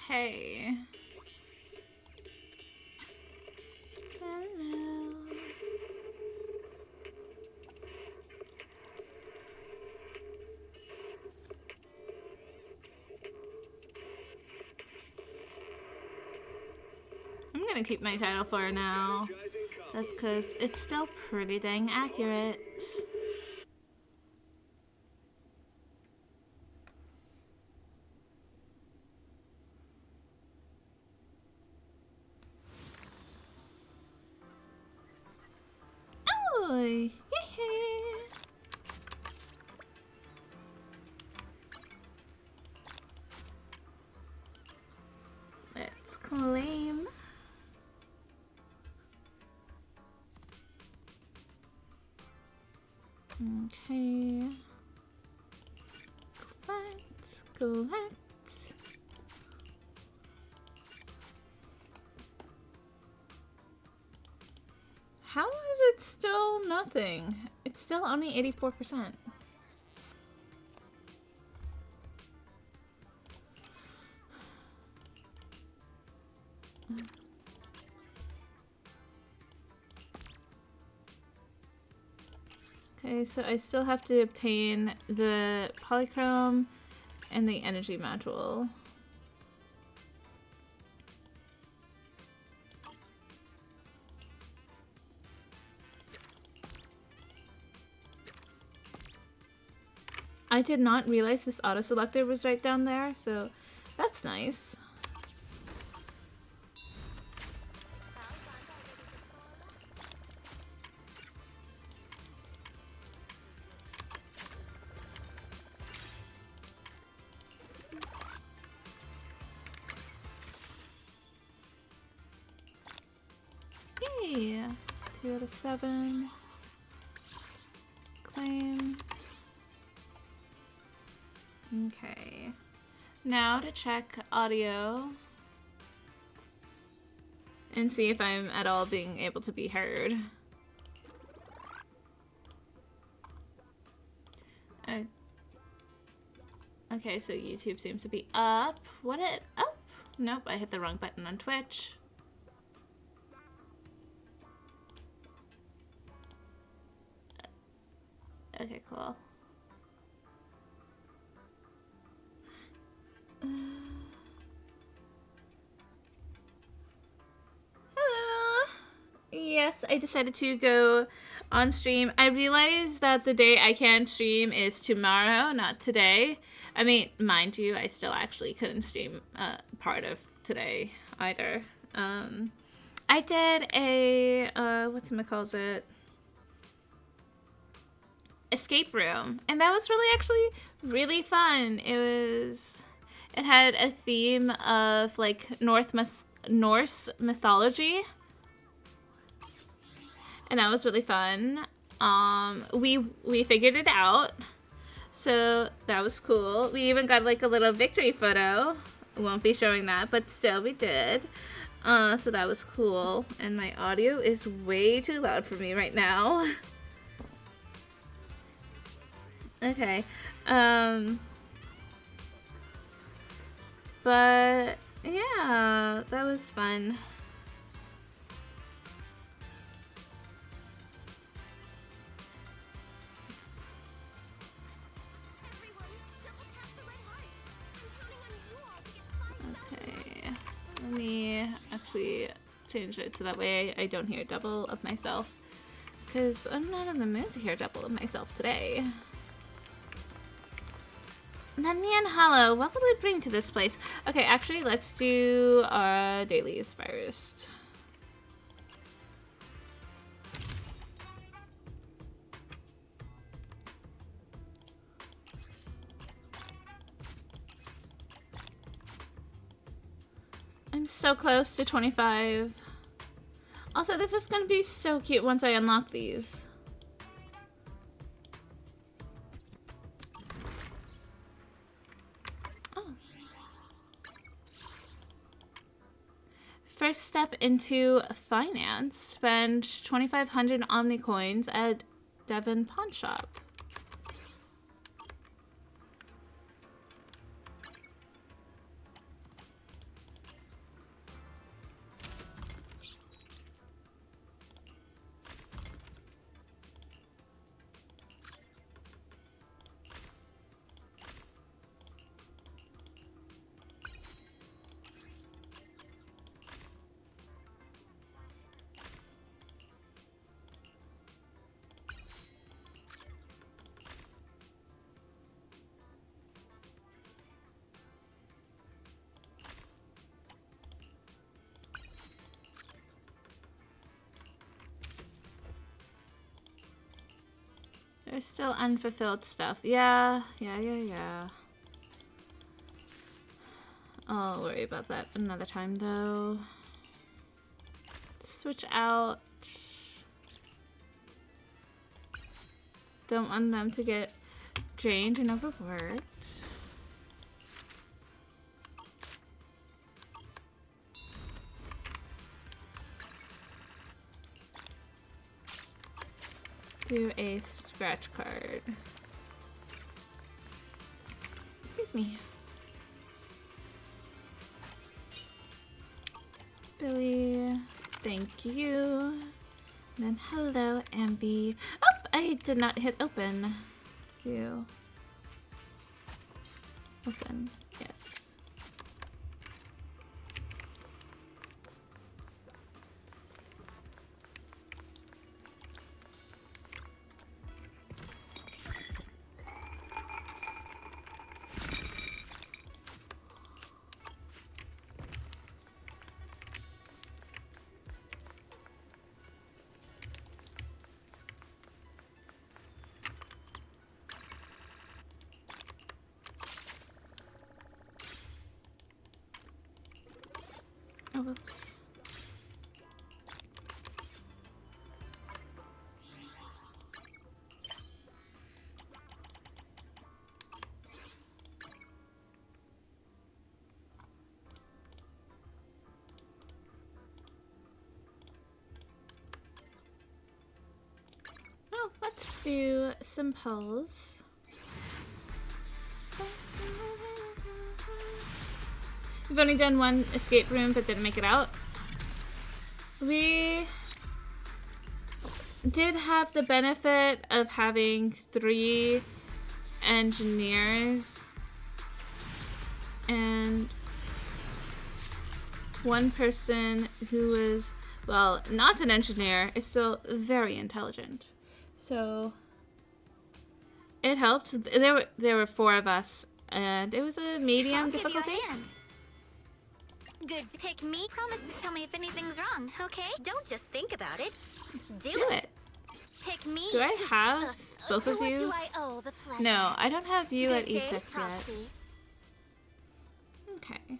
Okay. Hello. I'm gonna keep my title for now. That's because it's still pretty dang accurate. Oh, yay! Let's claim. Okay. Collect. How is it still nothing? It's still only 84%. Okay, so I still have to obtain the polychrome and the energy module. I did not realize this auto selector was right down there, so that's nice. Yay! 2 out of 7. Claim. Okay. Now to check audio and see if I'm at all being able to be heard. Okay, so YouTube seems to be up. What it? Oh, nope, I hit the wrong button on Twitch. Okay, cool. Hello. Yes, I decided to go on stream. I realized that the day I can stream is tomorrow, not today. I mean, mind you, I still actually couldn't stream part of today either. I did a whatchamacallit, escape room, and that was actually really fun. It had a theme of like Norse mythology, and that was really fun. We figured it out, so that was cool. We even got like a little victory photo. Won't be showing that, but still we did. So that was cool. And my audio is way too loud for me right now. Okay. But yeah, that was fun. Okay. Let me actually change it so that way I don't hear double of myself. Because I'm not in the mood to hear double of myself today. Lemnian Hollow, what will it bring to this place? Okay, actually, let's do our dailies first. I'm so close to 25. Also, this is gonna be so cute once I unlock these. First step into finance. Spend 2,500 Omni coins at Devon Pawn Shop. There's still unfulfilled stuff. Yeah. I'll worry about that another time, though. Switch out. Don't want them to get drained and overworked. Do a scratch card. Excuse me. Billy, thank you. And then hello, Ambi. Oh, I did not hit open. You. Open. Yes. Oh, whoops. Oh, let's do some pulls. We've only done one escape room, but didn't make it out. We did have the benefit of having 3 engineers and 1 person who was, well, not an engineer, is still very intelligent. So it helped. There were 4 of us, and it was a medium difficulty. Good. Pick me. Promise to tell me if anything's wrong, okay? Don't just think about it. Do it. Pick me. Do I have both of you? Do I owe the pleasure? No, I don't have you at Good day, E6 yet. Proxy. Okay.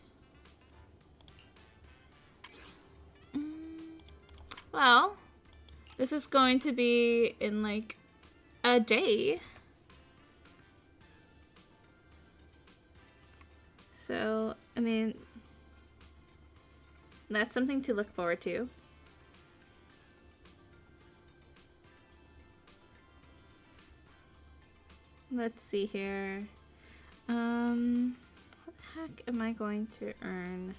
Well, this is going to be in like a day. So, I mean, that's something to look forward to. Let's see here. What the heck am I going to earn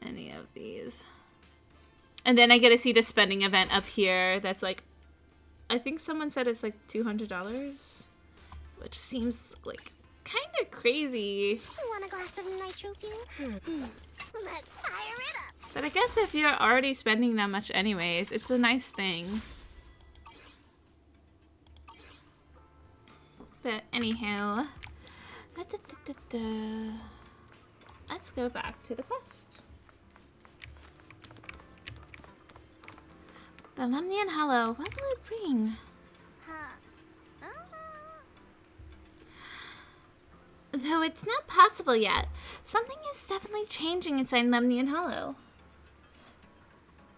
any of these? And then I get to see the spending event up here. That's like, I think someone said it's like $200, which seems like kind of crazy. Want a glass of nitro fuel? Let's fire it up. But I guess if you're already spending that much anyways, it's a nice thing. But anyhow, let's go back to the quest. The Lemnian Hollow, what will it bring? Though it's not possible yet, something is definitely changing inside Lemnian Hollow.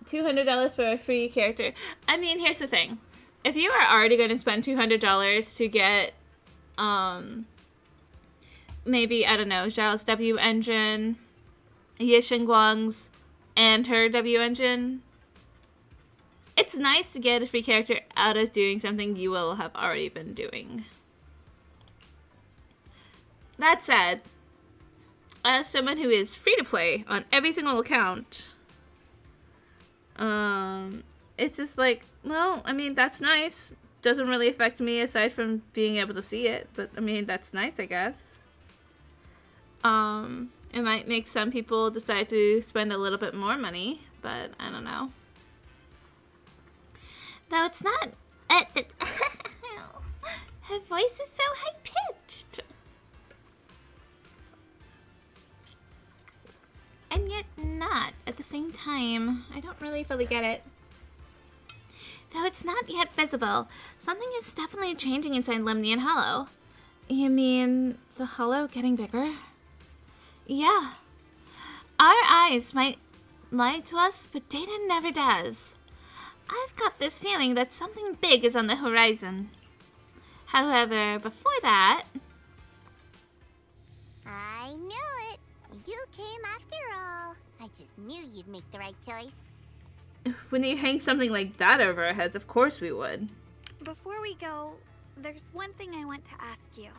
$200 for a free character. I mean, here's the thing. If you are already going to spend $200 to get, maybe, I don't know, Zhao's W engine, Ye Xingguang's, and her W engine, it's nice to get a free character out of doing something you will have already been doing. That said, as someone who is free to play on every single account, it's just like, well, I mean, that's nice. Doesn't really affect me aside from being able to see it, but I mean, that's nice, I guess. It might make some people decide to spend a little bit more money, but I don't know. Though it's not. Her voice is so high-pitched. And yet not at the same time. I don't really fully get it. though it's not yet visible. Something is definitely changing inside Lemnian Hollow. You mean the hollow getting bigger? Yeah. Our eyes might lie to us, but data never does. I've got this feeling that something big is on the horizon. However, before that... I knew it. You came after all. I just knew you'd make the right choice. When you hang something like that over our heads, of course we would. Before we go, there's one thing I want to ask you.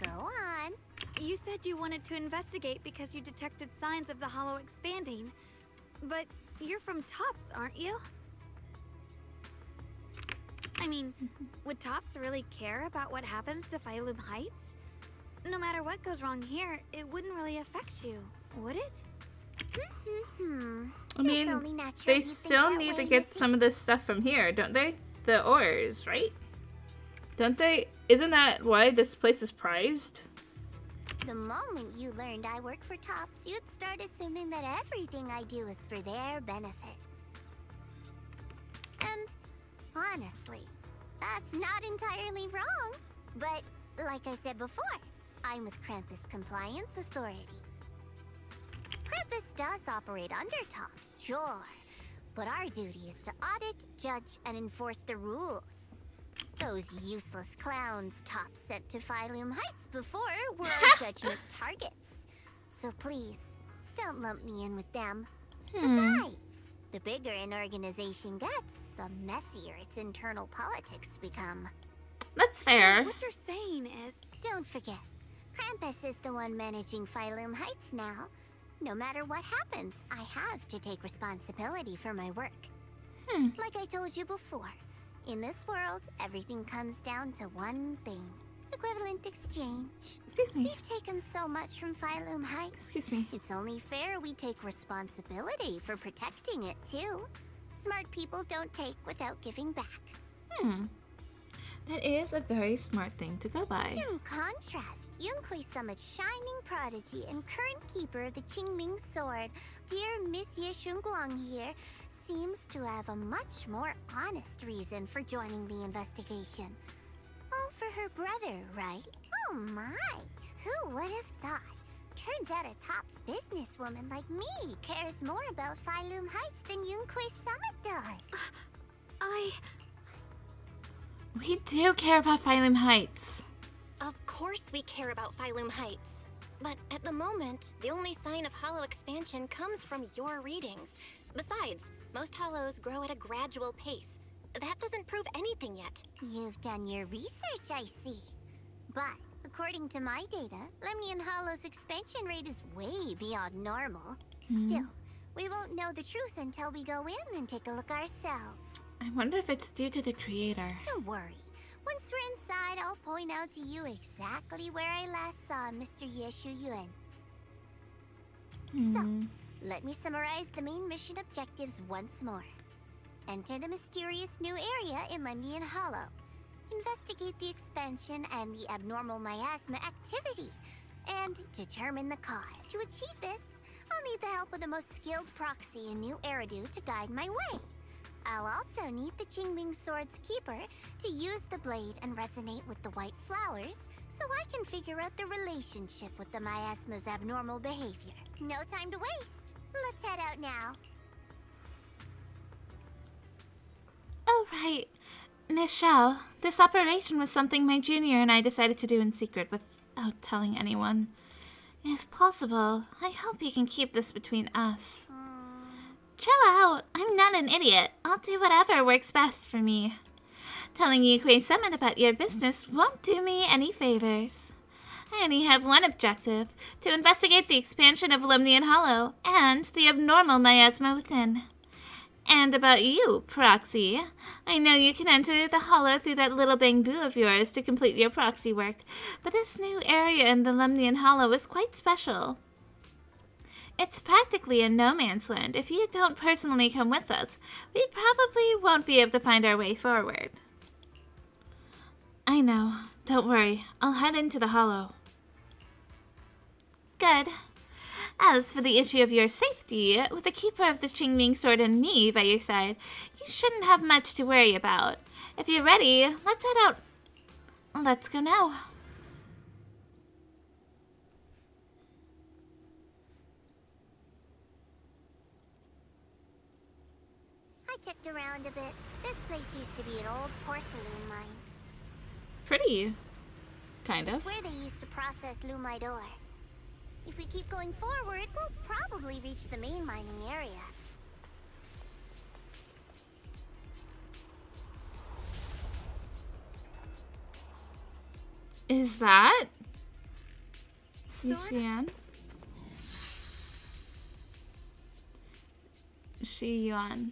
Go on. You said you wanted to investigate because you detected signs of the hollow expanding. But you're from Tops, aren't you? I mean, would Tops really care about what happens to Phylum Heights? No matter what goes wrong here, it wouldn't really affect you, would it? I mean, they still need to get some of this stuff from here, don't they? The ores, right? Don't they? Isn't that why this place is prized? The moment you learned I work for Tops, you'd start assuming that everything I do is for their benefit. And honestly, that's not entirely wrong. But like I said before, I'm with Krampus Compliance Authority. Krampus does operate under Tops, sure, but our duty is to audit, judge, and enforce the rules. Those useless clowns Tops sent to Phylum Heights before were our judgment targets. So please, don't lump me in with them. Besides, the bigger an organization gets, the messier its internal politics become. That's fair. So what you're saying is... Don't forget, Krampus is the one managing Phylum Heights now. No matter what happens, I have to take responsibility for my work. Like I told you before, in this world, everything comes down to one thing. Equivalent exchange. Excuse me. We've taken so much from Phylum Heights. Excuse me. It's only fair we take responsibility for protecting it, too. Smart people don't take without giving back. That is a very smart thing to go by. In contrast, Yunhui Summit's shining prodigy and current keeper of the Qingming Sword, dear Miss Ye Shunguang here, seems to have a much more honest reason for joining the investigation. All for her brother, right? Oh my! Who would have thought? Turns out a Tops businesswoman like me cares more about Phylum Heights than Yunhui Summit does. We do care about Phylum Heights. Of course we care about Phylum Heights. But at the moment, the only sign of hollow expansion comes from your readings. Besides, most hollows grow at a gradual pace. That doesn't prove anything yet. You've done your research, I see. But according to my data, Lemnian Hollow's expansion rate is way beyond normal. Still, we won't know the truth until we go in and take a look ourselves. I wonder if it's due to the creator. Don't worry. Once we're inside, I'll point out to you exactly where I last saw Mr. Yeshu Yuan. So, let me summarize the main mission objectives once more. Enter the mysterious new area in Lemnian Hollow. Investigate the expansion and the abnormal miasma activity. And determine the cause. To achieve this, I'll need the help of the most skilled proxy in New Eridu to guide my way. I'll also need the Qingming Sword's keeper to use the blade and resonate with the white flowers so I can figure out the relationship with the miasma's abnormal behavior. No time to waste. Let's head out now. Oh, right. Miss Xiao, this operation was something my junior and I decided to do in secret without telling anyone. If possible, I hope you can keep this between us. Chill out. I'm not an idiot. I'll do whatever works best for me. Telling Yunhui Summit about your business won't do me any favors. I only have one objective, to investigate the expansion of Lemnian Hollow and the abnormal miasma within. And about you, Proxy. I know you can enter the Hollow through that little bamboo of yours to complete your proxy work, but this new area in the Lemnian Hollow is quite special. It's practically a no-man's land. If you don't personally come with us, we probably won't be able to find our way forward. I know. Don't worry. I'll head into the Hollow. Good. As for the issue of your safety, with the keeper of the Qingming sword and me by your side, you shouldn't have much to worry about. If you're ready, let's head out. Let's go now. I checked around a bit. This place used to be an old porcelain mine. Pretty. Kind of. It's where they used to process lumite ore. If we keep going forward, we'll probably reach the main mining area. Is that Sword? Yuan? Yuan.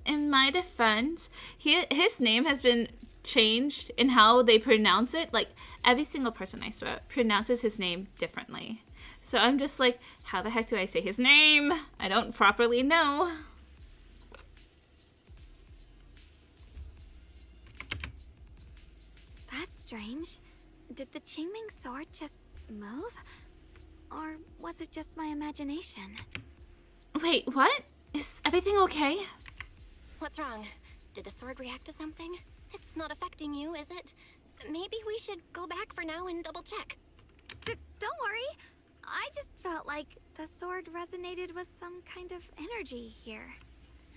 In my defense, his name has been changed in how they pronounce it. Like, every single person I swear pronounces his name differently. So I'm just like, how the heck do I say his name? I don't properly know. That's strange. Did the Qingming sword just move? Or was it just my imagination? Wait, what? Is everything okay? What's wrong? Did the sword react to something? It's not affecting you, is it? Maybe we should go back for now and double check. Don't worry. I just felt like the sword resonated with some kind of energy here.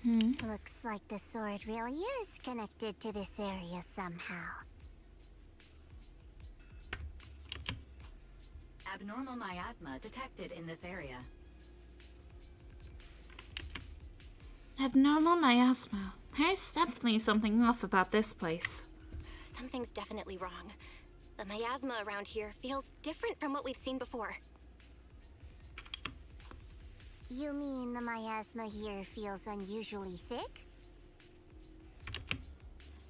Looks like the sword really is connected to this area somehow. Abnormal miasma detected in this area. Abnormal miasma. There's definitely something off about this place. Something's definitely wrong. The miasma around here feels different from what we've seen before. You mean the miasma here feels unusually thick?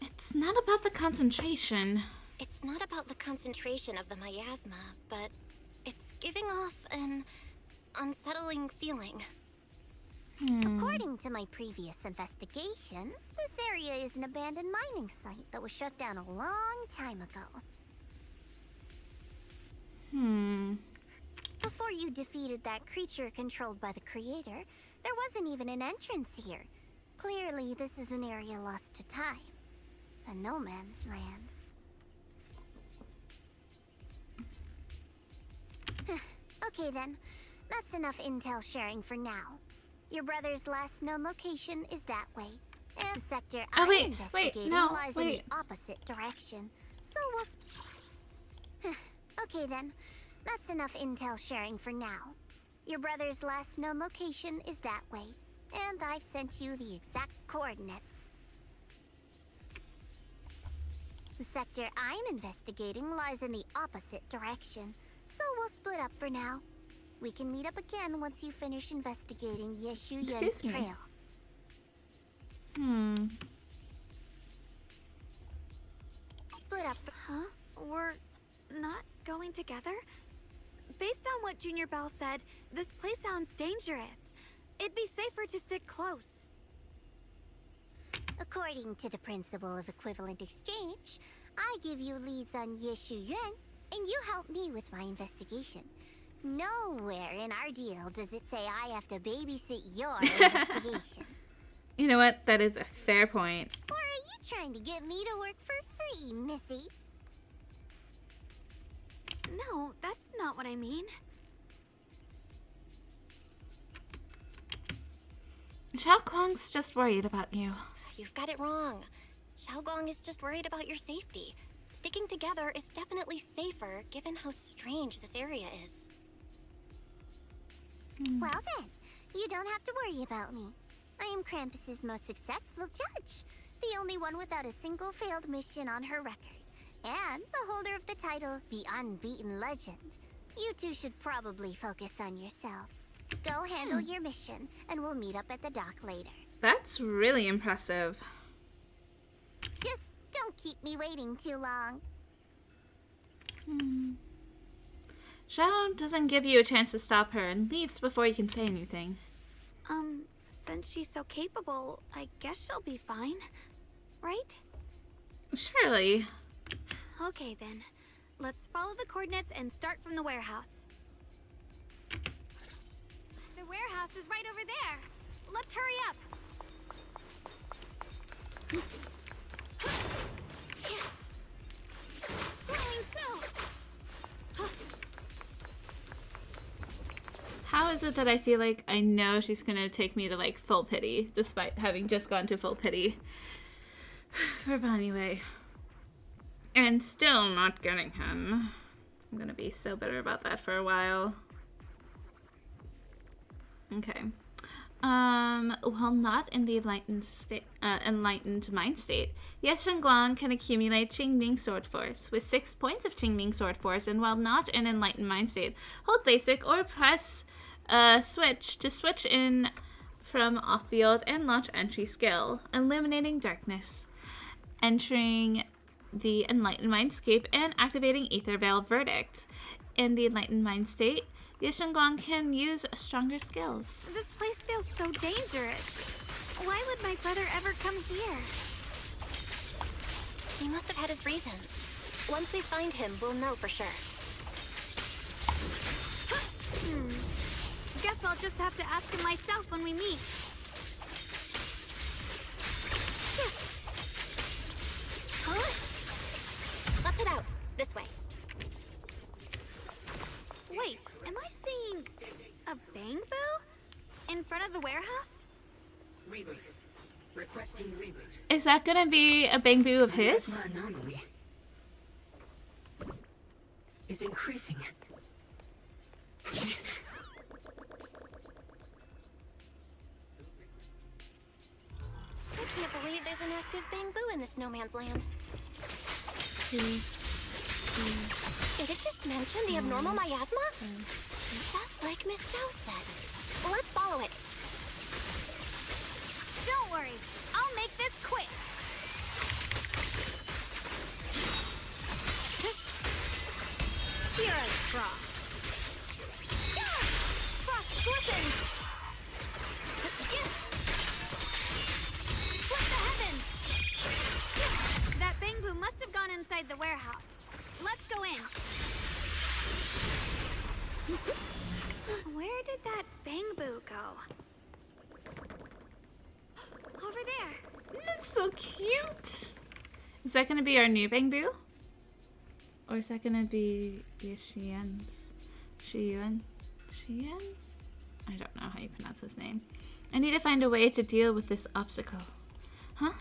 It's not about the concentration. It's not about the concentration of the miasma, but it's giving off an unsettling feeling. According to my previous investigation, this area is an abandoned mining site that was shut down a long time ago. Before you defeated that creature controlled by the creator, there wasn't even an entrance here. Clearly, this is an area lost to time. A no man's land. Okay then, that's enough intel sharing for now. Your brother's last known location is that way. And the sector I'm investigating lies in the opposite direction. So we'll... Okay then, that's enough intel sharing for now. Your brother's last known location is that way. And I've sent you the exact coordinates. The sector I'm investigating lies in the opposite direction. So we'll split up for now. We can meet up again once you finish investigating Yeshu Yun's trail. Split up for... Huh? We're not going together? Based on what Junior Bell said, this place sounds dangerous. It'd be safer to stick close. According to the principle of equivalent exchange, I give you leads on Yeshu Yun, and you help me with my investigation. Nowhere in our deal does it say I have to babysit your investigation. You know what? That is a fair point. Or are you trying to get me to work for free, Missy? No, that's not what I mean. Xiaoguang's just worried about you. You've got it wrong. Xiaogong is just worried about your safety. Sticking together is definitely safer, given how strange this area is. Well then, you don't have to worry about me. I am Krampus's most successful judge. The only one without a single failed mission on her record. And the holder of the title, the Unbeaten Legend. You two should probably focus on yourselves. Go handle your mission, and we'll meet up at the dock later. That's really impressive. Just don't keep me waiting too long. Xiao doesn't give you a chance to stop her and leaves before you can say anything. Since she's so capable, I guess she'll be fine. Right? Surely. Okay then. Let's follow the coordinates and start from the warehouse. warehouse is right over there. Let's hurry up. Flying snow. How is it that I feel like I know she's gonna take me to like full pity, despite having just gone to full pity for Bonnieway, and still not getting him? I'm gonna be so bitter about that for a while. Okay. While not in the enlightened mind state, Yeshen Guang can accumulate Qingming Sword Force. With 6 points of Qingming Sword Force, and while not in enlightened mind state, hold basic or press switch to switch in from off-field and launch entry skill, eliminating darkness, entering the enlightened mindscape, and activating Aether Veil Verdict. In the enlightened mind state, Yeshen Guang can use stronger skills. This place feels so dangerous. Why would my brother ever come here? He must have had his reasons. Once we find him, we'll know for sure. Guess I'll just have to ask him myself when we meet. Huh? Let's head out. This way. Wait, am I seeing a bang-boo in front of the warehouse? Reboot. Requesting reboot. Is that gonna be a bang boo of his? Asthma anomaly is increasing. I can't believe there's an active bamboo in this no man's land. Did it just mention the abnormal miasma? Just like Miss Zhao said. Let's follow it. Don't worry, I'll make this quick. Here I cross. Frost slipping. Flip the heavens. That bamboo must have gone inside the warehouse. Let's go in. Where did that bamboo go? Over there. That's so cute. Is that gonna be our new bang boo? Or is that gonna be Xian's? Xian? Xian? I don't know how you pronounce his name. I need to find a way to deal with this obstacle. Huh?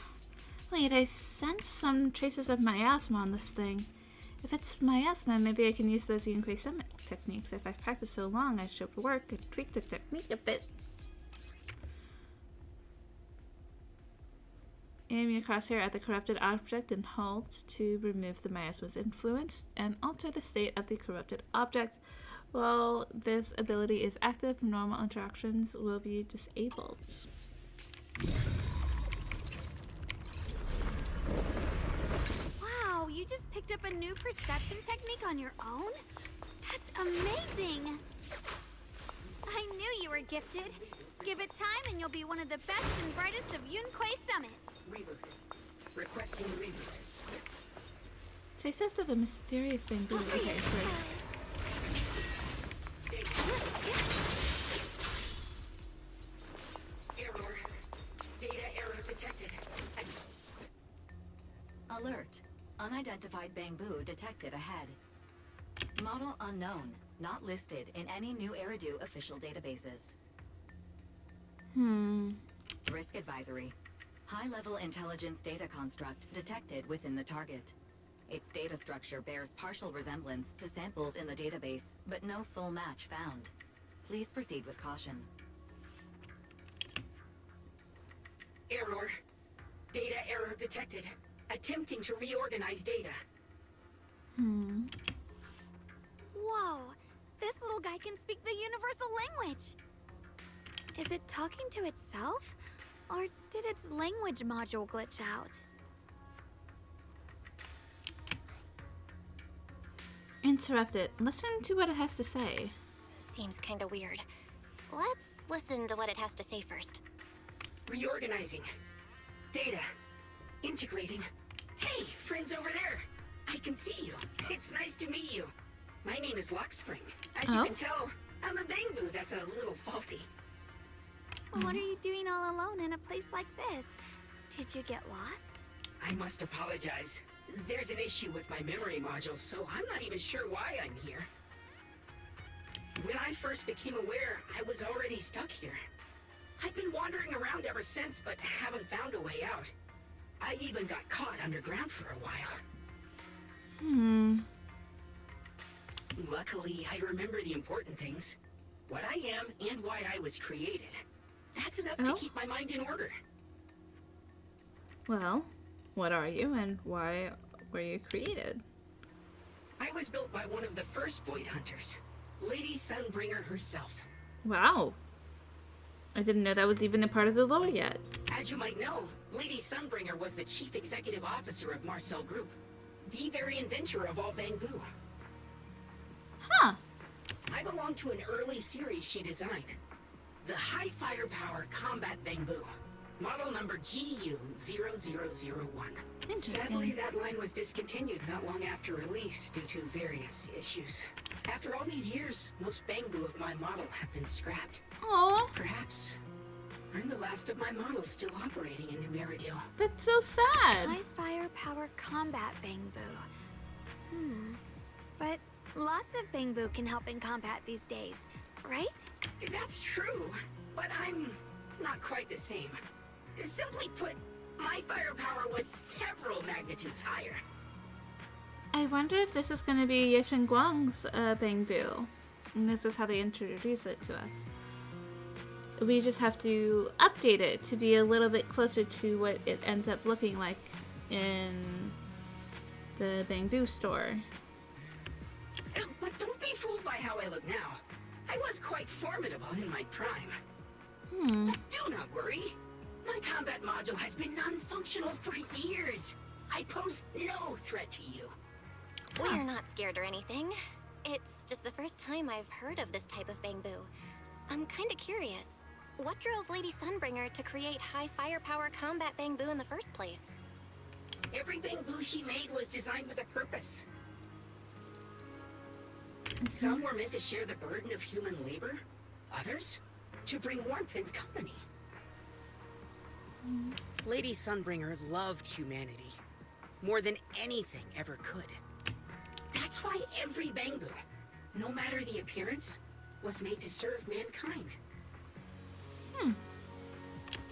Wait, I sense some traces of miasma on this thing. If it's miasma, maybe I can use those Yunquei Summit techniques. If I've practiced so long, I should work and tweak the technique a bit. Aim your crosshair at the corrupted object and hold to remove the miasma's influence and alter the state of the corrupted object. While this ability is active, normal interactions will be disabled. Wow, you just picked up a new perception technique on your own? That's amazing! I knew you were gifted. Give it time and you'll be one of the best and brightest of Yunquei Summit. Reboot. Requesting reboot. Chase after the mysterious bamboo. Okay, great. Error. Data error detected. Alert. Unidentified bamboo detected ahead. Model unknown. Not listed in any new Eridu official databases. Risk advisory. High-level intelligence data construct detected within the target. Its data structure bears partial resemblance to samples in the database, but no full match found. Please proceed with caution. Error. Data error detected. Attempting to reorganize data. Whoa, this little guy can speak the universal language. Is it talking to itself? Or did its language module glitch out? Interrupt it. Listen to what it has to say. Seems kinda weird. Let's listen to what it has to say first. Reorganizing. Data. Integrating. Hey, friends over there. I can see you. It's nice to meet you. My name is Lockspring. As you can tell, I'm a bamboo that's a little faulty. What are you doing all alone in a place like this? Did you get lost? I must apologize. There's an issue with my memory module, so I'm not even sure why I'm here. When I first became aware, I was already stuck here. I've been wandering around ever since, but haven't found a way out. I even got caught underground for a while. Luckily, I remember the important things. What I am and why I was created. That's enough to keep my mind in order. Well, what are you and why were you created? I was built by one of the first Void Hunters, Lady Sunbringer herself. Wow. I didn't know that was even a part of the lore yet. As you might know, Lady Sunbringer was the chief executive officer of Marcel Group, the very inventor of all Bangbu. Huh. I belong to an early series she designed, the High Firepower Combat Bangbu, model number GU0001. Sadly, that line was discontinued not long after release due to various issues. After all these years, most Bangbu of my model have been scrapped. Aw, Perhaps I'm the last of my models still operating in New Eridu. that's so sad. High firepower combat Bangbu. But lots of Bangbu can help in combat these days, right? That's true, but I'm not quite the same. Simply put, my firepower was several magnitudes higher. I wonder if this is going to be Yeshen Guang's Bangbu. And this is how they introduce it to us. We just have to update it to be a little bit closer to what it ends up looking like in the Bangbu store. But don't be fooled by how I look now. I was quite formidable in my prime. But do not worry. My combat module has been non-functional for years. I pose no threat to you. We're not scared or anything. It's just the first time I've heard of this type of Bangbu. I'm kinda curious. What drove Lady Sunbringer to create high firepower combat Bangbu in the first place? Every Bangbu she made was designed with a purpose. Some were meant to share the burden of human labor. Others, to bring warmth and company. Lady Sunbringer loved humanity. More than anything ever could. That's why every Bangbu, no matter the appearance, was made to serve mankind.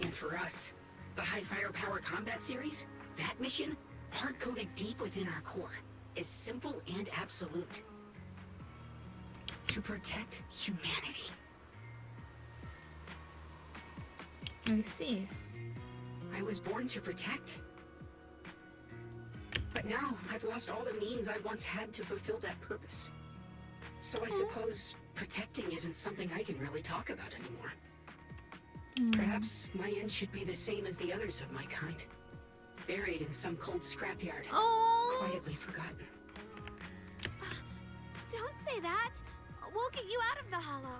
And for us, the High Firepower Combat Series, that mission, hard-coded deep within our core, is simple and absolute. To protect humanity. I see. I was born to protect. But now, I've lost all the means I once had to fulfill that purpose. So I suppose protecting isn't something I can really talk about anymore. Perhaps my end should be the same as the others of my kind. Buried in some cold scrapyard. Oh, Quietly forgotten. Don't say that. We'll get you out of the hollow.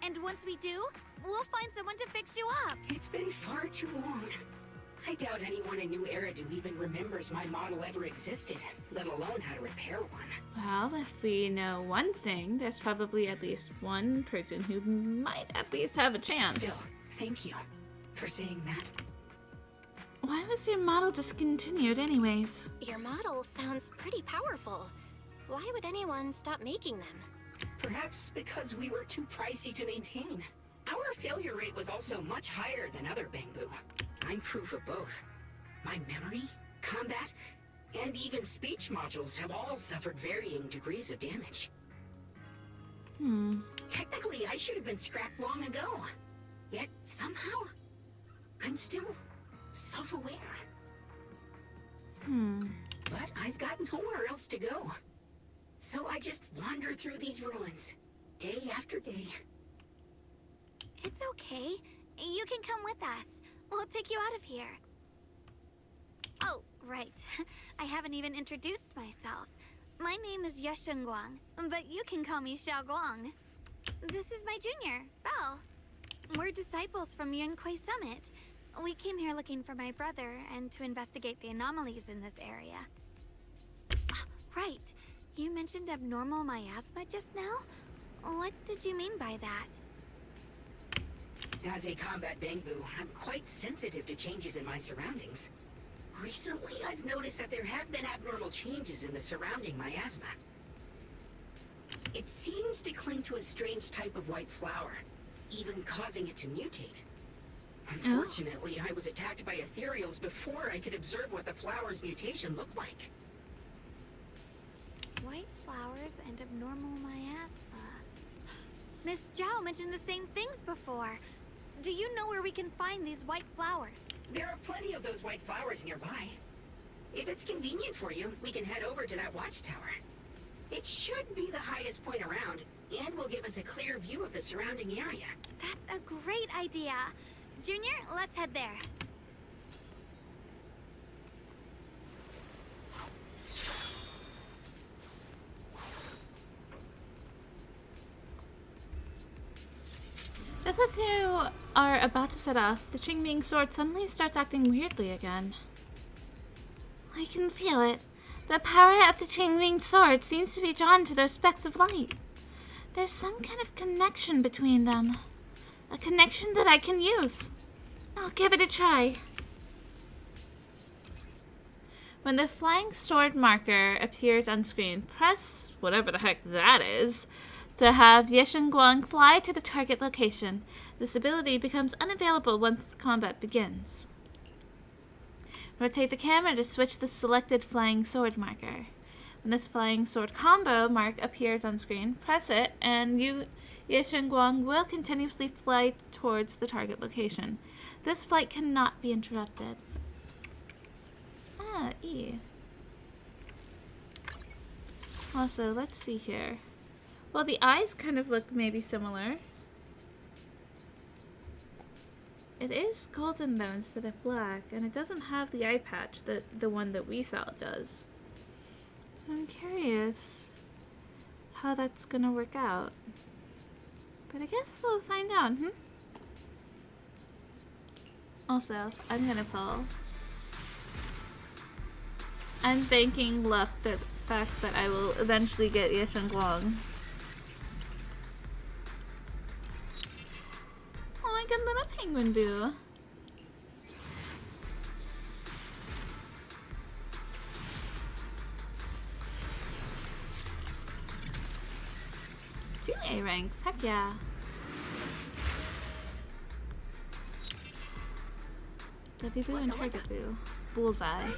And once we do, we'll find someone to fix you up. It's been far too long. I doubt anyone in New Eridu even remembers my model ever existed, let alone how to repair one. well, if we know one thing, there's probably at least one person who might at least have a chance. Still, thank you for saying that. Why was your model discontinued anyways? Your model sounds pretty powerful. Why would anyone stop making them? Perhaps because we were too pricey to maintain. Our failure rate was also much higher than other Bangbu. I'm proof of both. My memory, combat, and even speech modules have all suffered varying degrees of damage. Technically, I should have been scrapped long ago. Yet, somehow, I'm still self-aware. But I've got nowhere else to go. So I just wander through these ruins, day after day. It's okay. You can come with us. We'll take you out of here. Oh, right. I haven't even introduced myself. My name is Yeshen Guang, but you can call me Xiao Guang. This is my junior, Belle. We're disciples from Yunquai Summit. We came here looking for my brother and to investigate the anomalies in this area. Right. You mentioned abnormal miasma just now? What did you mean by that? As a combat Bangbu, I'm quite sensitive to changes in my surroundings. Recently, I've noticed that there have been abnormal changes in the surrounding miasma. It seems to cling to a strange type of white flower, even causing it to mutate. Unfortunately, I was attacked by ethereals before I could observe what the flower's mutation looked like. White flowers and abnormal miasma. Miss Zhao mentioned the same things before. Do you know where we can find these white flowers? There are plenty of those white flowers nearby. If it's convenient for you, we can head over to that watchtower. It should be the highest point around, and will give us a clear view of the surrounding area. That's a great idea. Junior, let's head there. Just as you are about to set off, the Qingming sword suddenly starts acting weirdly again. I can feel it. The power of the Qingming sword seems to be drawn to those specks of light. There's some kind of connection between them. A connection that I can use. I'll give it a try. When the flying sword marker appears on screen, press whatever the heck that is to have Yeshen Guang fly to the target location. This ability becomes unavailable once the combat begins. Rotate the camera to switch the selected flying sword marker. When this flying sword combo mark appears on screen, press it and Yeshen Guang will continuously fly towards the target location. This flight cannot be interrupted. E. Also, let's see here. Well, the eyes kind of look maybe similar. It is golden though instead of black, and it doesn't have the eye patch that the one that we saw does. So I'm curious how that's gonna work out. But I guess we'll find out, Also, I'm gonna pull. I'm banking luck that the fact that I will eventually get Yeshen Guang. Oh, I got little penguin boo. Two A ranks, heck yeah. Debbie Boo and Target Boo. Bullseye.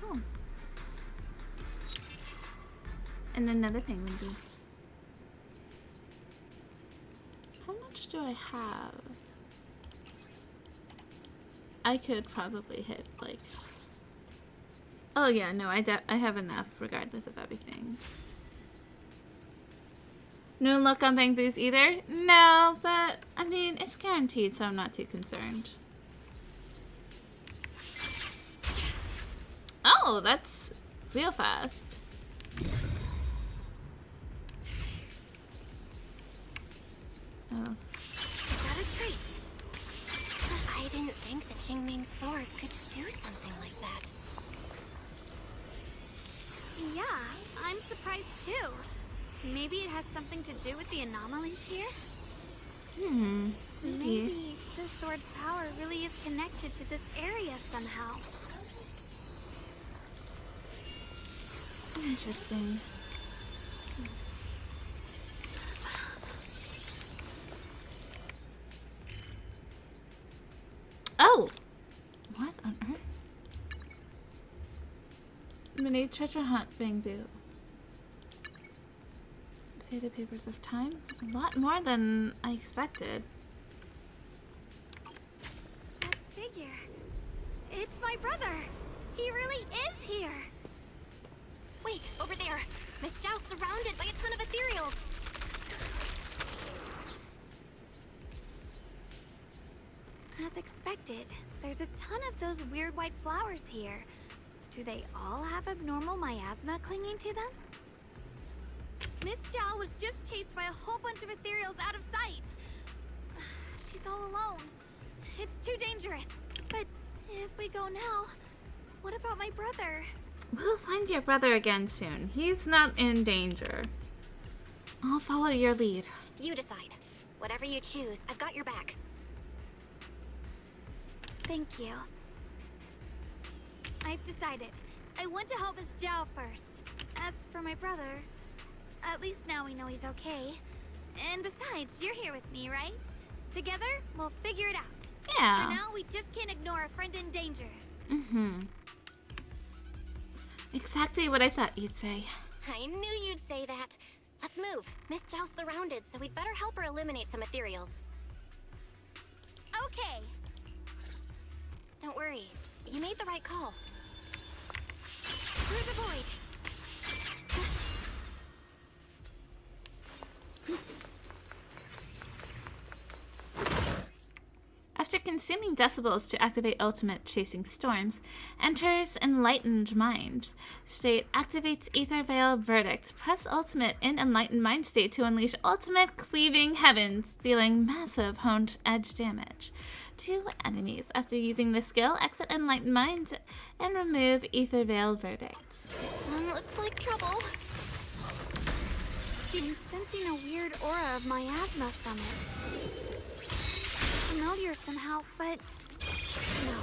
Cool. And another penguin bee. How much do I have? I could probably hit, like... Oh yeah, no, I have enough, regardless of everything. No luck on Bang Boos either? No, but, I mean, it's guaranteed, so I'm not too concerned. Oh, that's real fast. Oh. Got a trace. I didn't think the Qingming sword could do something like that. Yeah, I'm surprised too. Maybe it has something to do with the anomalies here? Maybe the sword's power really is connected to this area somehow. Interesting. Oh! What on earth? Mini treasure hunt, Bang Boo. Faded Papers of Time? A lot more than I expected. That figure. It's my brother. He really is here. Wait, over there. Miss Zhao's surrounded by a ton of ethereals. As expected, there's a ton of those weird white flowers here. Do they all have abnormal miasma clinging to them? Miss Zhao was just chased by a whole bunch of ethereals out of sight. she's all alone. It's too dangerous. But if we go now, what about my brother? We'll find your brother again soon. He's not in danger. I'll follow your lead. You decide. Whatever you choose, I've got your back. Thank you. I've decided. I want to help Miss Zhao first. As for my brother, at least now we know he's okay. And besides, you're here with me, right? Together, we'll figure it out. Yeah. For now, we just can't ignore a friend in danger. Mm-hmm. Exactly what I thought you'd say. I knew you'd say that. Let's move. Miss Zhao's surrounded, so we'd better help her eliminate some ethereals. Okay. Don't worry. You made the right call. Through the void. After consuming decibels to activate ultimate chasing storms, enters enlightened mind. State activates ether veil verdict. Press ultimate in enlightened mind state to unleash ultimate cleaving heavens, dealing massive honed edge damage to enemies. After using this skill, exit enlightened mind and remove ether veil verdict. This one looks like trouble. I'm sensing a weird aura of miasma from it. Familiar somehow, but no.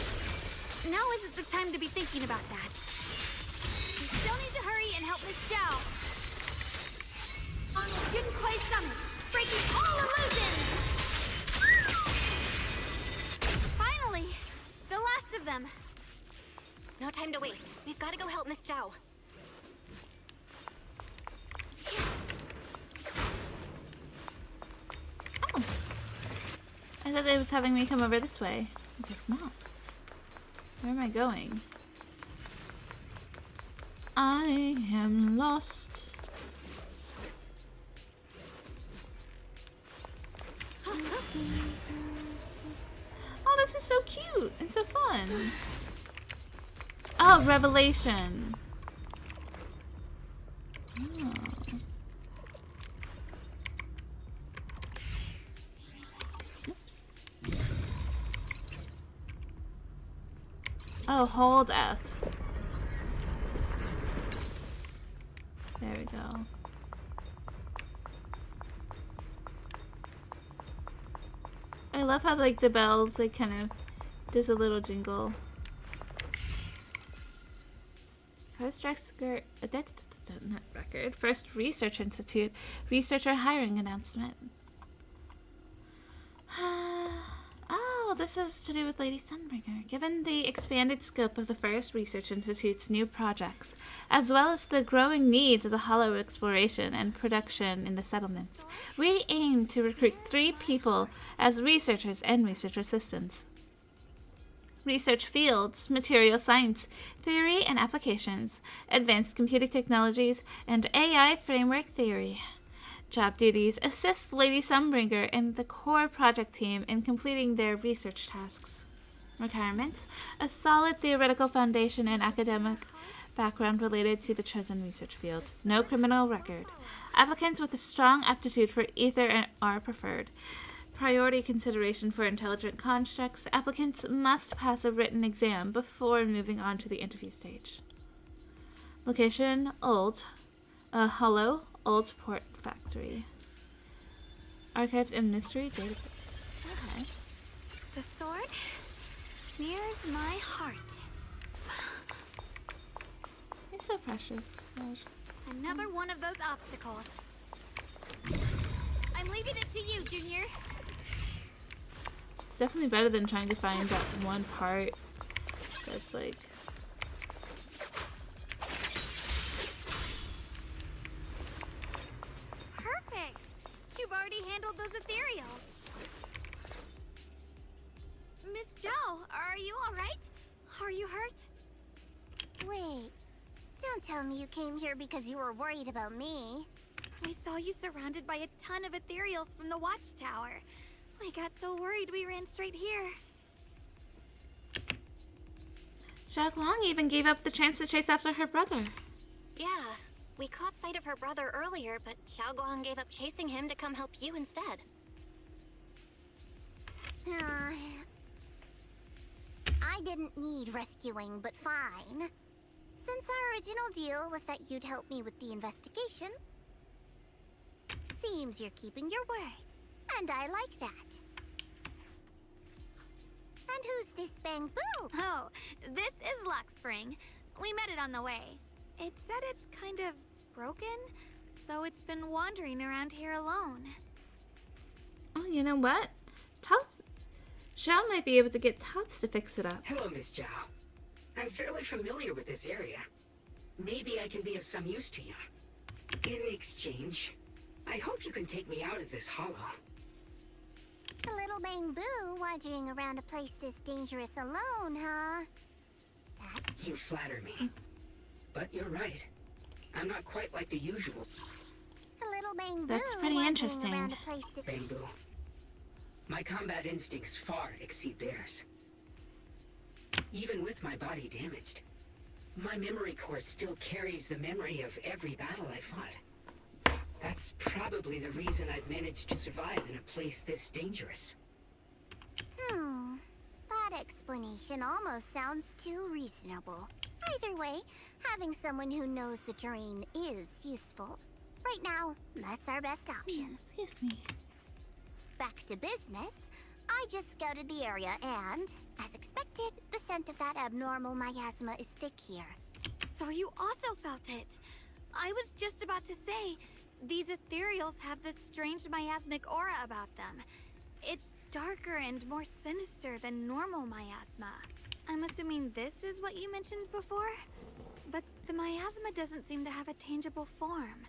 Now isn't the time to be thinking about that. We still need to hurry and help Miss Zhao. On the Yunquai Summit, breaking all illusions! Finally, the last of them. No time to waste. We've got to go help Miss Zhao. Oh. I thought it was having me come over this way. I guess not. Where am I going? I am lost. Oh, this is so cute and so fun. Oh, Revelation. Oh. Oops. Oh, hold F. There we go. I love how like the bells like kind of does a little jingle. First First Research Institute researcher hiring announcement. Oh, this is to do with Lady Sunbringer. Given the expanded scope of the First Research Institute's new projects, as well as the growing needs of the hollow exploration and production in the settlements, we aim to recruit 3 people as researchers and research assistants. Research fields: material science, theory and applications, advanced computing technologies, and AI framework theory. Job duties: assist Lady Sunbringer and the core project team in completing their research tasks. Requirements: a solid theoretical foundation and academic background related to the chosen research field. No criminal record. Applicants with a strong aptitude for ether are preferred. Priority consideration for intelligent constructs. Applicants must pass a written exam before moving on to the interview stage. Location: Hollow Old Port Factory. Archived in Mystery Database. Okay. The sword mirrors my heart. You're so precious. Another one of those obstacles. I'm leaving it to you, Junior. It's definitely better than trying to find that one part that's like... Perfect! You've already handled those ethereals. Miss Zhao, are you alright? Are you hurt? Wait, don't tell me you came here because you were worried about me. We saw you surrounded by a ton of ethereals from the watchtower. We got so worried we ran straight here. Jacques Long even gave up the chance to chase after her brother. Yeah, we caught sight of her brother earlier, but Xiao Guang gave up chasing him to come help you instead. I didn't need rescuing, but fine. Since our original deal was that you'd help me with the investigation, seems you're keeping your word. And I like that. And who's this Bang-Boo? Oh, this is Luxspring. We met it on the way. It said it's kind of broken, so it's been wandering around here alone. Oh, you know what? Tops. Zhao might be able to get Tops to fix it up. Hello, Miss Zhao. I'm fairly familiar with this area. Maybe I can be of some use to you. In exchange, I hope you can take me out of this hollow. A little Bang-Boo wandering around a place this dangerous alone, huh? You flatter me. But you're right. I'm not quite like the usual A little Bang-Boo That's pretty wandering interesting. around a place that... Bang-Boo. My combat instincts far exceed theirs. Even with my body damaged, my memory core still carries the memory of every battle I fought. That's probably the reason I've managed to survive in a place this dangerous. That explanation almost sounds too reasonable. Either way, having someone who knows the terrain is useful. Right now, that's our best option. Excuse me. Back to business. I just scouted the area and, as expected, the scent of that abnormal miasma is thick here. So you also felt it. I was just about to say, these ethereals have this strange miasmic aura about them. It's darker and more sinister than normal miasma. I'm assuming this is what you mentioned before? But the miasma doesn't seem to have a tangible form.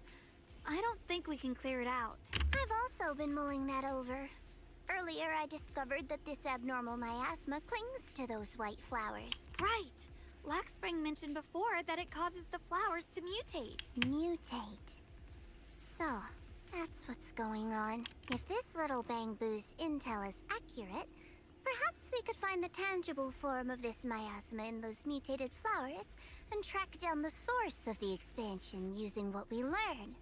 I don't think we can clear it out. I've also been mulling that over. Earlier, I discovered that this abnormal miasma clings to those white flowers. Right! Luxspring mentioned before that it causes the flowers to mutate. Mutate. So, that's what's going on. If this little Bang-Boo's intel is accurate, perhaps we could find the tangible form of this miasma in those mutated flowers and track down the source of the expansion using what we learn.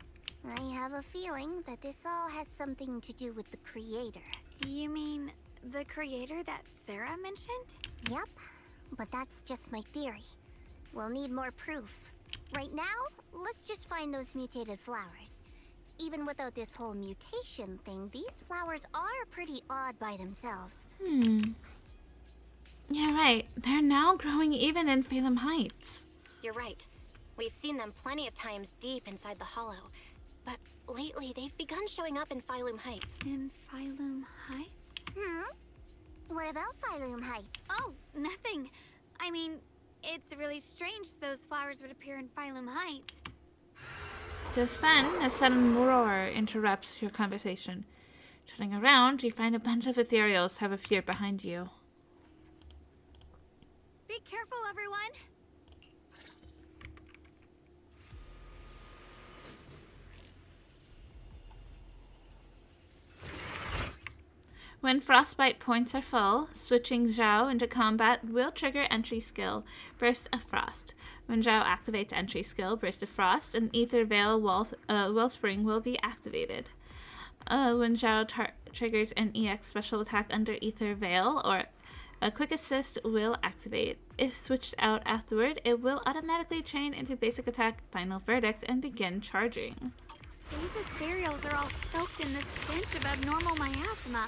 I have a feeling that this all has something to do with the creator. You mean the creator that Sarah mentioned? Yep, but that's just my theory. We'll need more proof. Right now, let's just find those mutated flowers. Even without this whole mutation thing, these flowers are pretty odd by themselves. Yeah, right. They're now growing even in Phalum Heights. You're right. We've seen them plenty of times deep inside the hollow. But lately, they've begun showing up in Phalum Heights. In Phalum Heights? What about Phalum Heights? Oh, nothing. I mean, it's really strange those flowers would appear in Phalum Heights. Just then, a sudden roar interrupts your conversation. Turning around, you find a bunch of ethereals have appeared behind you. Be careful, everyone! When frostbite points are full, switching Zhao into combat will trigger entry skill, Burst of Frost. When Zhao activates entry skill, Burst of Frost, an Ether Veil Wellspring will be activated. When Zhao triggers an EX special attack under Ether Veil, or a Quick Assist will activate. If switched out afterward, it will automatically chain into Basic Attack, Final Verdict, and begin charging. These ethereals are all soaked in the stench of abnormal miasma.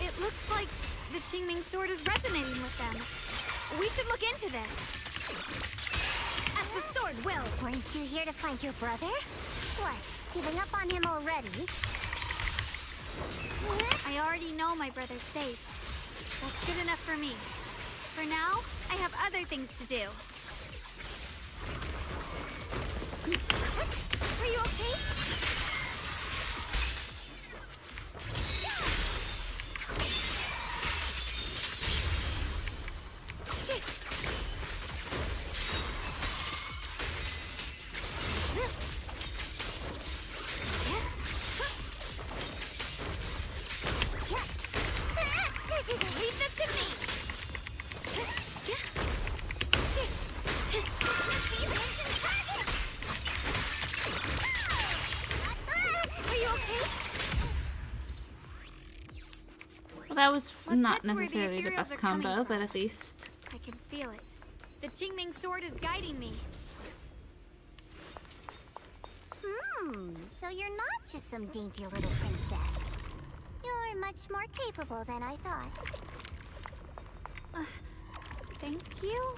It looks like the Qingming sword is resonating with them. We should look into this. As the sword will. Weren't you here to find your brother? What, giving up on him already? I already know my brother's safe. That's good enough for me. For now, I have other things to do. Are you okay? Leave this to me! that was Let's not head to where the necessarily the ethereals best are coming combo, but from. at least. I can feel it. The Qingming sword is guiding me. So you're not just some dainty little princess. You're much more capable than I thought. Thank you.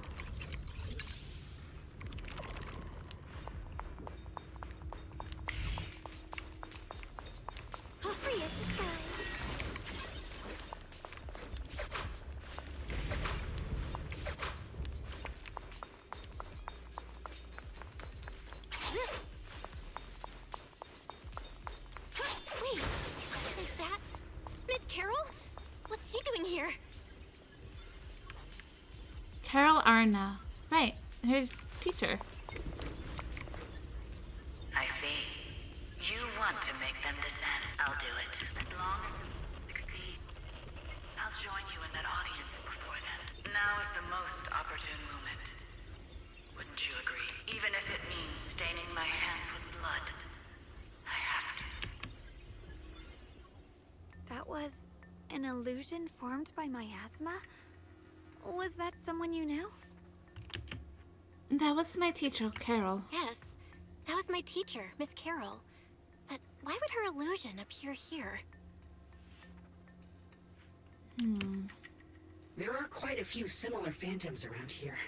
Free as the sky. Wait, is that Miss Carol? What's she doing here? Carol Arna. Right, her teacher. I see. You want to make them descend. I'll do it. As long as you succeed. I'll join you in that audience before then. Now is the most opportune moment. Wouldn't you agree? Even if it means staining my hands with blood. I have to. That was an illusion formed by miasma? Was that someone you knew? That was my teacher, Carol. Yes, that was my teacher, Miss Carol. But why would her illusion appear here? There are quite a few similar phantoms around here.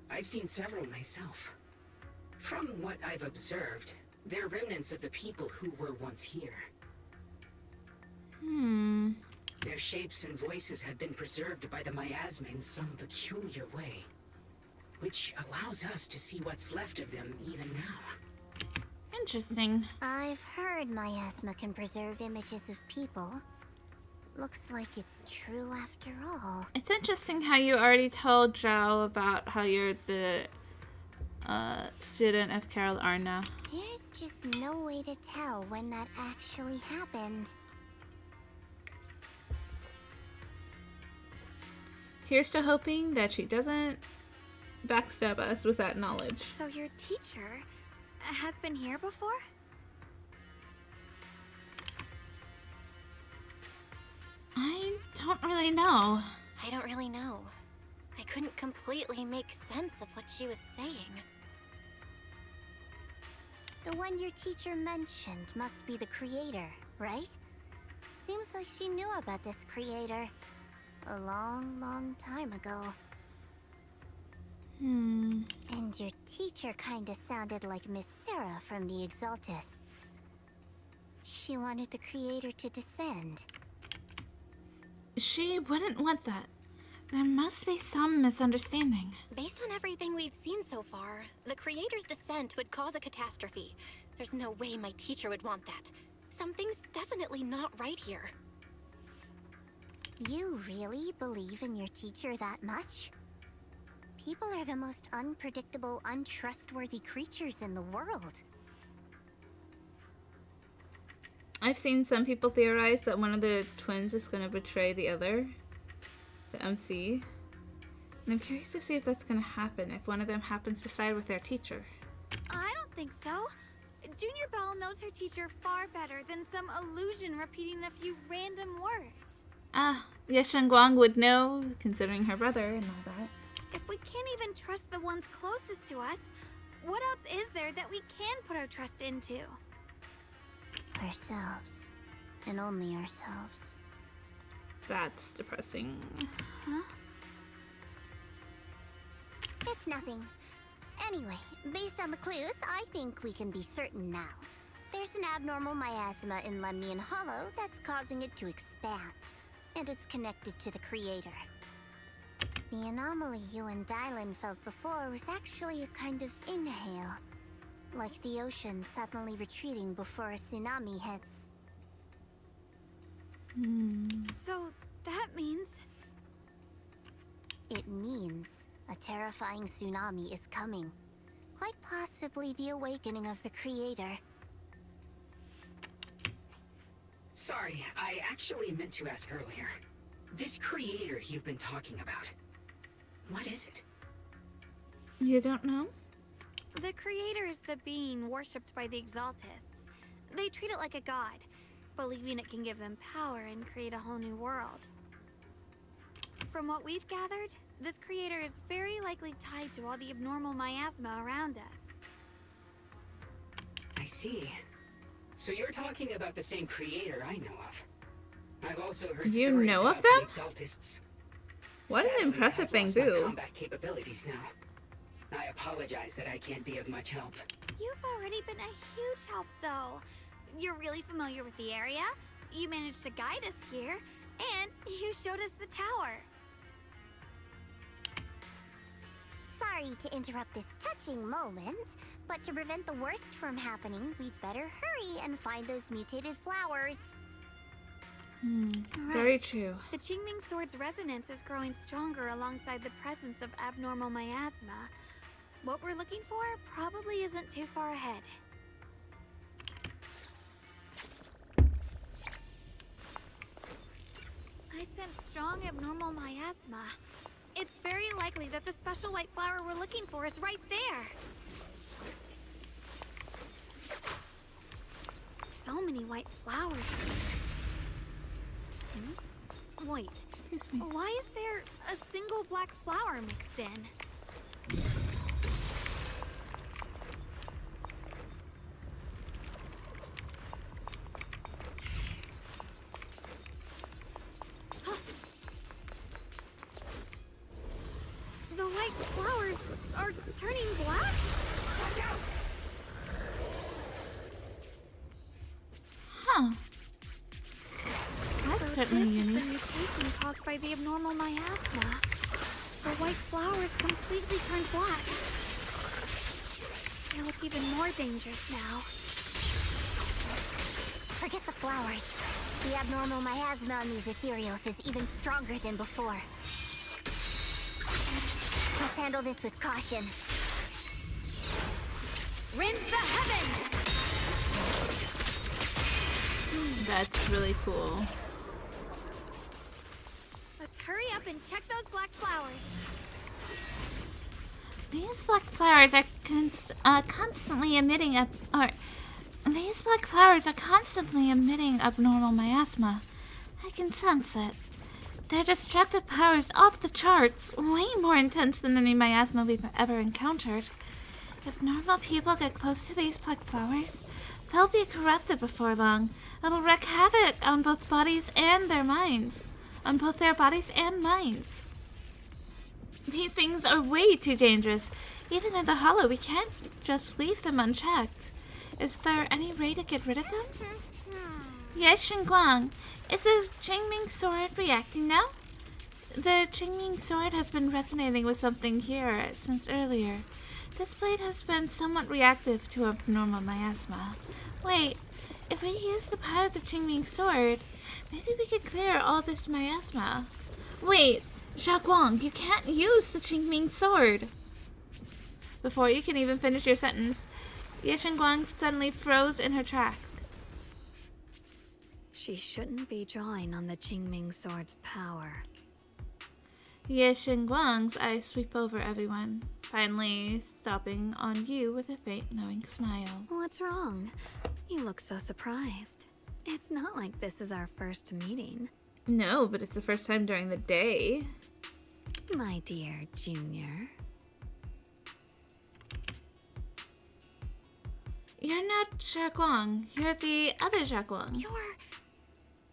I've seen several myself. From what I've observed, they're remnants of the people who were once here. Their shapes and voices have been preserved by the miasma in some peculiar way, which allows us to see what's left of them even now. Interesting. I've heard miasma can preserve images of people. Looks like it's true after all. It's interesting how you already told Zhao about how you're the student of Carol Arna. There's just no way to tell when that actually happened. Here's to hoping that she doesn't backstab us with that knowledge. So your teacher has been here before? I don't really know. I don't really know. I couldn't completely make sense of what she was saying. The one your teacher mentioned must be the creator, right? Seems like she knew about this creator a long, long time ago. And your teacher kinda sounded like Miss Sarah from the Exaltists. She wanted the creator to descend. She wouldn't want that. There must be some misunderstanding. Based on everything we've seen so far, the creator's descent would cause a catastrophe. There's no way my teacher would want that. Something's definitely not right here. You really believe in your teacher that much? People are the most unpredictable, untrustworthy creatures in the world. I've seen some people theorize that one of the twins is going to betray the other, the MC. And I'm curious to see if that's going to happen, if one of them happens to side with their teacher. I don't think so. Junior Belle knows her teacher far better than some illusion repeating a few random words. Yes, Guang would know, considering her brother and all that. If we can't even trust the ones closest to us, what else is there that we can put our trust into? Ourselves. And only ourselves. That's depressing. It's nothing. Anyway, based on the clues, I think we can be certain now. There's an abnormal miasma in Lemnian Hollow that's causing it to expand, and it's connected to the creator. The anomaly you and Dylan felt before was actually a kind of inhale, like the ocean suddenly retreating before a tsunami hits. So that means... It means a terrifying tsunami is coming. Quite possibly the awakening of the creator. Sorry, I actually meant to ask earlier. This creator you've been talking about, what is it? You don't know? The creator is the being worshipped by the Exaltists. They treat it like a god. believing it can give them power and create a whole new world. From what we've gathered, this creator is very likely tied to all the abnormal miasma around us. I see. So you're talking about the same creator I know of. I've also heard You stories know about of the them? Exaltists. What an Sadly, impressive I've lost my bamboo. combat capabilities now. I apologize that I can't be of much help. You've already been a huge help, though. You're really familiar with the area, you managed to guide us here, and you showed us the tower. Sorry to interrupt this touching moment, but to prevent the worst from happening, we'd better hurry and find those mutated flowers. Very true. The Qingming Sword's resonance is growing stronger alongside the presence of abnormal miasma. What we're looking for probably isn't too far ahead. I sense strong abnormal miasma. It's very likely that the special white flower we're looking for is right there. So many white flowers. Wait, Excuse me. why is there a single black flower mixed in? The white flowers are turning black? Watch out! Huh. That's So certainly this is the unique. mutation caused by the abnormal miasma. The white flowers completely turned black. They look even more dangerous now. Forget the flowers. The abnormal miasma on these ethereals is even stronger than before. Let's handle this with caution. Rinse the heavens! That's really cool. Let's hurry up and check those black flowers. These black flowers are constantly emitting these black flowers are constantly emitting abnormal miasma. I can sense it. Their destructive power is off the charts, way more intense than any miasma we've ever encountered. If normal people get close to these black flowers, they'll be corrupted before long. It'll wreak havoc on both bodies and their minds. On both their bodies and minds. These things are way too dangerous. Even in the Hollow, we can't just leave them unchecked. Is there any way to get rid of them? Yes, Xinguang. Is the Qingming Sword reacting now? The Qingming Sword has been resonating with something here since earlier. This blade has been somewhat reactive to abnormal miasma. Wait, if we use the power of the Qingming Sword, maybe we could clear all this miasma. Wait, Xiaoguang, you can't use the Qingming Sword! Before you can even finish your sentence, Ye Xinguang suddenly froze in her track. She shouldn't be drawing on the Qingming Sword's power. Ye Xinguang's eyes sweep over everyone, finally stopping on you with a faint, knowing smile. What's wrong? You look so surprised. It's not like this is our first meeting. No, but it's the first time during the day. My dear Junior. You're not Xiaoguang. You're the other Xiaoguang. You're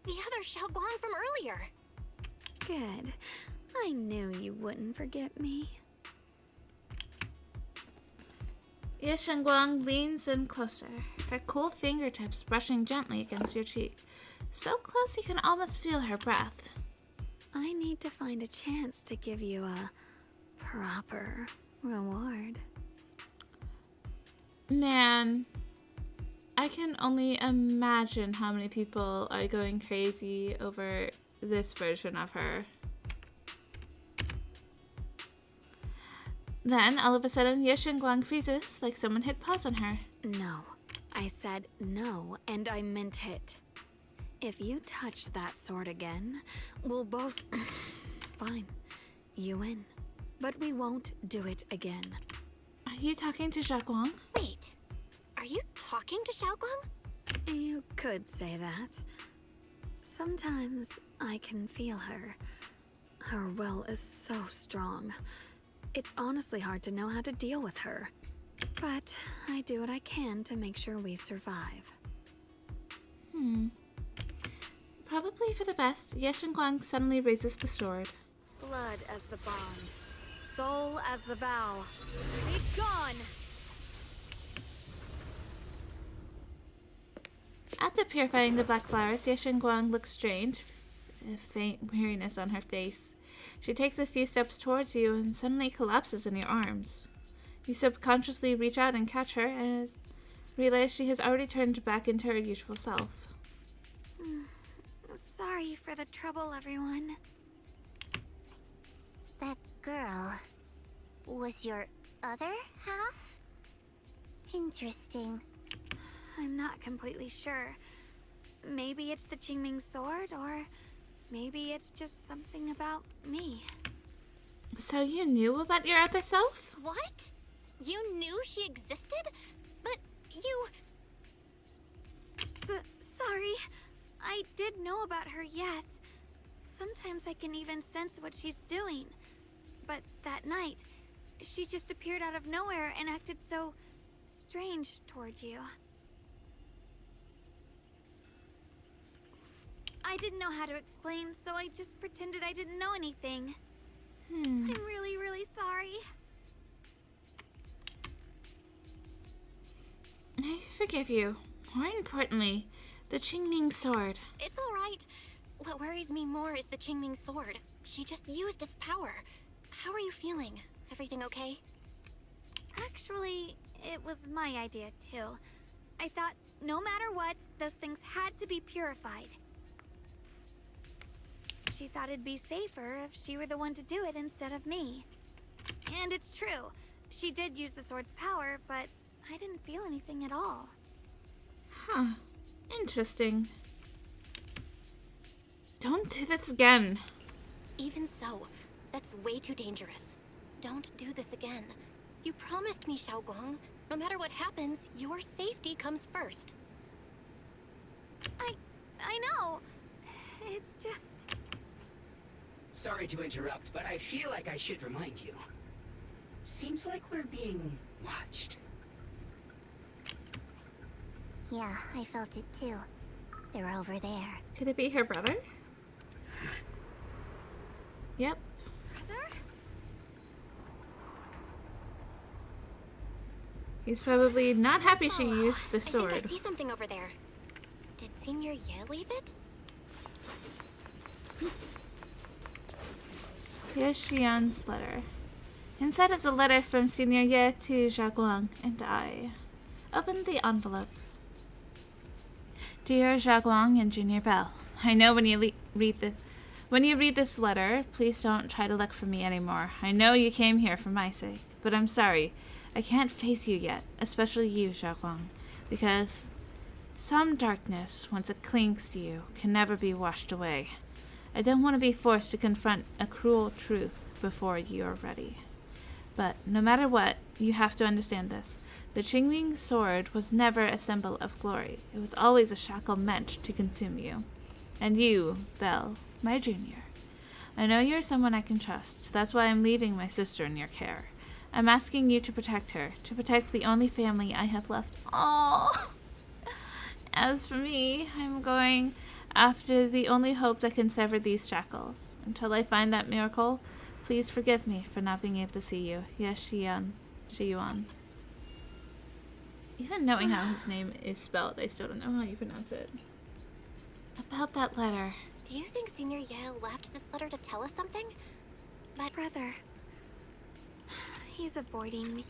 the other Xiaoguang from earlier. Good. I knew you wouldn't forget me. Ye Xinguang leans in closer, her cool fingertips brushing gently against your cheek. So close you can almost feel her breath. I need to find a chance to give you a proper reward. Man, I can only imagine how many people are going crazy over this version of her. Then, all of a sudden, Ye Xinguang freezes like someone hit pause on her. No. I said no, and I meant it. If you touch that sword again, we'll both... Fine. You win. But we won't do it again. Are you talking to Xiaoguang? Wait, are you talking to Xiaoguang? You could say that. Sometimes I can feel her. Her will is so strong. It's honestly hard to know how to deal with her. But I do what I can to make sure we survive. Probably for the best. Ye Guang suddenly raises the sword. Blood as the bond. Soul as the vow. Be gone! After purifying the black flowers, Ye Guang looks strange, a faint weariness on her face. She takes a few steps towards you and suddenly collapses in your arms. You subconsciously reach out and catch her and realize she has already turned back into her usual self. Sorry for the trouble, everyone. That girl was your other half? Interesting. I'm not completely sure. Maybe it's the Qingming sword, or maybe it's just something about me. So you knew about your other self? What? You knew she existed? But you... Sorry. I did know about her, yes. Sometimes I can even sense what she's doing. But that night, she just appeared out of nowhere and acted so strange toward you. I didn't know how to explain, so I just pretended I didn't know anything. I'm really, really sorry. I forgive you. More importantly, the Qingming sword. It's alright. What worries me more is the Qingming sword. She just used its power. How are you feeling? Everything okay? Actually, it was my idea too. I thought no matter what, those things had to be purified. She thought it'd be safer if she were the one to do it instead of me. And it's true. She did use the sword's power, but I didn't feel anything at all. Huh. Interesting. Don't do this again. Even so, that's way too dangerous. Don't do this again. You promised me, Xiaogong. No matter what happens, your safety comes first. I know. It's just... Sorry to interrupt, but I feel like I should remind you. Seems like we're being watched. Yeah, I felt it too. They're over there. Could it be her brother? Yep. Brother? He's probably not happy she used the I sword. think I see something over there. Did Senior Ye leave it? Here's Xian's letter. Inside is a letter from Senior Ye to Xiaoguang and I. Open the envelope. Dear Xiaoguang and Junior Belle, I know when you read this letter, please don't try to look for me anymore. I know you came here for my sake, but I'm sorry. I can't face you yet, especially you, Xiaoguang, because some darkness, once it clings to you, can never be washed away. I don't want to be forced to confront a cruel truth before you are ready. But no matter what, you have to understand this. The Qingming sword was never a symbol of glory. It was always a shackle meant to consume you. And you, Belle, my junior. I know you're someone I can trust. That's why I'm leaving my sister in your care. I'm asking you to protect her, to protect the only family I have left. Aww. As for me, I'm going after the only hope that can sever these shackles. Until I find that miracle, please forgive me for not being able to see you. Yes, Shiyuan. Even knowing how his name is spelled, I still don't know how you pronounce it. About that letter. Do you think Senior Ye left this letter to tell us something? But Brother. He's avoiding me.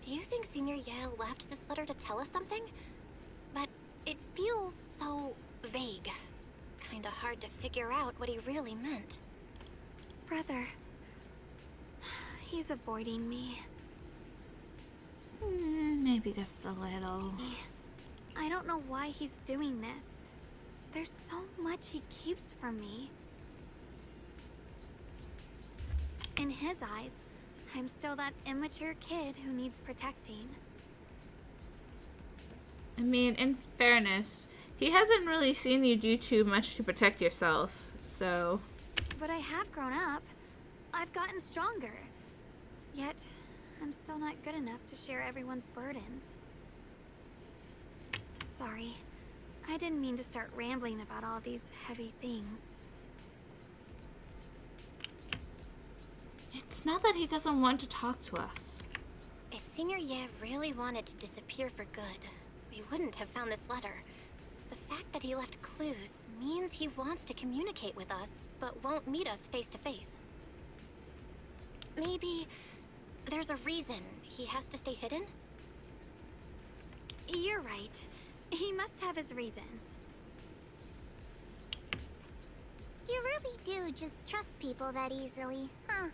do you think Senior Ye left this letter to tell us something? But it feels so vague. Kinda hard to figure out what he really meant. Brother. He's avoiding me. Maybe just a little. I don't know why he's doing this. There's so much he keeps from me. In his eyes, I'm still that immature kid who needs protecting. I mean, in fairness, he hasn't really seen you do too much to protect yourself, so... But I have grown up. I've gotten stronger. Yet, I'm still not good enough to share everyone's burdens. Sorry. I didn't mean to start rambling about all these heavy things. It's not that he doesn't want to talk to us. If Senior Ye really wanted to disappear for good, we wouldn't have found this letter. The fact that he left clues means he wants to communicate with us, but won't meet us face to face. Maybe there's a reason he has to stay hidden? You're right. He must have his reasons. You really do just trust people that easily, huh?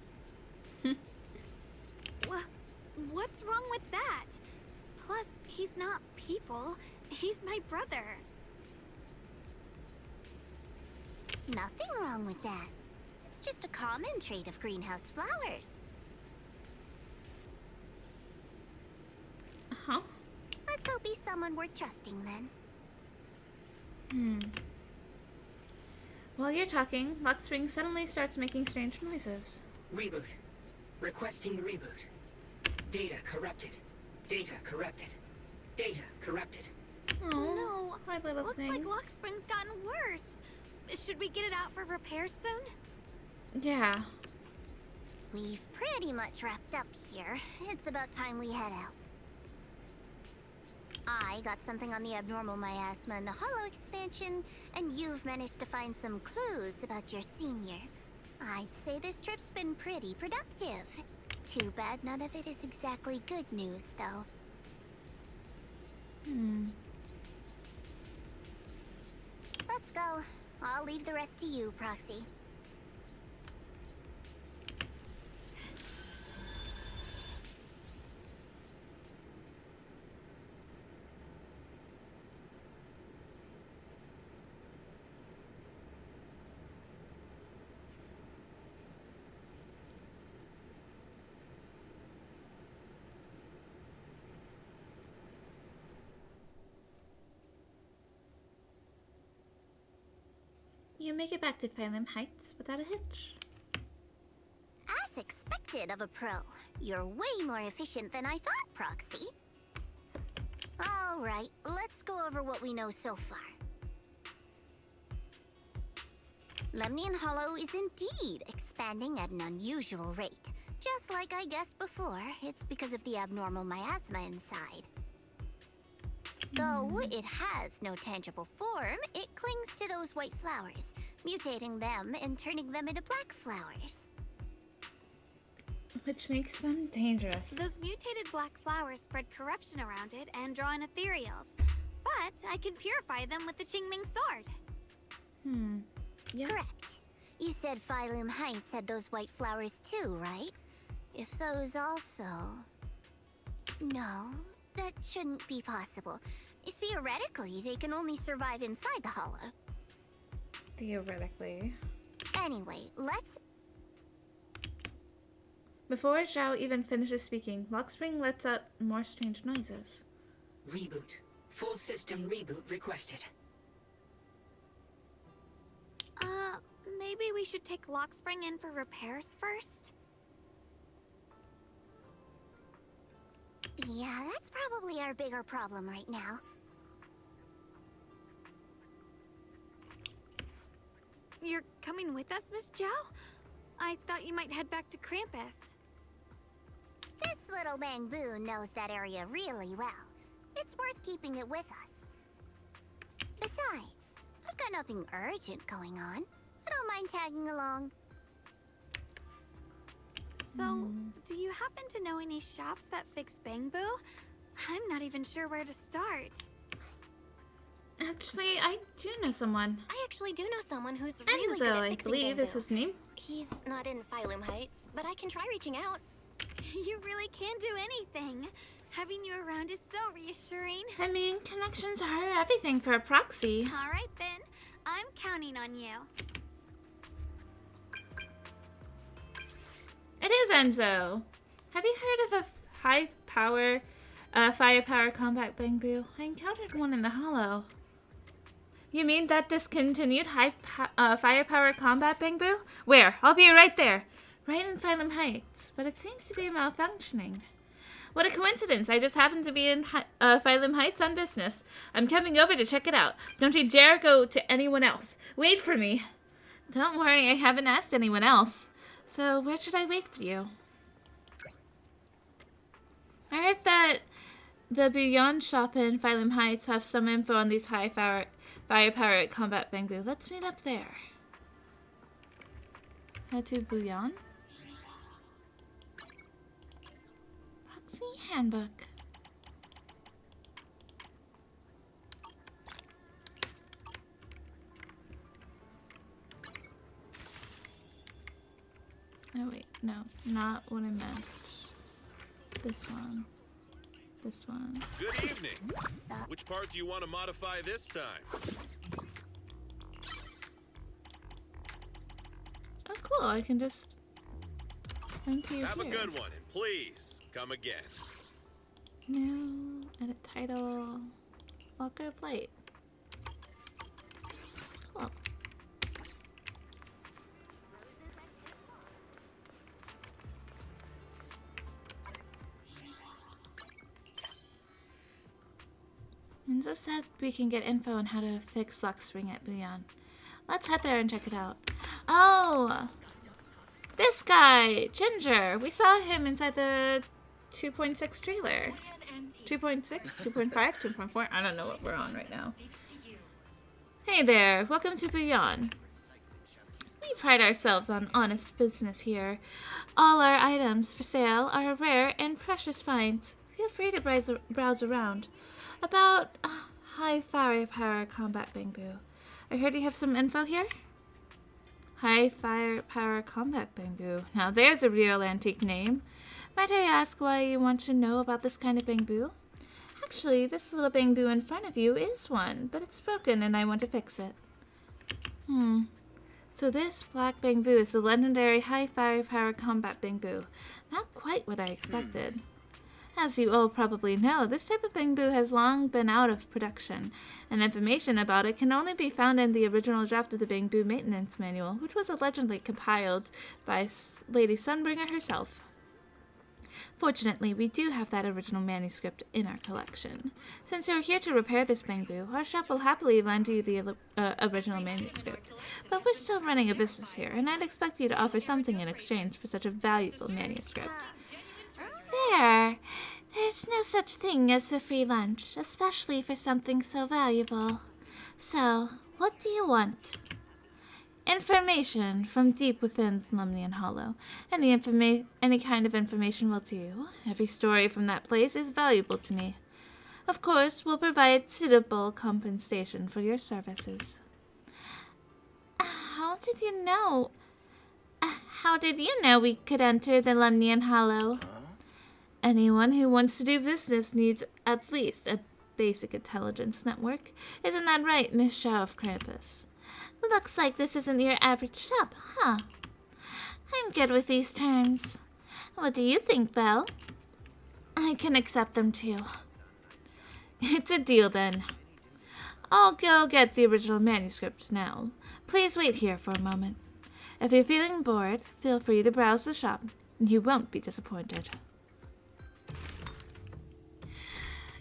What's wrong with that? Plus, he's not people. He's my brother. Nothing wrong with that. It's just a common trait of greenhouse flowers. Huh? Let's hope he's someone worth trusting then. While you're talking, Lock Spring suddenly starts making strange noises. Reboot. Requesting reboot. Data corrupted. Data corrupted. Data corrupted. Oh, No, my little looks thing. like Lock Spring's gotten worse. Should we get it out for repairs soon? Yeah. We've pretty much wrapped up here. It's about time we head out. I got something on the abnormal miasma and the hollow expansion, and you've managed to find some clues about your senior. I'd say this trip's been pretty productive. Too bad none of it is exactly good news, though. Let's go. I'll leave the rest to you, Proxy. You make it back to Phantom Heights without a hitch. As expected of a pro, you're way more efficient than I thought, Proxy. All right, let's go over what we know so far. Lemnian Hollow is indeed expanding at an unusual rate. Just like I guessed before, it's because of the abnormal miasma inside. Though it has no tangible form, it clings to those white flowers, mutating them and turning them into black flowers. Which makes them dangerous. Those mutated black flowers spread corruption around it and draw in ethereals. But I can purify them with the Qingming sword. Yep. Correct. You said Phylum Heights had those white flowers too, right? If those also... No, that shouldn't be possible. Theoretically, they can only survive inside the hollow. Theoretically. Anyway, let's... Before Zhao even finishes speaking, Lock Spring lets out more strange noises. Reboot. Full system reboot requested. Maybe we should take Lock Spring in for repairs first? Yeah, that's probably our bigger problem right now. You're coming with us, Miss Zhao? I thought you might head back to Krampus. This little Bangboon knows that area really well. It's worth keeping it with us. Besides, I've got nothing urgent going on. I don't mind tagging along. So, do you happen to know any shops that fix Bangbu? I'm not even sure where to start. Actually, I do know someone. I actually do know someone who's really good Enzo, at I fixing believe is bamboo. his name. He's not in Phylum Heights, but I can try reaching out. You really can do anything. Having you around is so reassuring. I mean, connections are everything for a proxy. All right then, I'm counting on you. It is Enzo. Have you heard of a high-power firepower combat bamboo. I encountered one in the hollow. You mean that discontinued firepower combat bamboo? Where? I'll be right there. Right in Phylum Heights, but it seems to be malfunctioning. What a coincidence. I just happened to be in Phylum Heights on business. I'm coming over to check it out. Don't you dare go to anyone else. Wait for me. Don't worry, I haven't asked anyone else. So where should I wait for you? I heard that the Bouillon shop in Phylum Heights have some info on these high firepower combat bamboo. Let's meet up there. Head to Bouillon. Proxy handbook. Oh wait, no, not what I meant. This one. This one. Good evening. Which part do you want to modify this time? Oh cool, I can just thank you. Have a good one, and please come again. New, edit title, locker plate. Cool. And just said we can get info on how to fix lock spring at Bouillon. Let's head there and check it out. Oh! This guy! Ginger! We saw him inside the 2.6 trailer. 2.6? 2.5? 2.4? I don't know what we're on right now. Hey there! Welcome to Bouillon. We pride ourselves on honest business here. All our items for sale are rare and precious finds. Feel free to browse around. About high firepower combat bamboo. I heard you have some info here? High firepower combat bamboo. Now there's a real antique name. Might I ask why you want to know about this kind of bamboo? Actually, this little bamboo in front of you is one, but it's broken and I want to fix it. So this black bamboo is the legendary high firepower combat bamboo. Not quite what I expected. As you all probably know, this type of bamboo has long been out of production, and information about it can only be found in the original draft of the Bamboo Maintenance Manual, which was allegedly compiled by Lady Sunbringer herself. Fortunately, we do have that original manuscript in our collection. Since you're here to repair this bamboo, our shop will happily lend you the original manuscript. But we're still running a business here, and I'd expect you to offer something in exchange for such a valuable manuscript. There's no such thing as a free lunch, especially for something so valuable. So, what do you want? Information from deep within Lemnian Hollow. Any kind of information will do. Every story from that place is valuable to me. Of course, we'll provide suitable compensation for your services. How did you know we could enter the Lemnian Hollow? Anyone who wants to do business needs at least a basic intelligence network. Isn't that right, Miss Shaw of Krampus? Looks like this isn't your average shop, huh? I'm good with these terms. What do you think, Belle? I can accept them too. It's a deal then. I'll go get the original manuscript now. Please wait here for a moment. If you're feeling bored, feel free to browse the shop. You won't be disappointed.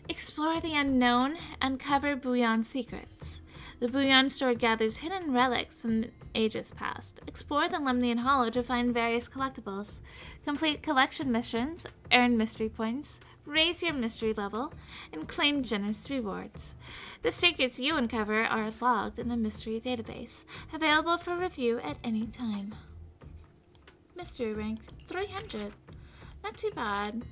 Explore the unknown, uncover Bouillon secrets. The Bouillon store gathers hidden relics from ages past. Explore the Lemnian Hollow to find various collectibles. Complete collection missions, earn mystery points, raise your mystery level, and claim generous rewards. The secrets you uncover are logged in the mystery database, available for review at any time. Mystery rank 300. Not too bad.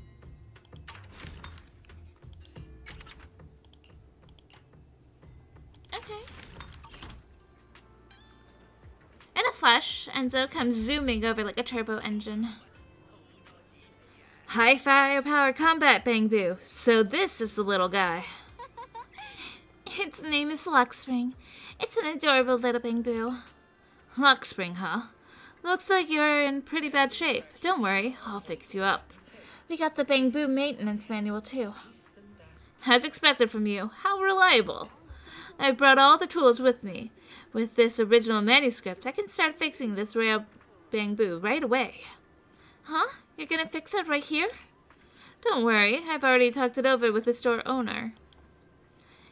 Okay. In a flash, Enzo comes zooming over like a turbo engine. High firepower combat bamboo. So this is the little guy. Its name is Luxspring. It's an adorable little bamboo. Luxspring, huh? Looks like you're in pretty bad shape. Don't worry, I'll fix you up. We got the Bamboo Maintenance Manual too. As expected from you. How reliable. I brought all the tools with me. With this original manuscript, I can start fixing this rare bamboo right away. Huh? You're gonna fix it right here? Don't worry, I've already talked it over with the store owner.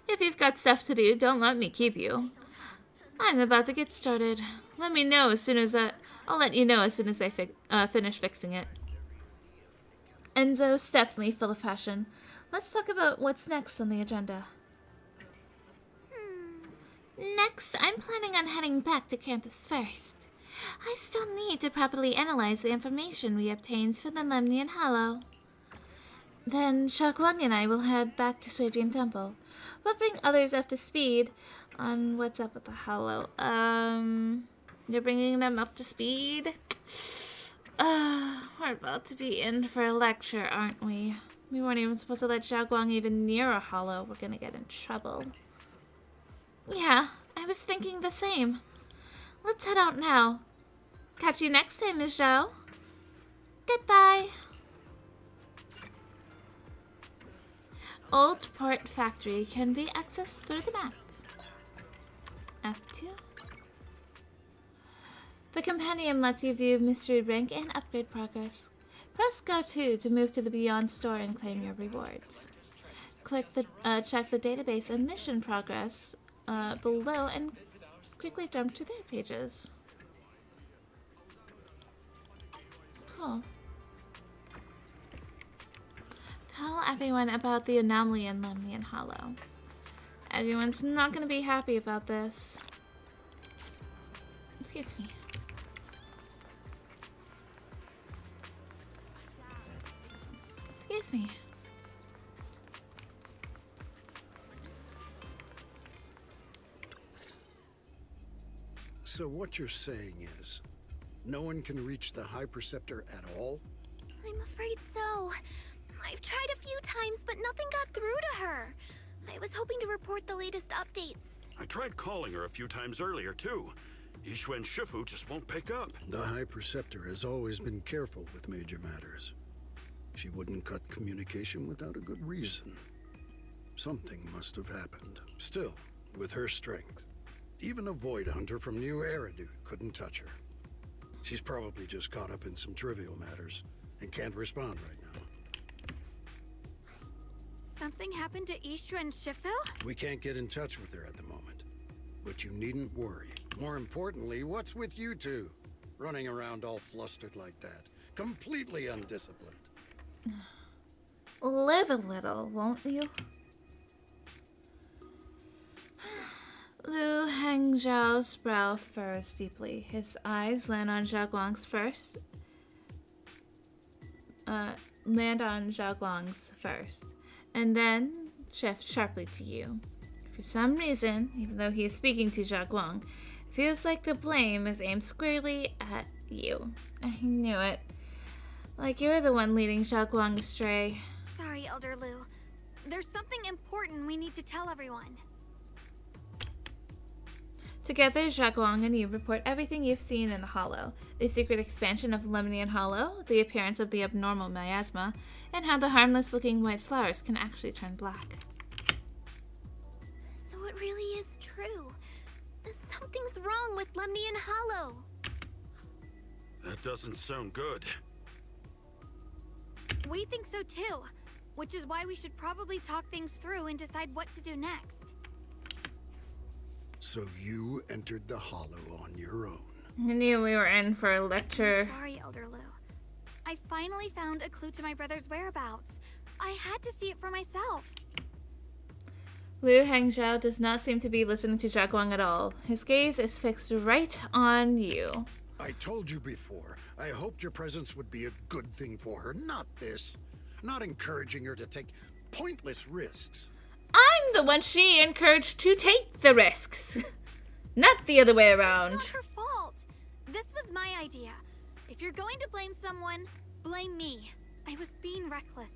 If you've got stuff to do, don't let me keep you. I'm about to get started. I'll let you know as soon as I finish fixing it. Enzo's definitely full of passion. Let's talk about what's next on the agenda. Next, I'm planning on heading back to campus first. I still need to properly analyze the information we obtained from the Lemnian Hollow. Then Shakwang and I will head back to Swabian Temple. We'll bring others up to speed on what's up with the Hollow. You're bringing them up to speed? We're about to be in for a lecture, aren't we? We weren't even supposed to let Shakwang even near a Hollow. We're gonna get in trouble. Yeah, I was thinking the same. Let's head out now. Catch you next time, Ms. Zhao. Goodbye. Old Port Factory can be accessed through the map. F2. The Compendium lets you view mystery rank and upgrade progress. Press Go 2 to move to the Beyond store and claim your rewards. Check the database and mission progress below and quickly jump to their pages. Cool. Tell everyone about the anomaly in Lemnian Hollow. Everyone's not going to be happy about this. Excuse me. Excuse me. So what you're saying is, no one can reach the High Preceptor at all? I'm afraid so. I've tried a few times, but nothing got through to her. I was hoping to report the latest updates. I tried calling her a few times earlier, too. Yixuan Shifu just won't pick up. The High Preceptor has always been careful with major matters. She wouldn't cut communication without a good reason. Something must have happened. Still, with her strength, even a Void Hunter from New Eridu couldn't touch her. She's probably just caught up in some trivial matters and can't respond right now. Something happened to Ishu and Shifu? We can't get in touch with her at the moment. But you needn't worry. More importantly, what's with you two? Running around all flustered like that. Completely undisciplined. Live a little, won't you? Lu Hangzhao's brow furrows deeply. His eyes land on Xiaoguang's first, and then shift sharply to you. For some reason, even though he is speaking to Xiaoguang, it feels like the blame is aimed squarely at you. I knew it. Like you're the one leading Xiaoguang astray. Sorry, Elder Lu. There's something important we need to tell everyone. Together, Xiaoguang and you report everything you've seen in the Hollow, the secret expansion of Lemnian Hollow, the appearance of the abnormal miasma, and how the harmless-looking white flowers can actually turn black. So it really is true. Something's wrong with Lemnian Hollow. That doesn't sound good. We think so too, which is why we should probably talk things through and decide what to do next. So you entered the Hollow on your own. I knew we were in for a lecture. I'm sorry, Elder Lu. I finally found a clue to my brother's whereabouts. I had to see it for myself. Lu Hangzhao does not seem to be listening to Xiaoguang at all. His gaze is fixed right on you. I told you before, I hoped your presence would be a good thing for her, not this. Not encouraging her to take pointless risks. I'm the one she encouraged to take the risks. Not the other way around. It's not her fault. This was my idea. If you're going to blame someone, blame me. I was being reckless.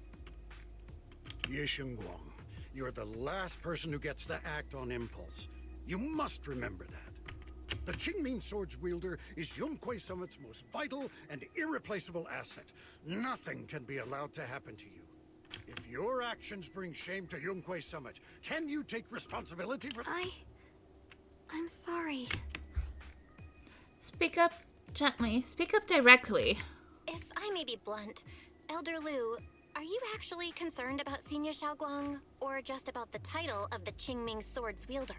Ye Shengguang, you're the last person who gets to act on impulse. You must remember that. The Qingming Sword's wielder is Yonghui Summit's most vital and irreplaceable asset. Nothing can be allowed to happen to you. If Your actions bring shame to Yunquei Summit. Can you take responsibility for... I'm sorry. Speak up gently. Speak up directly. If I may be blunt, Elder Lu, are you actually concerned about Senior Xiaoguang, or just about the title of the Qingming Sword's wielder?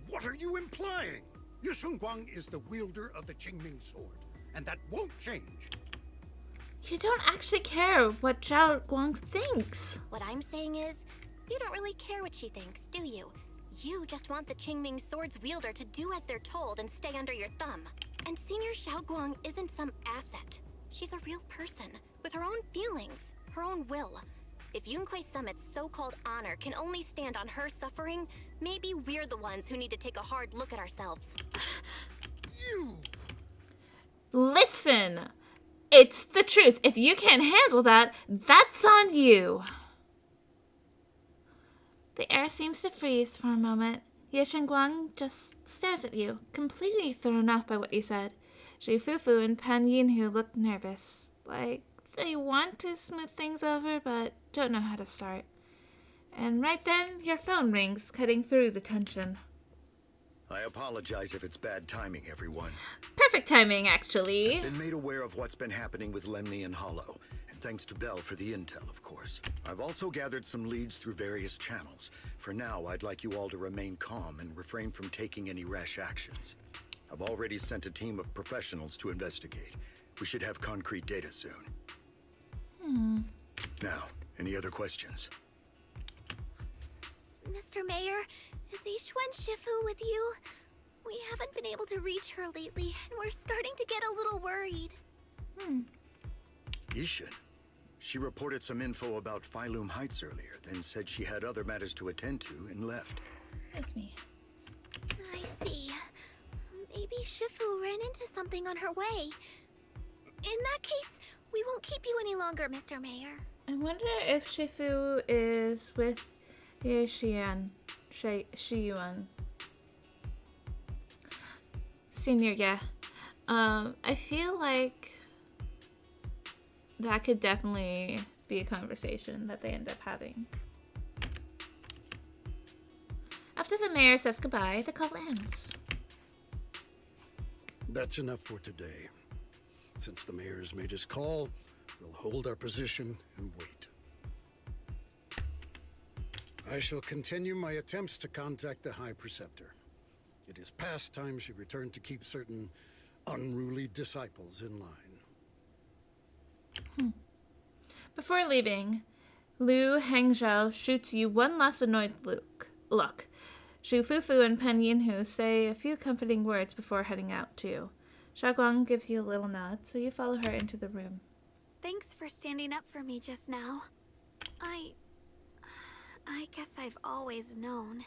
What are you implying? Yu Guang is the wielder of the Qingming sword, and that won't change. You don't actually care what Zhao Guang thinks. What I'm saying is, you don't really care what she thinks, do you? You just want the Qingming Sword's wielder to do as they're told and stay under your thumb. And Senior Xiaoguang isn't some asset. She's a real person, with her own feelings, her own will. If Yunquei Summit's so-called honor can only stand on her suffering, maybe we're the ones who need to take a hard look at ourselves. You! Listen! It's the truth. If you can't handle that, that's on you. The air seems to freeze for a moment. Ye Guang just stares at you, completely thrown off by what you said. Zhi Fufu and Pan Yinhu look nervous, like they want to smooth things over, but don't know how to start. And right then, your phone rings, cutting through the tension. I apologize if it's bad timing, everyone. Perfect timing, actually. Been made aware of what's been happening with Lemny and Hollow, and thanks to Bell for the intel, of course. I've also gathered some leads through various channels. For now, I'd like you all to remain calm and refrain from taking any rash actions. I've already sent a team of professionals to investigate. We should have concrete data soon. Now, any other questions? Mr. Mayor, is Yixuan Shifu with you? We haven't been able to reach her lately, and we're starting to get a little worried. Yishin? She reported some info about Phylum Heights earlier, then said she had other matters to attend to and left. That's me. I see. Maybe Shifu ran into something on her way. In that case, we won't keep you any longer, Mr. Mayor. I wonder if Shifu is with Ye Shiyuan. Senior, yeah. I feel like that could definitely be a conversation that they end up having. After the mayor says goodbye, the call ends. That's enough for today. Since the mayor's made his call, we'll hold our position and wait. I shall continue my attempts to contact the High Preceptor. It is past time she returned to keep certain unruly disciples in line. Before leaving, Liu Hangzhou shoots you one last annoyed look. Zhu Fufu and Pan Yinhu say a few comforting words before heading out too. Xiaoguang gives you a little nod, so you follow her into the room. Thanks for standing up for me just now. I guess I've always known.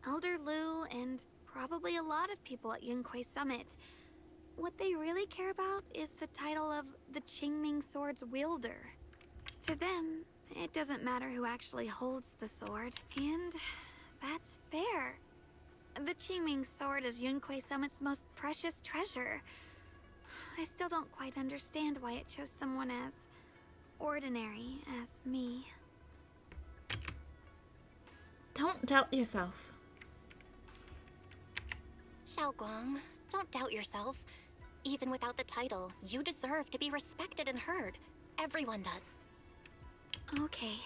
Elder Lu and probably a lot of people at Yunquei Summit, what they really care about is the title of the Qingming Sword's wielder. To them, it doesn't matter who actually holds the sword, and that's fair. The Qingming Sword is Yunquei Summit's most precious treasure. I still don't quite understand why it chose someone as ordinary as me. Don't doubt yourself. Xiaoguang, don't doubt yourself. Even without the title, you deserve to be respected and heard. Everyone does. Okay.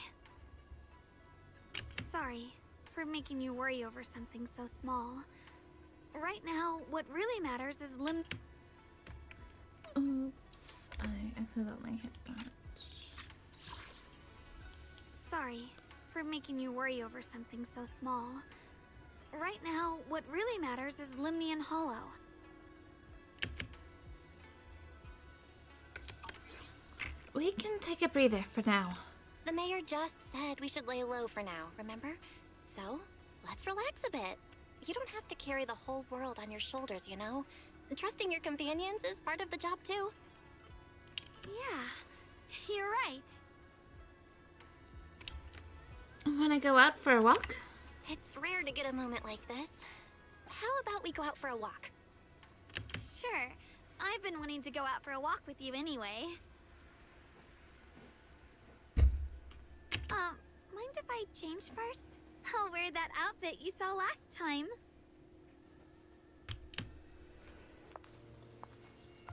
Sorry for making you worry over something so small. Right now, what really matters is Oops, I accidentally hit that. Sorry for making you worry over something so small. Right now, what really matters is Limni and Hollow. We can take a breather for now. The mayor just said we should lay low for now, remember? So, let's relax a bit. You don't have to carry the whole world on your shoulders, you know? Trusting your companions is part of the job, too. Yeah, you're right. Wanna go out for a walk? It's rare to get a moment like this. How about we go out for a walk? Sure. I've been wanting to go out for a walk with you anyway. I change first? I'll wear that outfit you saw last time.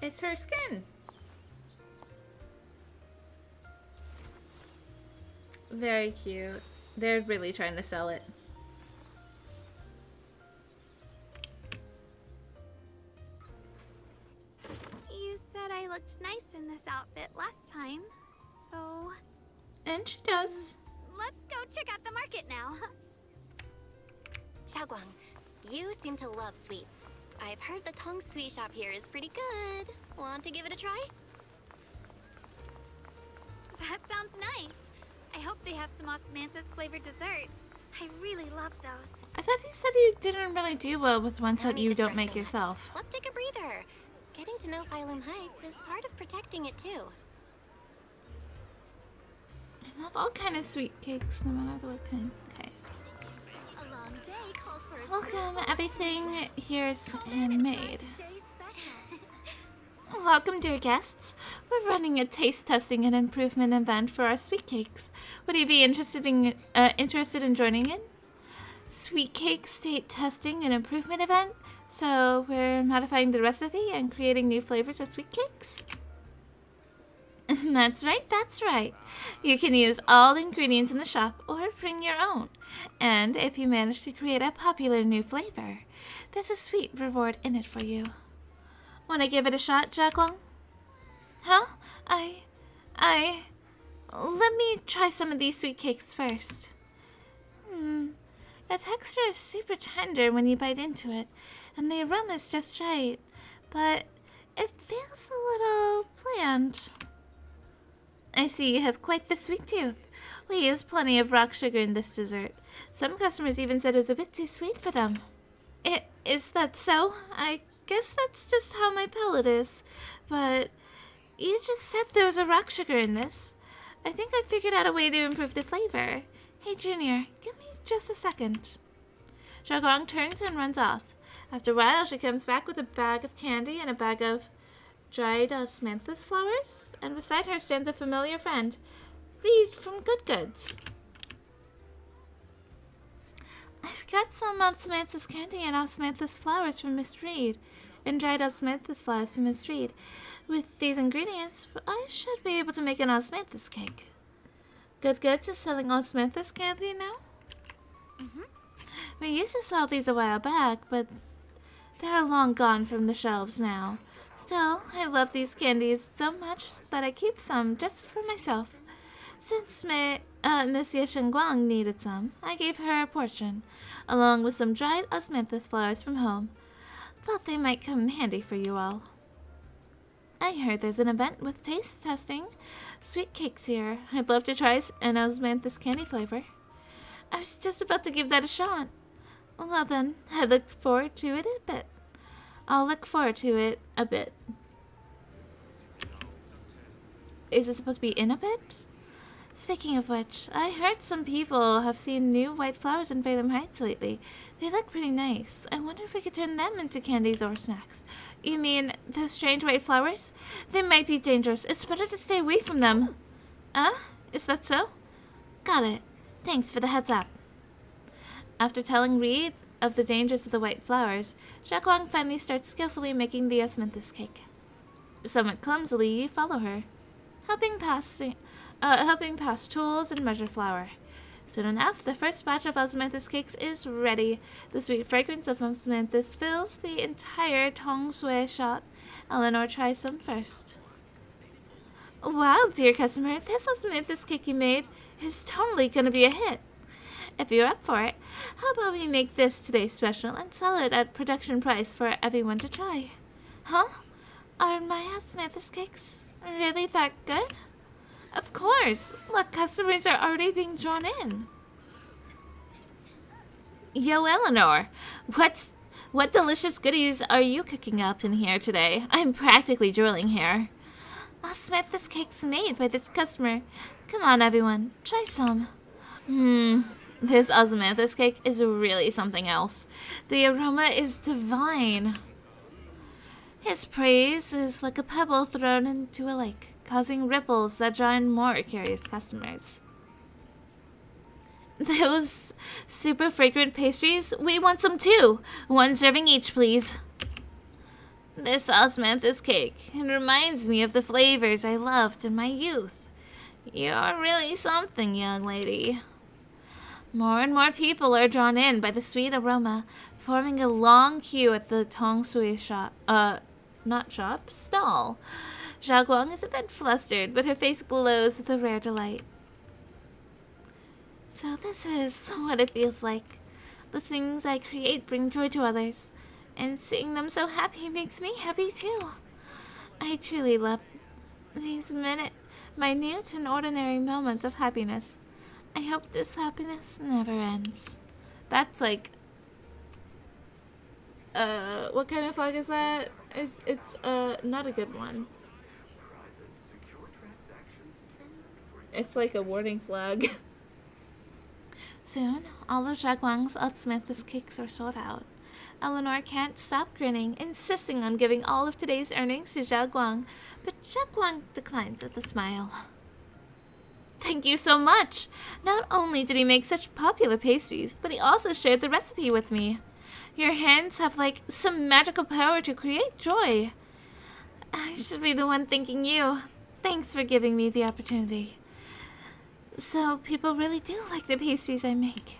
It's her skin. Very cute. They're really trying to sell it. You said I looked nice in this outfit last time, so... And she does. Let's go check out the market now. Xiaoguang, you seem to love sweets. I've heard the Tong sweet shop here is pretty good. Want to give it a try? That sounds nice. I hope they have some osmanthus flavored desserts. I really love those. I thought you said you didn't really do well with ones No that need you to don't stress make so much. yourself. Let's take a breather. Getting to know Phylum Heights is part of protecting it too. I love all kind of sweet cakes, no matter what kind. Okay. A long day calls for a Welcome. Everything here is handmade. Welcome, dear guests. We're running a taste testing and improvement event for our sweet cakes. Would you be interested in joining in? Sweet cake state testing and improvement event. So we're modifying the recipe and creating new flavors of sweet cakes. That's right, that's right. You can use all the ingredients in the shop or bring your own. And if you manage to create a popular new flavor, there's a sweet reward in it for you. Want to give it a shot, Jaguang? Huh? Let me try some of these sweet cakes first. The texture is super tender when you bite into it, and the aroma is just right, but it feels a little bland. I see you have quite the sweet tooth. We use plenty of rock sugar in this dessert. Some customers even said it was a bit too sweet for them. Is that so? I guess that's just how my palate is. But you just said there was a rock sugar in this. I think I figured out a way to improve the flavor. Hey, Junior, give me just a second. Xiaoguang turns and runs off. After a while, she comes back with a bag of candy and a bag of dried osmanthus flowers, and beside her stands a familiar friend, Reed from Good Goods. I've got some osmanthus candy and osmanthus flowers from Miss Reed, and dried osmanthus flowers from Miss Reed. With these ingredients, I should be able to make an osmanthus cake. Good Goods is selling osmanthus candy now? We used to sell these a while back, but they're long gone from the shelves now. Still, I love these candies so much that I keep some just for myself. Since Miss Yeshenguang needed some, I gave her a portion, along with some dried osmanthus flowers from home. Thought they might come in handy for you all. I heard there's an event with taste testing sweet cakes here. I'd love to try an osmanthus candy flavor. I was just about to give that a shot. Well then, I look forward to it a bit. I'll look forward to it a bit. Is it supposed to be in a bit? Speaking of which, I heard some people have seen new white flowers in Phylum Heights lately. They look pretty nice. I wonder if we could turn them into candies or snacks. You mean those strange white flowers? They might be dangerous. It's better to stay away from them. Is that so? Got it. Thanks for the heads up. After telling Reed of the dangers of the white flowers, Xiaoguang finally starts skillfully making the osmanthus cake. Somewhat clumsily, you follow her, helping pass tools and measure flour. Soon enough, the first batch of osmanthus cakes is ready. The sweet fragrance of osmanthus fills the entire Tong Sui shop. Eleanor tries some first. Wow, dear customer, this osmanthus cake you made is totally gonna be a hit. If you're up for it, how about we make this today's special and sell it at production price for everyone to try? Huh? Are my osmanthus cakes really that good? Of course! Look, customers are already being drawn in. Yo, Eleanor! What delicious goodies are you cooking up in here today? I'm practically drooling here. Osmanthus cakes made by this customer. Come on, everyone. Try some. This osmanthus cake is really something else. The aroma is divine. His praise is like a pebble thrown into a lake, causing ripples that draw in more curious customers. Those super fragrant pastries, we want some too. 1 serving each, please. This osmanthus cake, it reminds me of the flavors I loved in my youth. You're really something, young lady. More and more people are drawn in by the sweet aroma, forming a long queue at the Tong Sui shop. Stall. Zhao Guang is a bit flustered, but her face glows with a rare delight. So this is what it feels like. The things I create bring joy to others, and seeing them so happy makes me happy too. I truly love these minute and ordinary moments of happiness. I hope this happiness never ends. That's like, what kind of flag is that? It's not a good one. It's like a warning flag. Soon, all of Jaguang's osmanthus cakes are sold out. Eleanor can't stop grinning, insisting on giving all of today's earnings to Zhao Guang, but Zhao Guang declines with a smile. Thank you so much! Not only did he make such popular pastries, but he also shared the recipe with me. Your hands have like some magical power to create joy. I should be the one thanking you. Thanks for giving me the opportunity. So people really do like the pastries I make.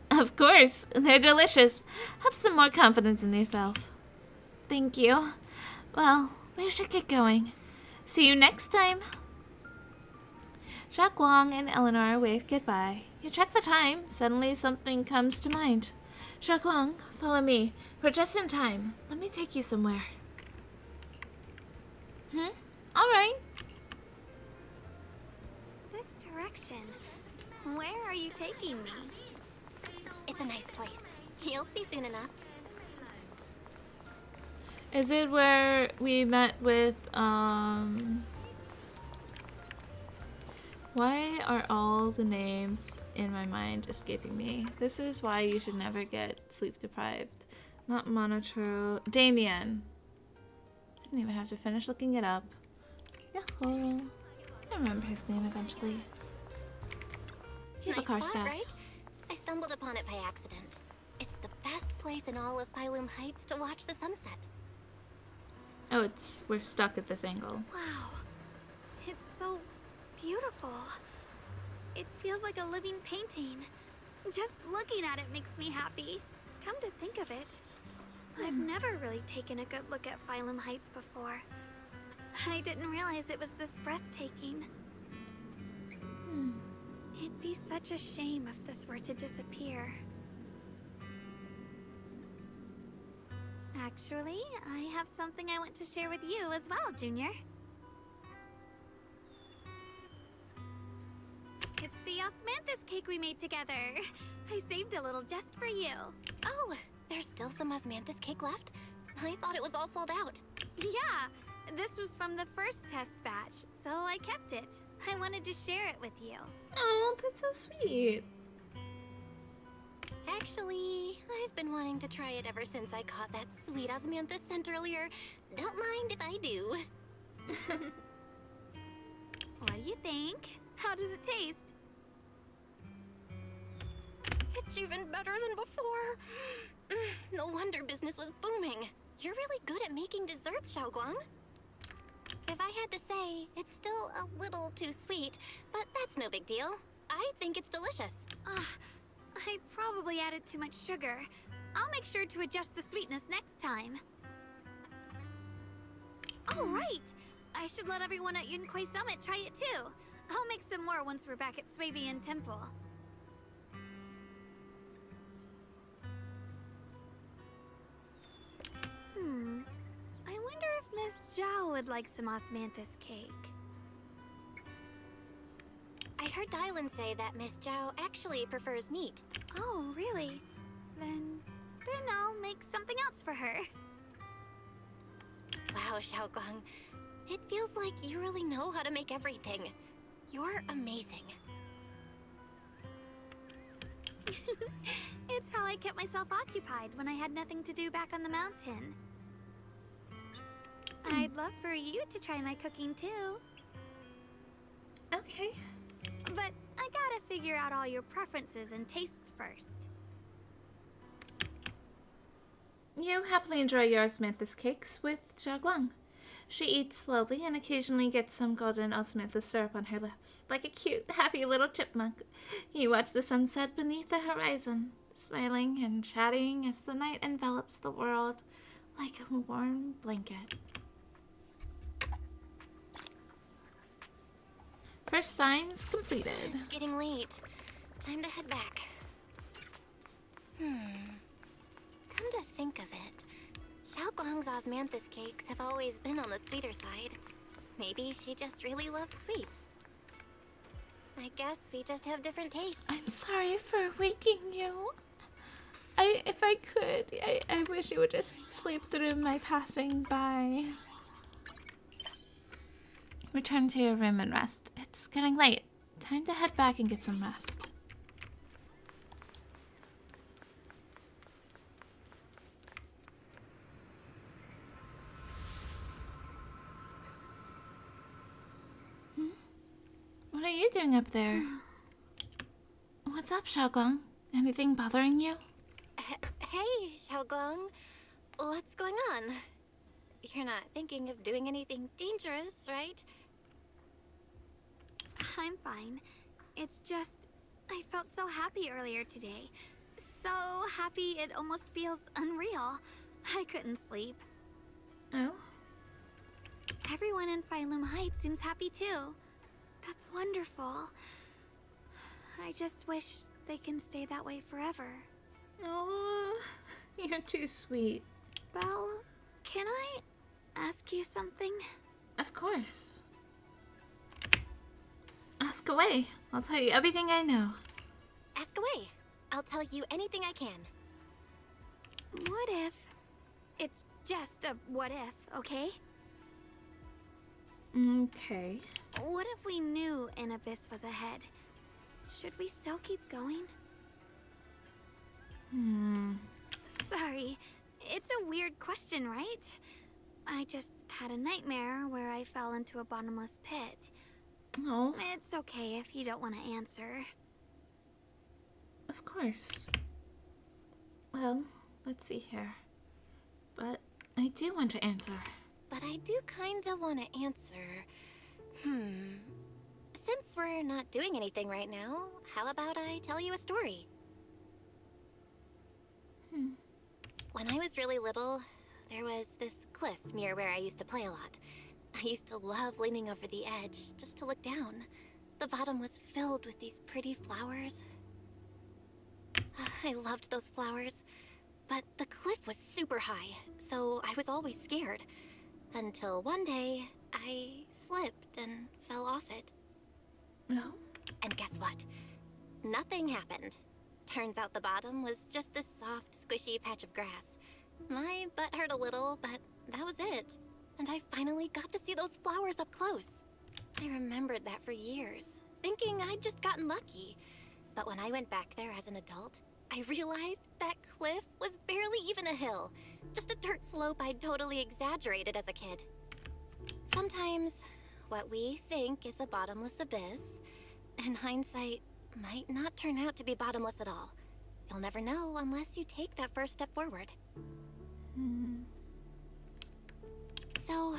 Of course, they're delicious. Have some more confidence in yourself. Thank you. Well, we should get going. See you next time. Zhao Guang and Eleanor wave goodbye. You check the time. Suddenly something comes to mind. Zhao Guang, follow me. We're just in time. Let me take you somewhere. Alright. This direction. Where are you taking me? It's a nice place. You'll see soon enough. Is it where we met with, Why are all the names in my mind escaping me? This is why you should never get sleep deprived. Not Monotro. Damien. Didn't even have to finish looking it up. Yahoo. I remember his name eventually. Keep a Nice car spot, staff. right? I stumbled upon it by accident. It's the best place in all of Phylum Heights to watch the sunset. Oh, we're stuck at this angle. Wow. It's so beautiful. It feels like a living painting. Just looking at it makes me happy. Come to think of it, I've never really taken a good look at Phylum Heights before. I didn't realize it was this breathtaking. It'd be such a shame if this were to disappear. Actually, I have something I want to share with you as well, Junior. It's the osmanthus cake we made together. I saved a little just for you. Oh, there's still some osmanthus cake left? I thought it was all sold out. Yeah, this was from the first test batch, so I kept it. I wanted to share it with you. Oh, that's so sweet. Actually, I've been wanting to try it ever since I caught that sweet osmanthus scent earlier. Don't mind if I do. What do you think? How does it taste? It's even better than before. No wonder business was booming. You're really good at making desserts, Zhao Guang. If I had to say, it's still a little too sweet, but that's no big deal. I think it's delicious. I probably added too much sugar. I'll make sure to adjust the sweetness next time. Oh, right! I should let everyone at Yunquai Summit try it too. I'll make some more once we're back at Swavian Temple. I wonder if Miss Zhao would like some osmanthus cake. I heard Dylan say that Miss Zhao actually prefers meat. Oh, really? Then I'll make something else for her. Wow, Zhao Guang. It feels like you really know how to make everything. You're amazing. It's how I kept myself occupied when I had nothing to do back on the mountain. I'd love for you to try my cooking too. Okay. But I gotta figure out all your preferences and tastes first. You happily enjoy your osmanthus cakes with Xiaoguang. She eats slowly and occasionally gets some golden osmanthus syrup on her lips. Like a cute, happy little chipmunk, you watch the sunset beneath the horizon, smiling and chatting as the night envelops the world like a warm blanket. First signs completed. It's getting late. Time to head back. Come to think of it, Xiaoguang's osmanthus cakes have always been on the sweeter side. Maybe she just really loves sweets. I guess we just have different tastes. I'm sorry for waking you. If I could, I wish you would just sleep through my passing by. Return to your room and rest. It's getting late. Time to head back and get some rest. What are you doing up there? What's up, Xiaoguang? Anything bothering you? Hey, Xiaoguang. What's going on? You're not thinking of doing anything dangerous, right? I'm fine. It's just, I felt so happy earlier today. So happy it almost feels unreal. I couldn't sleep. Oh? Everyone in Phylum Heights seems happy too. That's wonderful. I just wish they can stay that way forever. Oh, you're too sweet. Belle, can I ask you something? Of course. Ask away. I'll tell you everything I know. Ask away. I'll tell you anything I can. What if... It's just a what if, okay? Okay. What if we knew an abyss was ahead? Should we still keep going? Sorry, it's a weird question, right? I just had a nightmare where I fell into a bottomless pit. Oh, It's okay if you don't want to answer. of course. Well, let's see here. But I do want to answer. But I do kinda want to answer. Since we're not doing anything right now, how about I tell you a story? When I was really little, there was this cliff near where I used to play a lot. I used to love leaning over the edge just to look down. The bottom was filled with these pretty flowers. I loved those flowers, but the cliff was super high, so I was always scared. Until one day, I slipped and fell off it. No? And guess what? Nothing happened. Turns out the bottom was just this soft, squishy patch of grass. My butt hurt a little, but that was it. And I finally got to see those flowers up close. I remembered that for years, thinking I'd just gotten lucky. But when I went back there as an adult, I realized that cliff was barely even a hill. Just a dirt slope I'd totally exaggerated as a kid. Sometimes, what we think is a bottomless abyss, in hindsight, might not turn out to be bottomless at all. You'll never know unless you take that first step forward. So,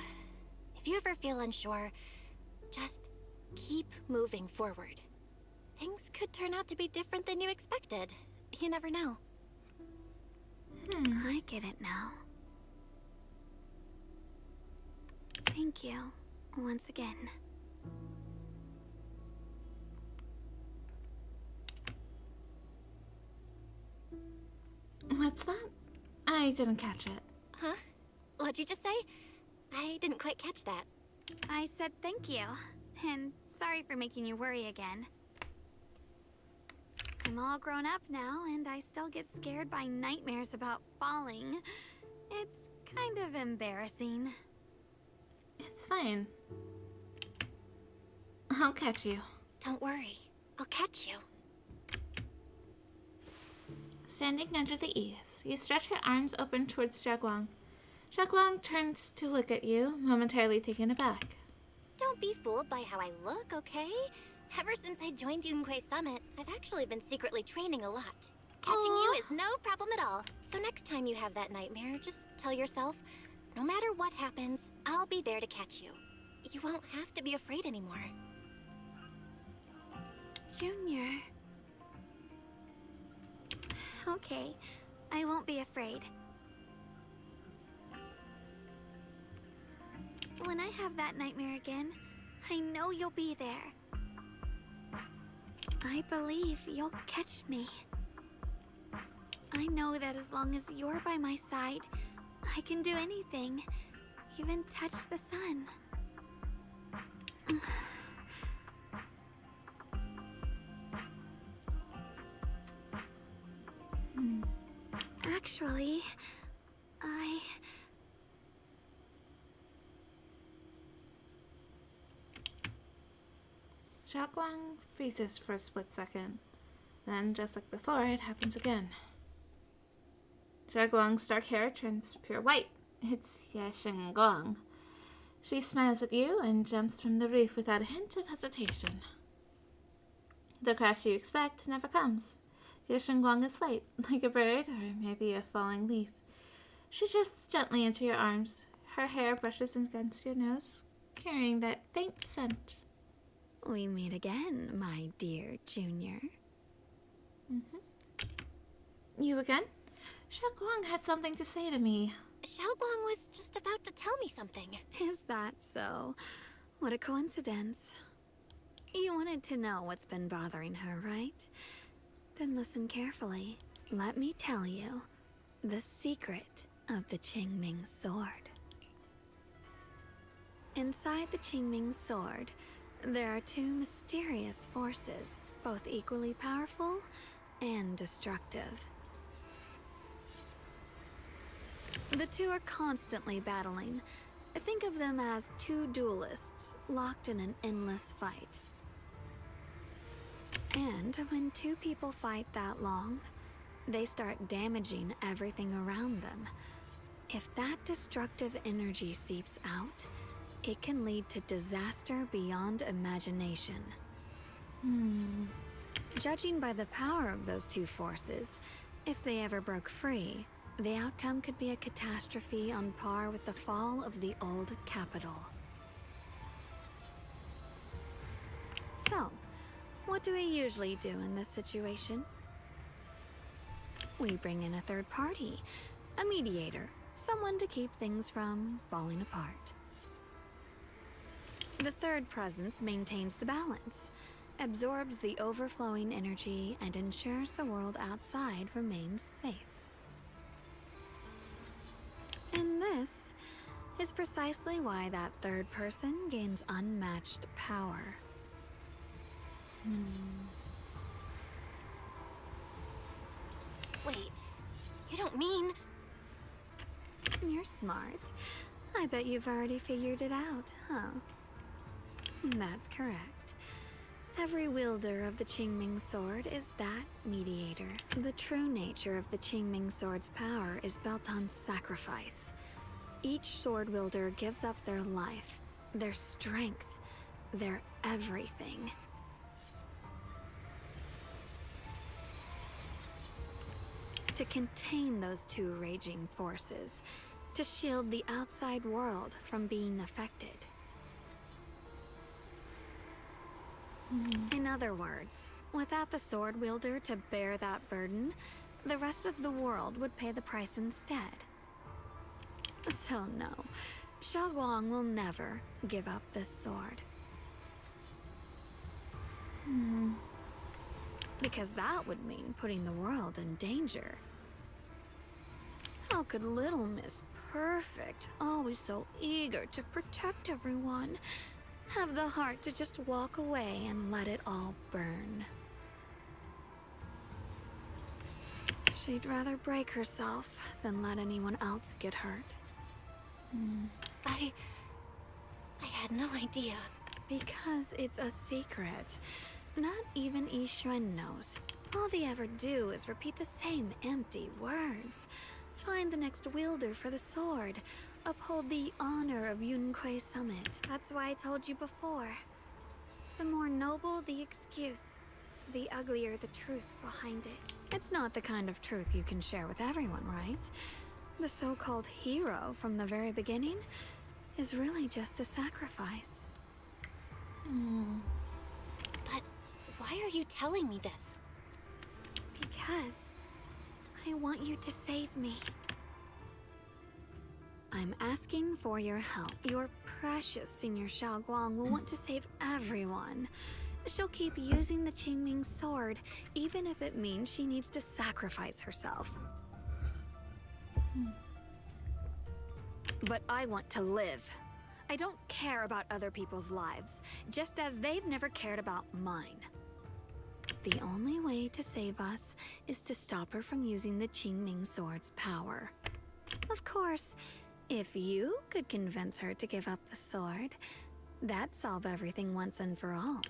if you ever feel unsure, just keep moving forward. Things could turn out to be different than you expected. You never know. I get it now. Thank you, once again. What's that? I didn't catch it. Huh? What'd you just say? I didn't quite catch that. I said thank you, and sorry for making you worry again. I'm all grown up now, and I still get scared by nightmares about falling. It's kind of embarrassing. It's fine. I'll catch you. Don't worry. I'll catch you. Standing under the eaves, you stretch your arms open towards Xiaoguang. Xiaoguang turns to look at you, momentarily taken aback. Don't be fooled by how I look, okay? Ever since I joined Yunquei Summit, I've actually been secretly training a lot. Catching you is no problem at all. So next time you have that nightmare, just tell yourself, no matter what happens, I'll be there to catch you. You won't have to be afraid anymore. Junior. Okay, I won't be afraid. When I have that nightmare again, I know you'll be there. I believe you'll catch me. I know that as long as you're by my side, I can do anything, even touch the sun. Actually, Xiaoguang freezes for a split second. Then, just like before, it happens again. Xiaoguang's dark hair turns pure white. It's Ye Guang. She smiles at you and jumps from the roof without a hint of hesitation. The crash you expect never comes. Ye Guang is light, like a bird or maybe a falling leaf. She drifts gently into your arms. Her hair brushes against your nose, carrying that faint scent. we meet again, my dear Junior. You again? Xiaoguang had something to say to me. Xiaoguang was just about to tell me something. Is that so? What a coincidence. You wanted to know what's been bothering her, right? Then listen carefully. Let me tell you the secret of the Qingming sword. Inside the Qingming sword, there are two mysterious forces, both equally powerful and destructive. The two are constantly battling. Think of them as two duelists locked in an endless fight. And when two people fight that long, they start damaging everything around them. If that destructive energy seeps out, it can lead to disaster beyond imagination. Judging by the power of those two forces, if they ever broke free, the outcome could be a catastrophe on par with the fall of the old capital. So, what do we usually do in this situation? We bring in a third party, a mediator, someone to keep things from falling apart. The third presence maintains the balance, absorbs the overflowing energy, and ensures the world outside remains safe. And this is precisely why that third person gains unmatched power. Wait, you don't mean... You're smart. I bet you've already figured it out, huh? That's correct. Every wielder of the Qingming sword is that mediator. The true nature of the Qingming sword's power is built on sacrifice. Each sword wielder gives up their life, their strength, their everything. To contain those two raging forces, to shield the outside world from being affected. In other words, without the sword wielder to bear that burden, the rest of the world would pay the price instead. So no, Xiaoguang will never give up this sword. Because that would mean putting the world in danger. How could little Miss Perfect, always so eager to protect everyone, have the heart to just walk away and let it all burn? She'd rather break herself than let anyone else get hurt. I had no idea. Because it's a secret. Not even Yixuan knows. All they ever do is repeat the same empty words. Find the next wielder for the sword. Uphold the honor of Yunquei Summit. That's why I told you before. The more noble the excuse, the uglier the truth behind it. It's not the kind of truth you can share with everyone, right? The so-called hero from the very beginning is really just a sacrifice. But why are you telling me this? Because I want you to save me. I'm asking for your help. Your precious Senior Xiaoguang will want to save everyone. She'll keep using the Qingming sword, even if it means she needs to sacrifice herself. But I want to live. I don't care about other people's lives, just as they've never cared about mine. The only way to save us is to stop her from using the Qingming sword's power. Of course, if you could convince her to give up the sword, that'd solve everything once and for all.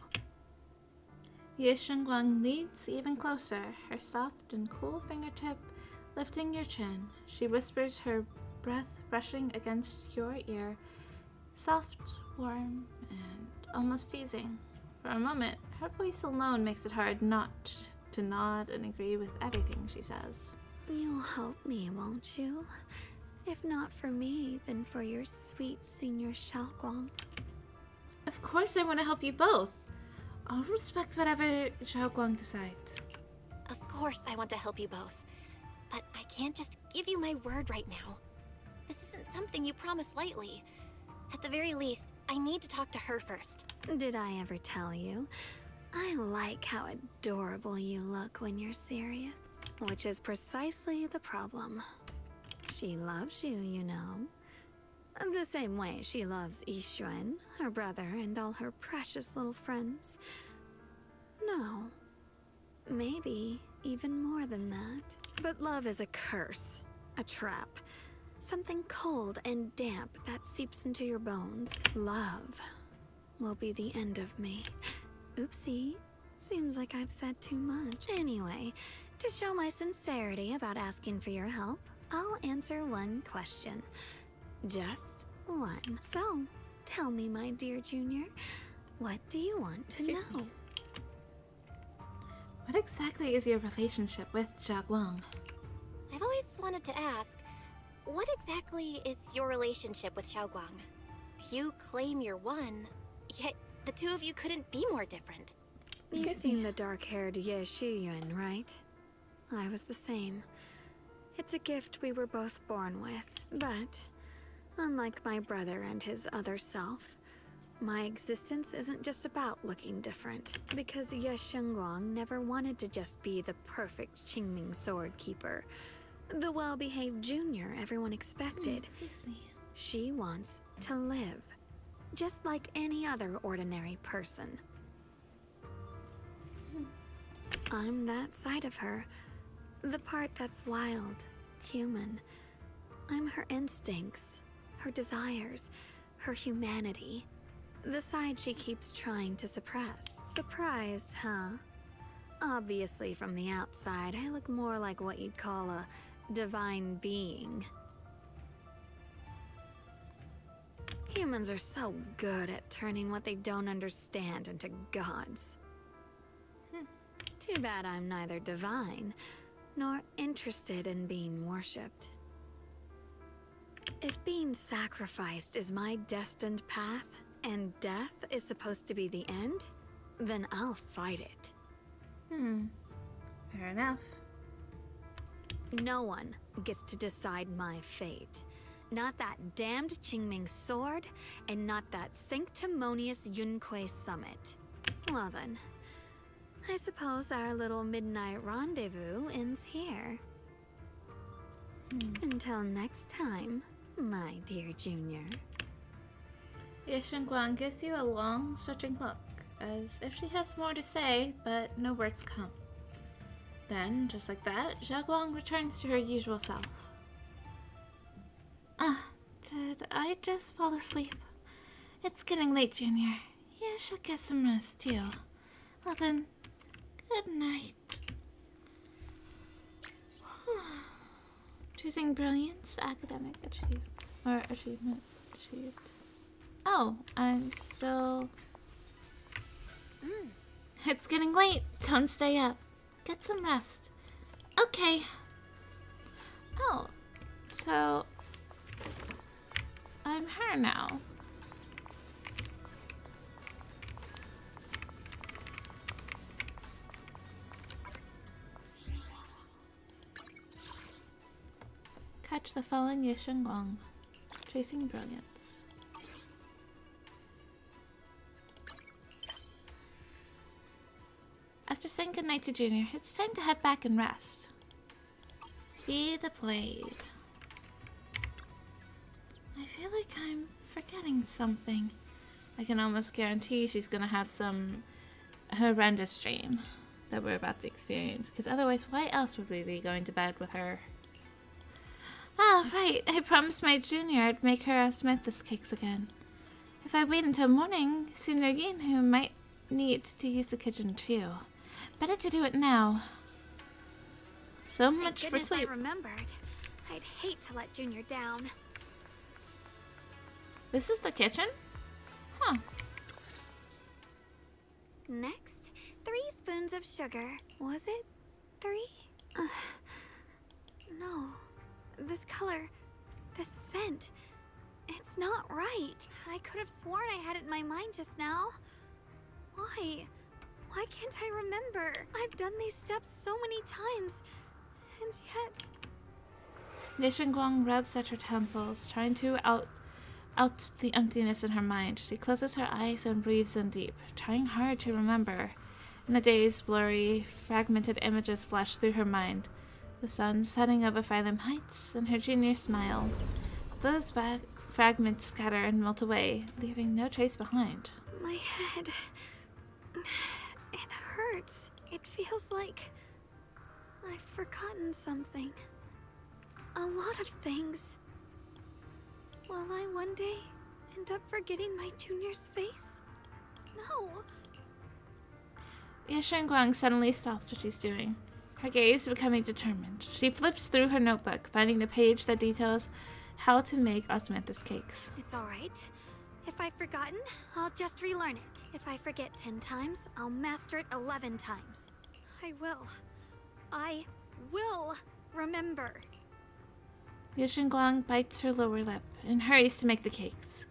Ye Shengguang leans even closer, her soft and cool fingertip lifting your chin. She whispers, her breath brushing against your ear, soft, warm, and almost teasing. For a moment, her voice alone makes it hard not to nod and agree with everything she says. You'll help me, won't you? If not for me, then for your sweet Senior Xiaoguang. Of course I want to help you both. I'll respect whatever Xiaoguang decides. Of course I want to help you both. But I can't just give you my word right now. This isn't something you promise lightly. At the very least, I need to talk to her first. Did I ever tell you? I like how adorable you look when you're serious. Which is precisely the problem. She loves you, you know. The same way she loves Yixuan, her brother, and all her precious little friends. No. Maybe even more than that. But love is a curse. A trap. Something cold and damp that seeps into your bones. Love will be the end of me. Oopsie. Seems like I've said too much. Anyway, to show my sincerity about asking for your help, I'll answer one question. Just one. So, tell me, my dear Junior, what do you want to Excuse know? me. What exactly is your relationship with Xiaoguang? I've always wanted to ask, what exactly is your relationship with Xiaoguang? You claim you're one, yet the two of you couldn't be more different. You've seen the dark-haired Ye Shiyuan, right? I was the same. It's a gift we were both born with, but unlike my brother and his other self, my existence isn't just about looking different, because Ye Shengguang never wanted to just be the perfect Qingming sword keeper, the well-behaved junior everyone expected. Excuse me. She wants to live, just like any other ordinary person. I'm that side of her, the part that's wild, human. I'm her instincts, her desires, her humanity. The side she keeps trying to suppress. Surprised, huh? Obviously, from the outside, I look more like what you'd call a divine being. Humans are so good at turning what they don't understand into gods. Too bad I'm neither divine, nor interested in being worshipped. If being sacrificed is my destined path, and death is supposed to be the end, then I'll fight it. Fair enough. No one gets to decide my fate. Not that damned Qingming sword, and not that sanctimonious Yunque summit. Well then, I suppose our little midnight rendezvous ends here. Until next time, my dear Junior. Ye Shengguang gives you a long, searching look, as if she has more to say, but no words come. Then, just like that, Xiaoguang returns to her usual self. Did I just fall asleep? It's getting late, Junior. You should get some rest, too. Well then, good night. Choosing brilliance, academic achievement achieved. Oh, I'm still It's getting late. Don't stay up. Get some rest. Okay. Oh, so I'm her now. Catch the falling Yishengwang. Chasing brilliance. After saying goodnight to Junior, it's time to head back and rest. Be the blade. I feel like I'm forgetting something. I can almost guarantee she's gonna have some horrendous dream that we're about to experience, because otherwise why else would we be going to bed with her? Ah, right. I promised my Junior I'd make her Osmanthus cakes again. If I wait until morning, Senior Yin, who might need to use the kitchen too. Better to do it now. So much for sleep. I remembered. I'd hate to let Junior down. This is the kitchen? Huh. Next, 3 spoons of sugar. Was it 3? No. This color, this scent, it's not right. I could have sworn I had it in my mind just now. Why? Why can't I remember? I've done these steps so many times, and yet... Nishengwang rubs at her temples, trying to out the emptiness in her mind. She closes her eyes and breathes in deep, trying hard to remember. In a daze, blurry, fragmented images flash through her mind. The sun setting over Phylum Heights, and her Junior smile. Those fragments scatter and melt away, leaving no trace behind. My head... it hurts. It feels like... I've forgotten something. A lot of things. Will I one day end up forgetting my Junior's face? No. Yishengwang suddenly stops what she's doing, her gaze becoming determined. She flips through her notebook, finding the page that details how to make osmanthus cakes. It's alright. If I've forgotten, I'll just relearn it. If I forget 10 times, I'll master it 11 times. I will remember. Yishengwang bites her lower lip and hurries to make the cakes.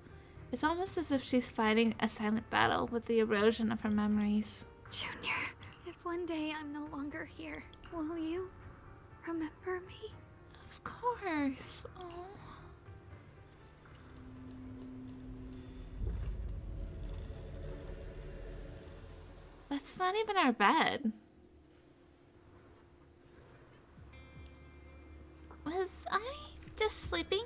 It's almost as if she's fighting a silent battle with the erosion of her memories. Junior, if one day I'm no longer here, will you remember me? Of course. Oh. That's not even our bed. Was I just sleeping?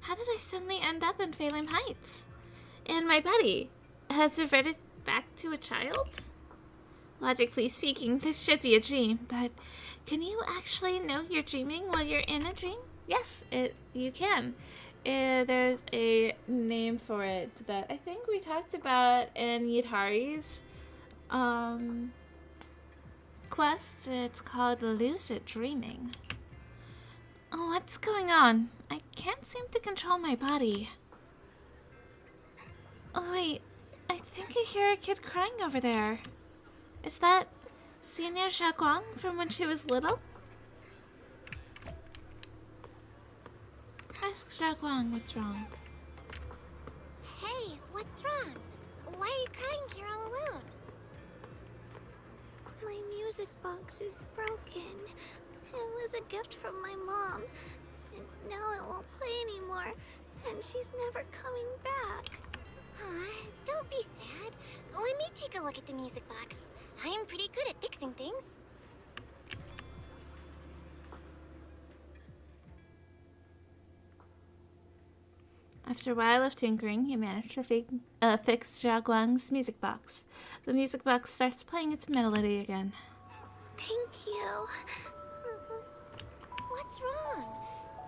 How did I suddenly end up in Phylum Heights? And my buddy has reverted back to a child? Logically speaking, this should be a dream, but can you actually know you're dreaming while you're in a dream? Yes, you can. There's a name for it that I think we talked about in Yidhari's quest. It's called lucid dreaming. Oh, what's going on? I can't seem to control my body. Oh wait, I think I hear a kid crying over there. Is that Senior Xiaoguang from when she was little? Ask Xiaoguang what's wrong. Hey, what's wrong? Why are you crying here all alone? My music box is broken. It was a gift from my mom. And now it won't play anymore. And she's never coming back. Don't be sad. Let me take a look at the music box. I am pretty good at fixing things. After a while of tinkering, he managed to fix Xiaoguang's music box. The music box starts playing its melody again. Thank you. What's wrong?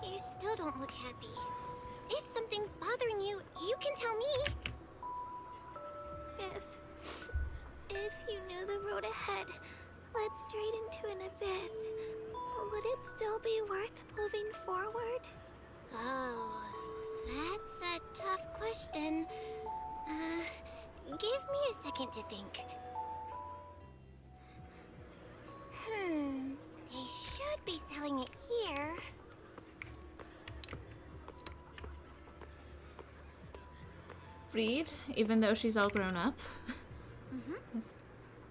You still don't look happy. If something's bothering you, you can tell me. If you knew the road ahead led straight into an abyss, would it still be worth moving forward? Oh, that's a tough question. Give me a second to think. could be selling it here. Read, even though she's all grown up. Yes.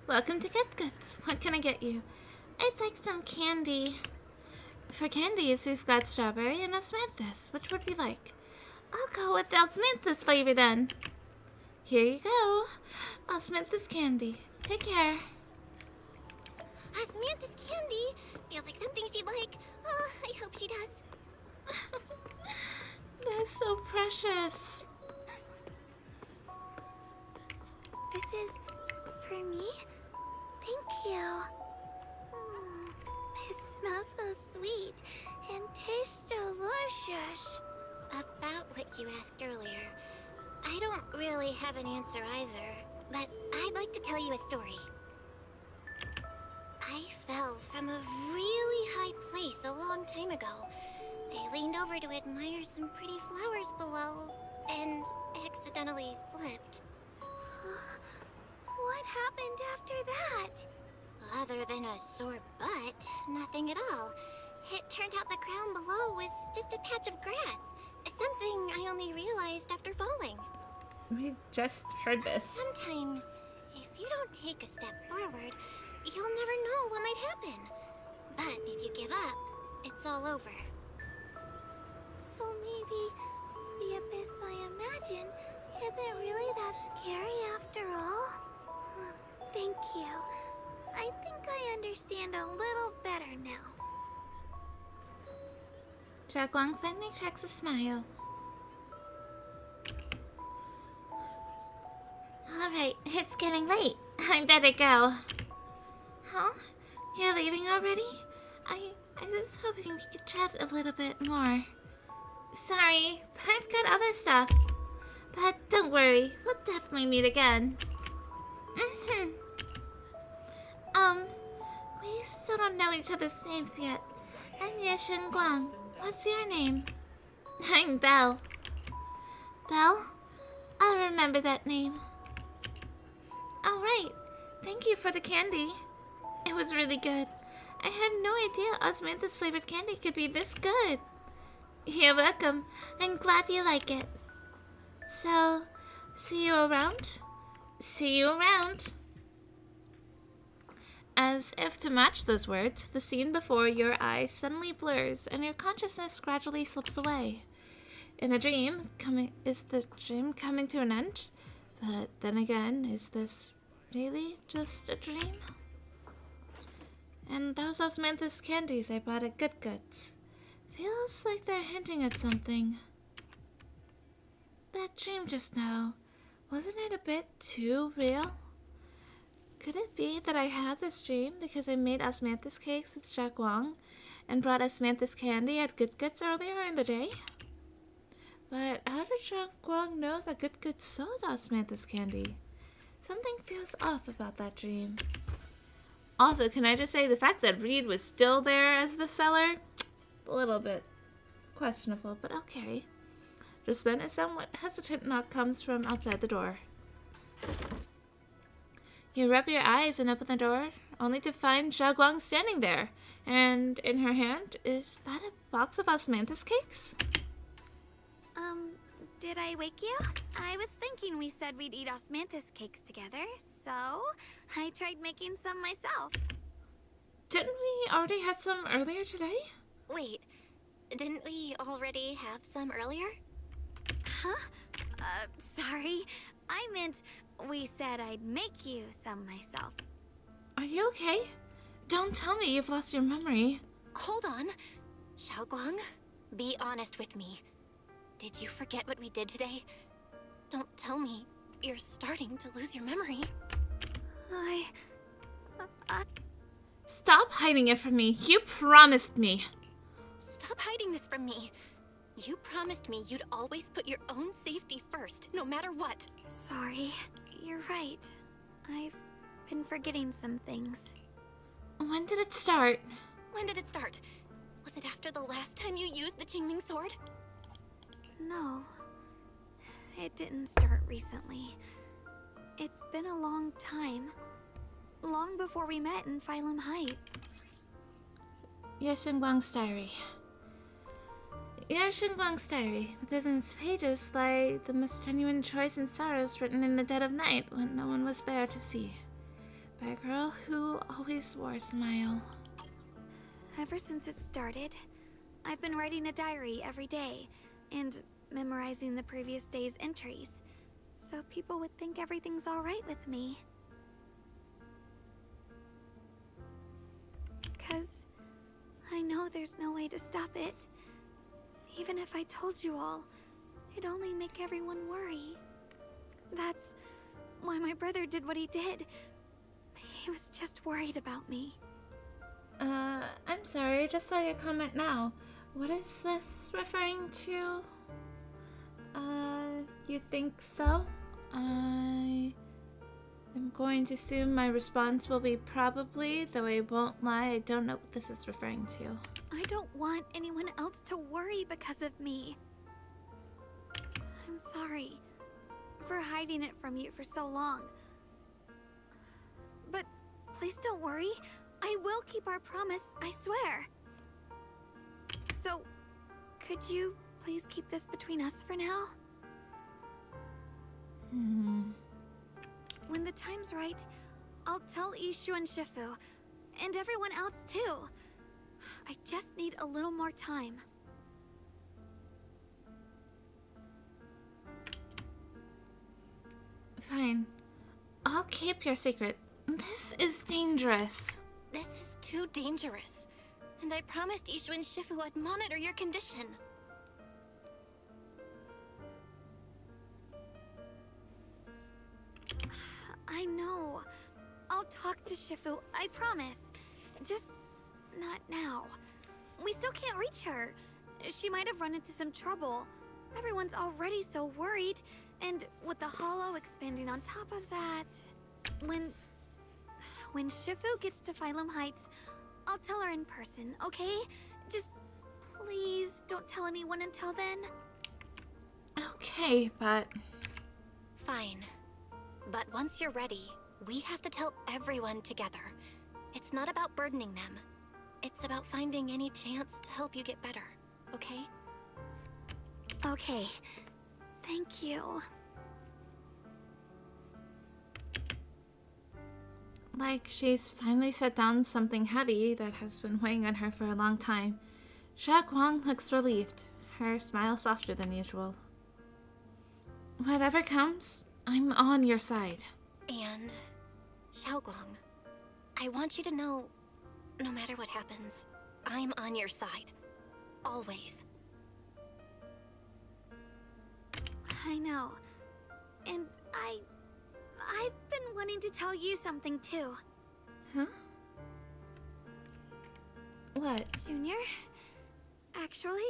Welcome to Gut Guts. What can I get you? I'd like some candy. For candies, we've got strawberry and osmanthus. Which would you like? I'll go with the osmanthus flavor then. Here you go. Osmanthus candy. Take care. Osmanthus candy feels like something she'd like. Oh, I hope she does. They're so precious. This is for me? Thank you. It smells so sweet and tastes delicious. About what you asked earlier, I don't really have an answer either, but I'd like to tell you a story. I fell from a really high place a long time ago. I leaned over to admire some pretty flowers below and accidentally slipped. What happened after that? Other than a sore butt, nothing at all. It turned out the ground below was just a patch of grass. Something I only realized after falling. We just heard this. Sometimes, if you don't take a step forward, you'll never know what might happen. But if you give up, it's all over. So maybe the abyss I imagine isn't really that scary after all? Thank you. I think I understand a little better now. Jack Wang finally cracks a smile. Alright, it's getting late. I better go. Huh? You're leaving already? I was hoping we could chat a little bit more. Sorry, but I've got other stuff. But don't worry, we'll definitely meet again. We still don't know each other's names yet. I'm Yeshin Guang. What's your name? I'm Belle. Belle? I'll remember that name. Oh, right. Thank you for the candy. It was really good. I had no idea osmanthus flavored candy could be this good. You're welcome. I'm glad you like it. So, see you around? See you around. As if to match those words, the scene before your eyes suddenly blurs and your consciousness gradually slips away. In a dream, is the dream coming to an end? But then again, is this really just a dream? And those osmanthus candies I bought at Good Guts. Feels like they're hinting at something. That dream just now, wasn't it a bit too real? Could it be that I had this dream because I made osmanthus cakes with Jack Wang and brought osmanthus candy at Good Guts earlier in the day? But how did Jack Wang know that Good Guts sold osmanthus candy? Something feels off about that dream. Also, can I just say the fact that Reed was still there as the seller? A little bit questionable, but okay. Just then, a somewhat hesitant knock comes from outside the door. You rub your eyes and open the door, only to find Zhao Guang standing there. And in her hand, is that a box of osmanthus cakes? Did I wake you? I was thinking we said we'd eat osmanthus cakes together, so I tried making some myself. Didn't we already have some earlier today? Wait, didn't we already have some earlier? Huh? Sorry. I meant we said I'd make you some myself. Are you okay? Don't tell me you've lost your memory. Hold on. Zhao Guang, be honest with me. Did you forget what we did today? Don't tell me you're starting to lose your memory. Stop hiding it from me. You promised me. Stop hiding this from me. You promised me you'd always put your own safety first, no matter what. Sorry. You're right. I've been forgetting some things. When did it start? When did it start? Was it after the last time you used the Qingming sword? No. It didn't start recently. It's been a long time. Long before we met in Phylum Heights. Yeshenguang's diary. Yeshenguang's diary. Within its pages lie the most genuine joys and sorrows written in the dead of night when no one was there to see. By a girl who always wore a smile. Ever since it started, I've been writing a diary every day and memorizing the previous day's entries, so people would think everything's alright with me. 'Cause I know there's no way to stop it. Even if I told you all, it'd only make everyone worry. That's why my brother did what he did. He was just worried about me. I'm sorry, I just saw your comment now. What is this referring to? You think so? I am going to assume my response will be probably, though I won't lie, I don't know what this is referring to. I don't want anyone else to worry because of me. I'm sorry for hiding it from you for so long. But please don't worry. I will keep our promise, I swear. So, could you please keep this between us for now? When the time's right, I'll tell Ishu and Shifu, and everyone else too. I just need a little more time. Fine. I'll keep your secret. This is dangerous. This is too dangerous. And I promised Ishu and Shifu I'd monitor your condition. I know. I'll talk to Shifu, I promise. Just not now. We still can't reach her. She might have run into some trouble. Everyone's already so worried, and with the hollow expanding on top of that... When Shifu gets to Phylum Heights, I'll tell her in person, okay? Just please don't tell anyone until then. Okay, but... Fine. But once you're ready, we have to tell everyone together. It's not about burdening them. It's about finding any chance to help you get better, okay? Okay. Thank you. Like she's finally set down something heavy that has been weighing on her for a long time. Xiaoguang looks relieved, her smile softer than usual. Whatever comes, I'm on your side. And, Xiaoguang, I want you to know, no matter what happens, I'm on your side. Always. I know. And I've been wanting to tell you something too. Huh? What? Junior? Actually,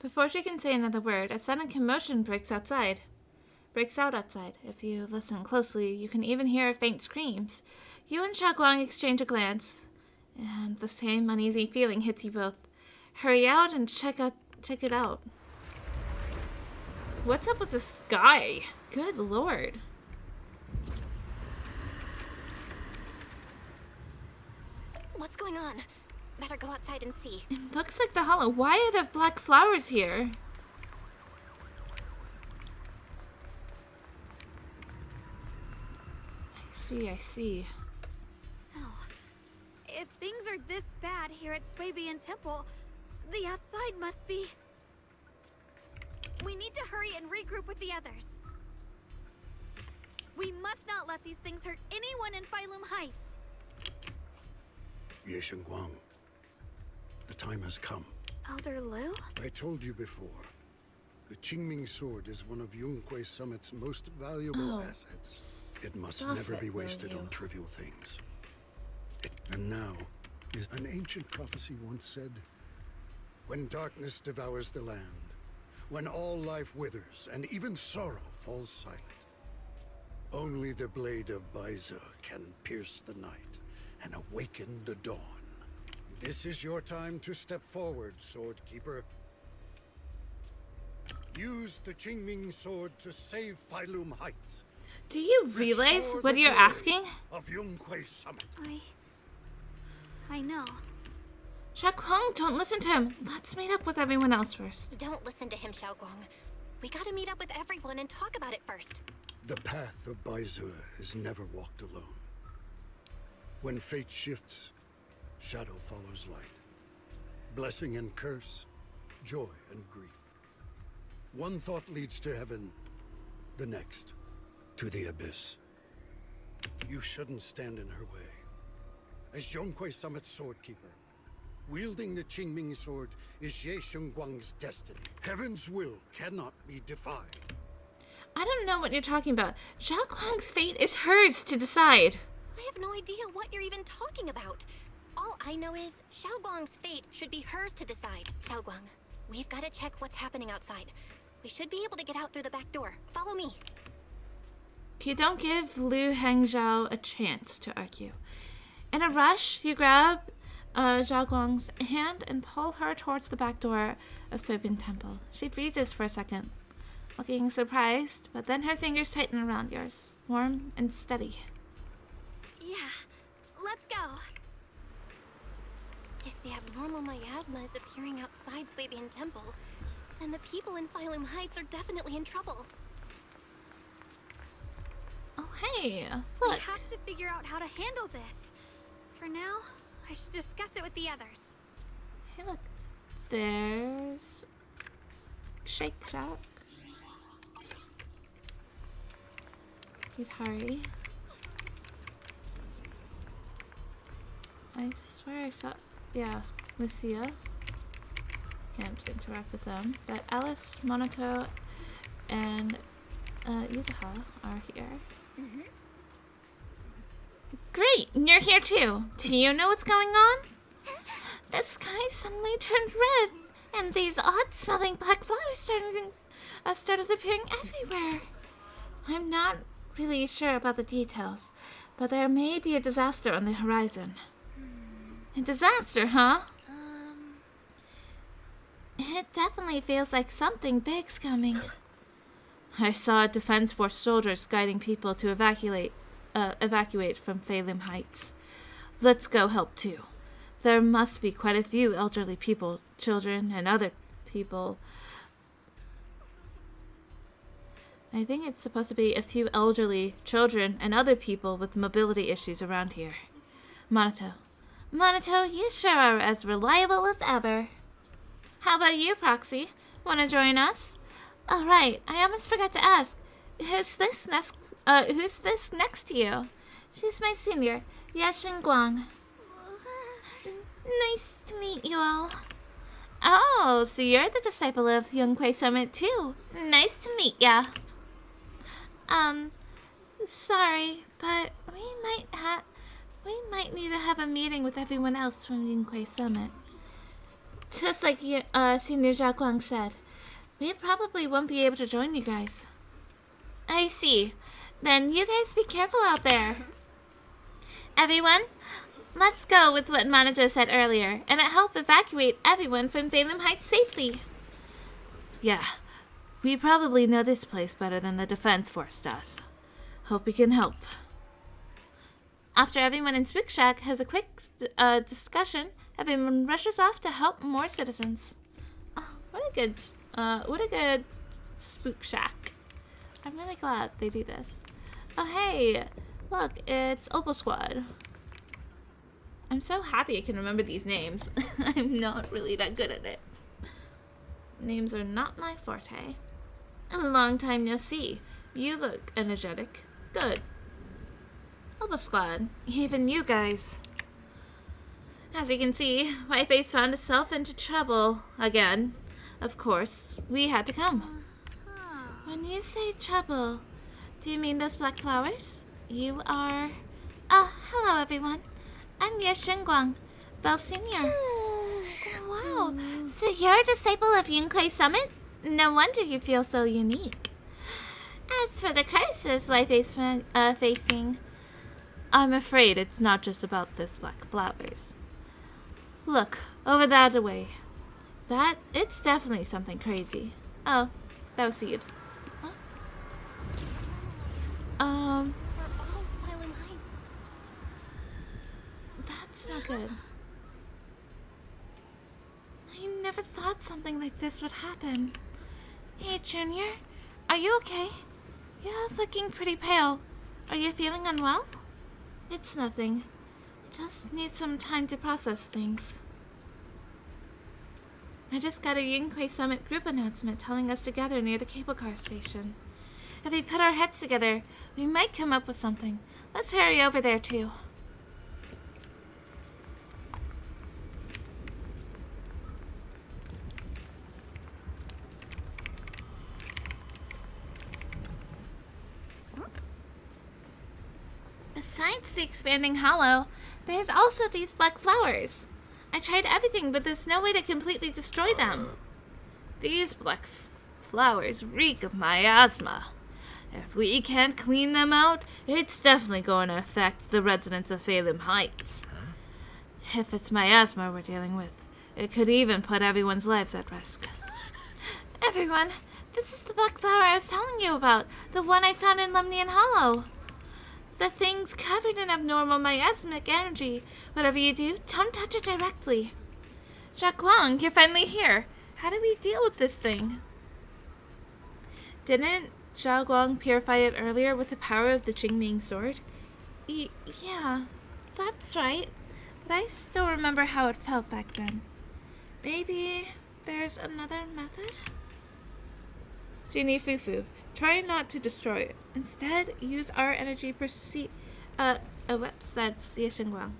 Before she can say another word, a sudden commotion breaks out outside. If you listen closely, you can even hear faint screams. You and Xiaoguang exchange a glance, and the same uneasy feeling hits you both. Hurry out and check it out. What's up with the sky? Good lord. What's going on? Better go outside and see. It looks like the hollow. Why are there black flowers here? I see. Oh. If things are this bad here at Swabian Temple, the outside must be... We need to hurry and regroup with the others. We must not let these things hurt anyone in Phylum Heights. Yeshenguang, the time has come. Elder Liu? I told you before. The Qingming sword is one of Yunque Summit's most valuable assets. It must never be wasted on trivial things. And now, an ancient prophecy once said, when darkness devours the land, when all life withers and even sorrow falls silent, only the blade of Baiza can pierce the night and awaken the dawn. This is your time to step forward, Swordkeeper. Use the Qingming sword to save Phylum Heights. Do you realize what you're asking? Of Yunque Summit. I know. Xiaoguang, don't listen to him. Let's meet up with everyone else first. Don't listen to him, Xiaoguang. We gotta meet up with everyone and talk about it first. The path of Baizu is never walked alone. When fate shifts, shadow follows light. Blessing and curse, joy and grief. One thought leads to heaven, the next to the abyss. You shouldn't stand in her way. As Yonghui Summit's swordkeeper, wielding the Qingming sword is Ye Shengguang's destiny. Heaven's will cannot be defied. I don't know what you're talking about. Xiaoguang's fate is hers to decide. I have no idea what you're even talking about. All I know is Xiaoguang's fate should be hers to decide. Xiaoguang, we've got to check what's happening outside. We should be able to get out through the back door. Follow me. You don't give Liu Hangzhou a chance to argue. In a rush, you grab Xiaoguang's hand and pull her towards the back door of Suibin Temple. She freezes for a second, looking surprised, but then her fingers tighten around yours, warm and steady. Yeah, let's go. If the abnormal miasma is appearing outside Suibin Temple, then the people in Phylum Heights are definitely in trouble. Oh, hey, We look. have to figure out how to handle this. For now, I should discuss it with the others. Hey, look. There's Shake Shack. You'd hurry. I swear I saw... Yeah, Lucia. Can't interact with them. But Alice, Monaco, and Yuzuha are here. Great! You're here too! Do you know what's going on? The sky suddenly turned red, and these odd-smelling black flowers started appearing everywhere. I'm not really sure about the details, but there may be a disaster on the horizon. A disaster, huh? It definitely feels like something big's coming. I saw Defense Force soldiers guiding people to evacuate from Phylum Heights. Let's go help too. There must be quite a few elderly people, children, and other people. I think it's supposed to be a few elderly children and other people with mobility issues around here. Monato, you sure are as reliable as ever. How about you, Proxy? Want to join us? Oh, right. I almost forgot to ask. Who's this next to you? She's my senior, Ye Shengguang. Nice to meet you all. Oh, so you're the disciple of Yonghui Summit too. Nice to meet ya. Sorry, but we might need to have a meeting with everyone else from Yonghui Summit. Just like Senior Xiaoguang said, we probably won't be able to join you guys. I see. Then you guys be careful out there. Everyone, let's go with what Monato said earlier, and help evacuate everyone from Phylum Heights safely. Yeah, we probably know this place better than the Defense Force does. Hope we can help. After everyone in Spook Shack has a quick discussion, everyone rushes off to help more citizens. Oh, what a good Spook Shack. I'm really glad they do this. Oh, hey, look, it's Opal Squad. I'm so happy I can remember these names. I'm not really that good at it. Names are not my forte. A long time no see. You look energetic. Good. Opal Squad, even you guys. As you can see, Whiteface found herself into trouble again. Of course, we had to come. When you say trouble, do you mean those black flowers? You are... hello everyone. I'm Ye Shengguang, Belle Senior. Wow, so you're a disciple of Yonghui Summit? No wonder you feel so unique. As for the crisis Whiteface facing, I'm afraid it's not just about those black flowers. Look, over that way. It's definitely something crazy. Oh, that was Seed. Huh? We're all Phylum Heights. That's not good. thought something like this would happen. Hey, Junior. Are you okay? You're looking pretty pale. Are you feeling unwell? It's nothing. Just need some time to process things. I just got a Yunquei Summit group announcement telling us to gather near the cable car station. If we put our heads together, we might come up with something. Let's hurry over there, too. Besides the expanding hollow, there's also these black flowers. I tried everything, but there's no way to completely destroy them. These black flowers reek of miasma. If we can't clean them out, it's definitely going to affect the residents of Phalum Heights. If it's miasma we're dealing with, it could even put everyone's lives at risk. Everyone, this is the black flower I was telling you about, the one I found in Lemnian Hollow. The thing's covered in abnormal miasmic energy. Whatever you do, don't touch it directly. Jacques Wang, you're finally here. How do we deal with this thing? Didn't Zhao Guang purify it earlier with the power of the Qingming sword? Yeah, that's right. But I still remember how it felt back then. Maybe there's another method? Sini Fufu, try not to destroy it. Instead, use our energy perceive. Said Xingguang.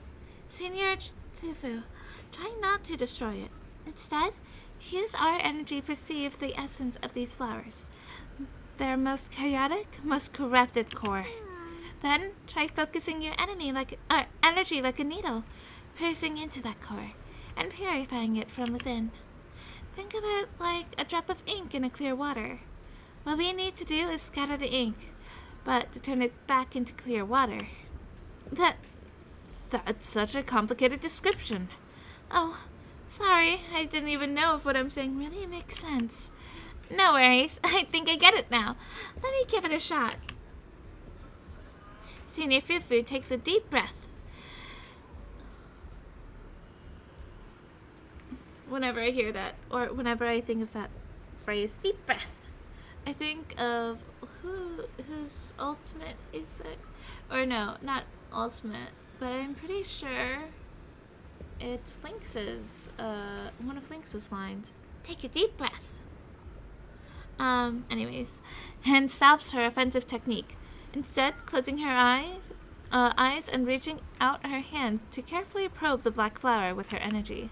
Senior Fufu, try not to destroy it. Instead, use our energy perceive the essence of these flowers. Their most chaotic, most corrupted core. Then try focusing your energy like a needle, piercing into that core, and purifying it from within. Think of it like a drop of ink in a clear water. What we need to do is scatter the ink, but to turn it back into clear water. That's such a complicated description. Oh, sorry, I didn't even know if what I'm saying really makes sense. No worries, I think I get it now. Let me give it a shot. Senior Fufu takes a deep breath. Whenever I hear that, or whenever I think of that phrase, deep breath, I think of whose ultimate is it? Or no, not ultimate, but I'm pretty sure it's Lynx's, one of Lynx's lines. Take a deep breath. Anyways, and stops her offensive technique, instead closing her eyes and reaching out her hand to carefully probe the black flower with her energy.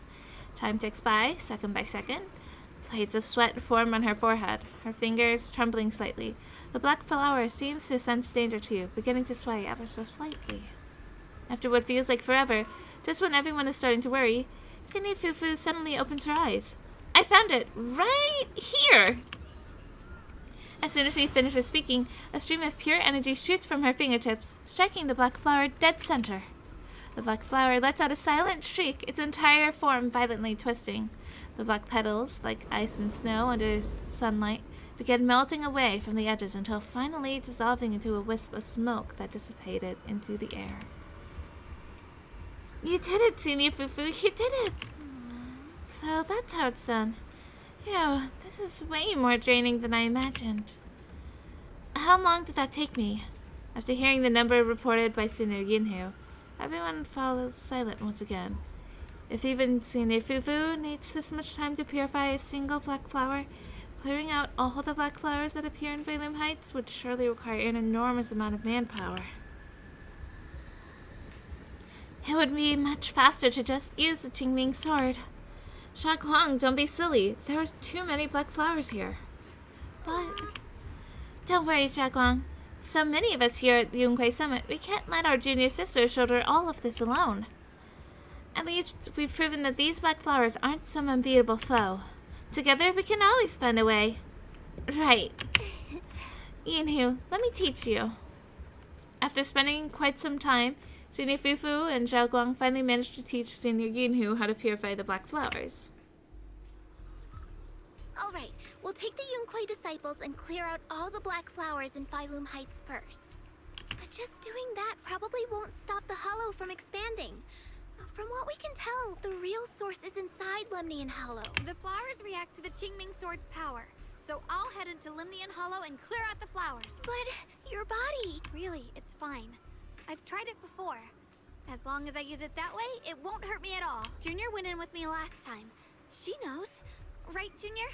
Time ticks by, second by second. Plates of sweat form on her forehead, her fingers trembling slightly. The black flower seems to sense danger too, beginning to sway ever so slightly. After what feels like forever, just when everyone is starting to worry, Sini Fufu suddenly opens her eyes. I found it right here! As soon as she finishes speaking, a stream of pure energy shoots from her fingertips, striking the black flower dead center. The black flower lets out a silent shriek, its entire form violently twisting. The black petals, like ice and snow under sunlight, began melting away from the edges until finally dissolving into a wisp of smoke that dissipated into the air. You did it, Senior Fufu, you did it! So that's how it's done. Ew, this is way more draining than I imagined. How long did that take me? After hearing the number reported by Senior Yinhu, everyone follows silent once again. If even Senior Fufu needs this much time to purify a single black flower, clearing out all the black flowers that appear in Phalum Heights would surely require an enormous amount of manpower. It would be much faster to just use the Qingming sword. Jacques Wang, don't be silly. There are too many black flowers here. But don't worry, Jacques Wang. So many of us here at Yunquei Summit, we can't let our junior sister shoulder all of this alone. At least we've proven that these black flowers aren't some unbeatable foe. Together, we can always find a way. Right. Yinhu, let me teach you. After spending quite some time, Senior Fufu and Zhao Guang finally managed to teach Senior Yinhu how to purify the black flowers. Alright, we'll take the Yunquei disciples and clear out all the black flowers in Phalum Heights first. But just doing that probably won't stop the hollow from expanding. From what we can tell, the real source is inside Lemnian Hollow. The flowers react to the Qingming Sword's power, so I'll head into Lemnian Hollow and clear out the flowers. But your body... Really, it's fine. I've tried it before. As long as I use it that way, it won't hurt me at all. Junior went in with me last time. She knows. Right, Junior?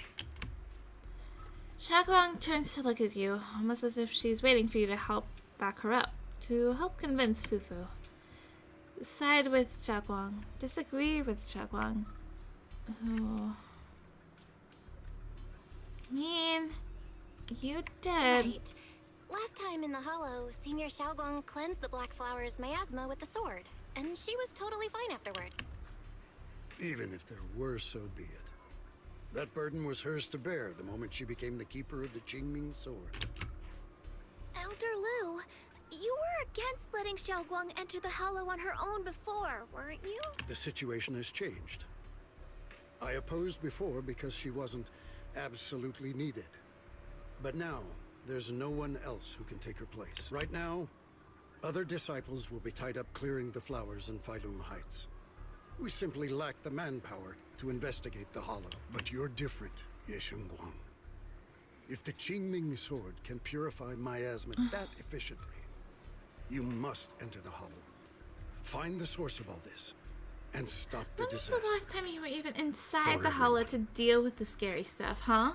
Xiaoguang turns to look at you, almost as if she's waiting for you to help back her up, to help convince Fufu. Side with Xiaoguang, disagree with Xiaoguang. Oh. I mean, you did. Right. Last time in the Hollow, Senior Xiaoguang cleansed the Black Flower's miasma with the sword, and she was totally fine afterward. Even if there were, so be it. That burden was hers to bear the moment she became the keeper of the Qingming Sword. Elder Lu, you were against letting Xiaoguang enter the Hollow on her own before, weren't you? The situation has changed. I opposed before because she wasn't absolutely needed. But now, there's no one else who can take her place. Right now, other disciples will be tied up clearing the flowers in Failum Heights. We simply lack the manpower to investigate the Hollow. But you're different, Ye Shengguang. If the Qingming Sword can purify miasma that efficiently, you must enter the Hollow. Find the source of all this, and stop the When was disaster. the last time you were even inside For the Hollow everyone. to deal with the scary stuff, huh?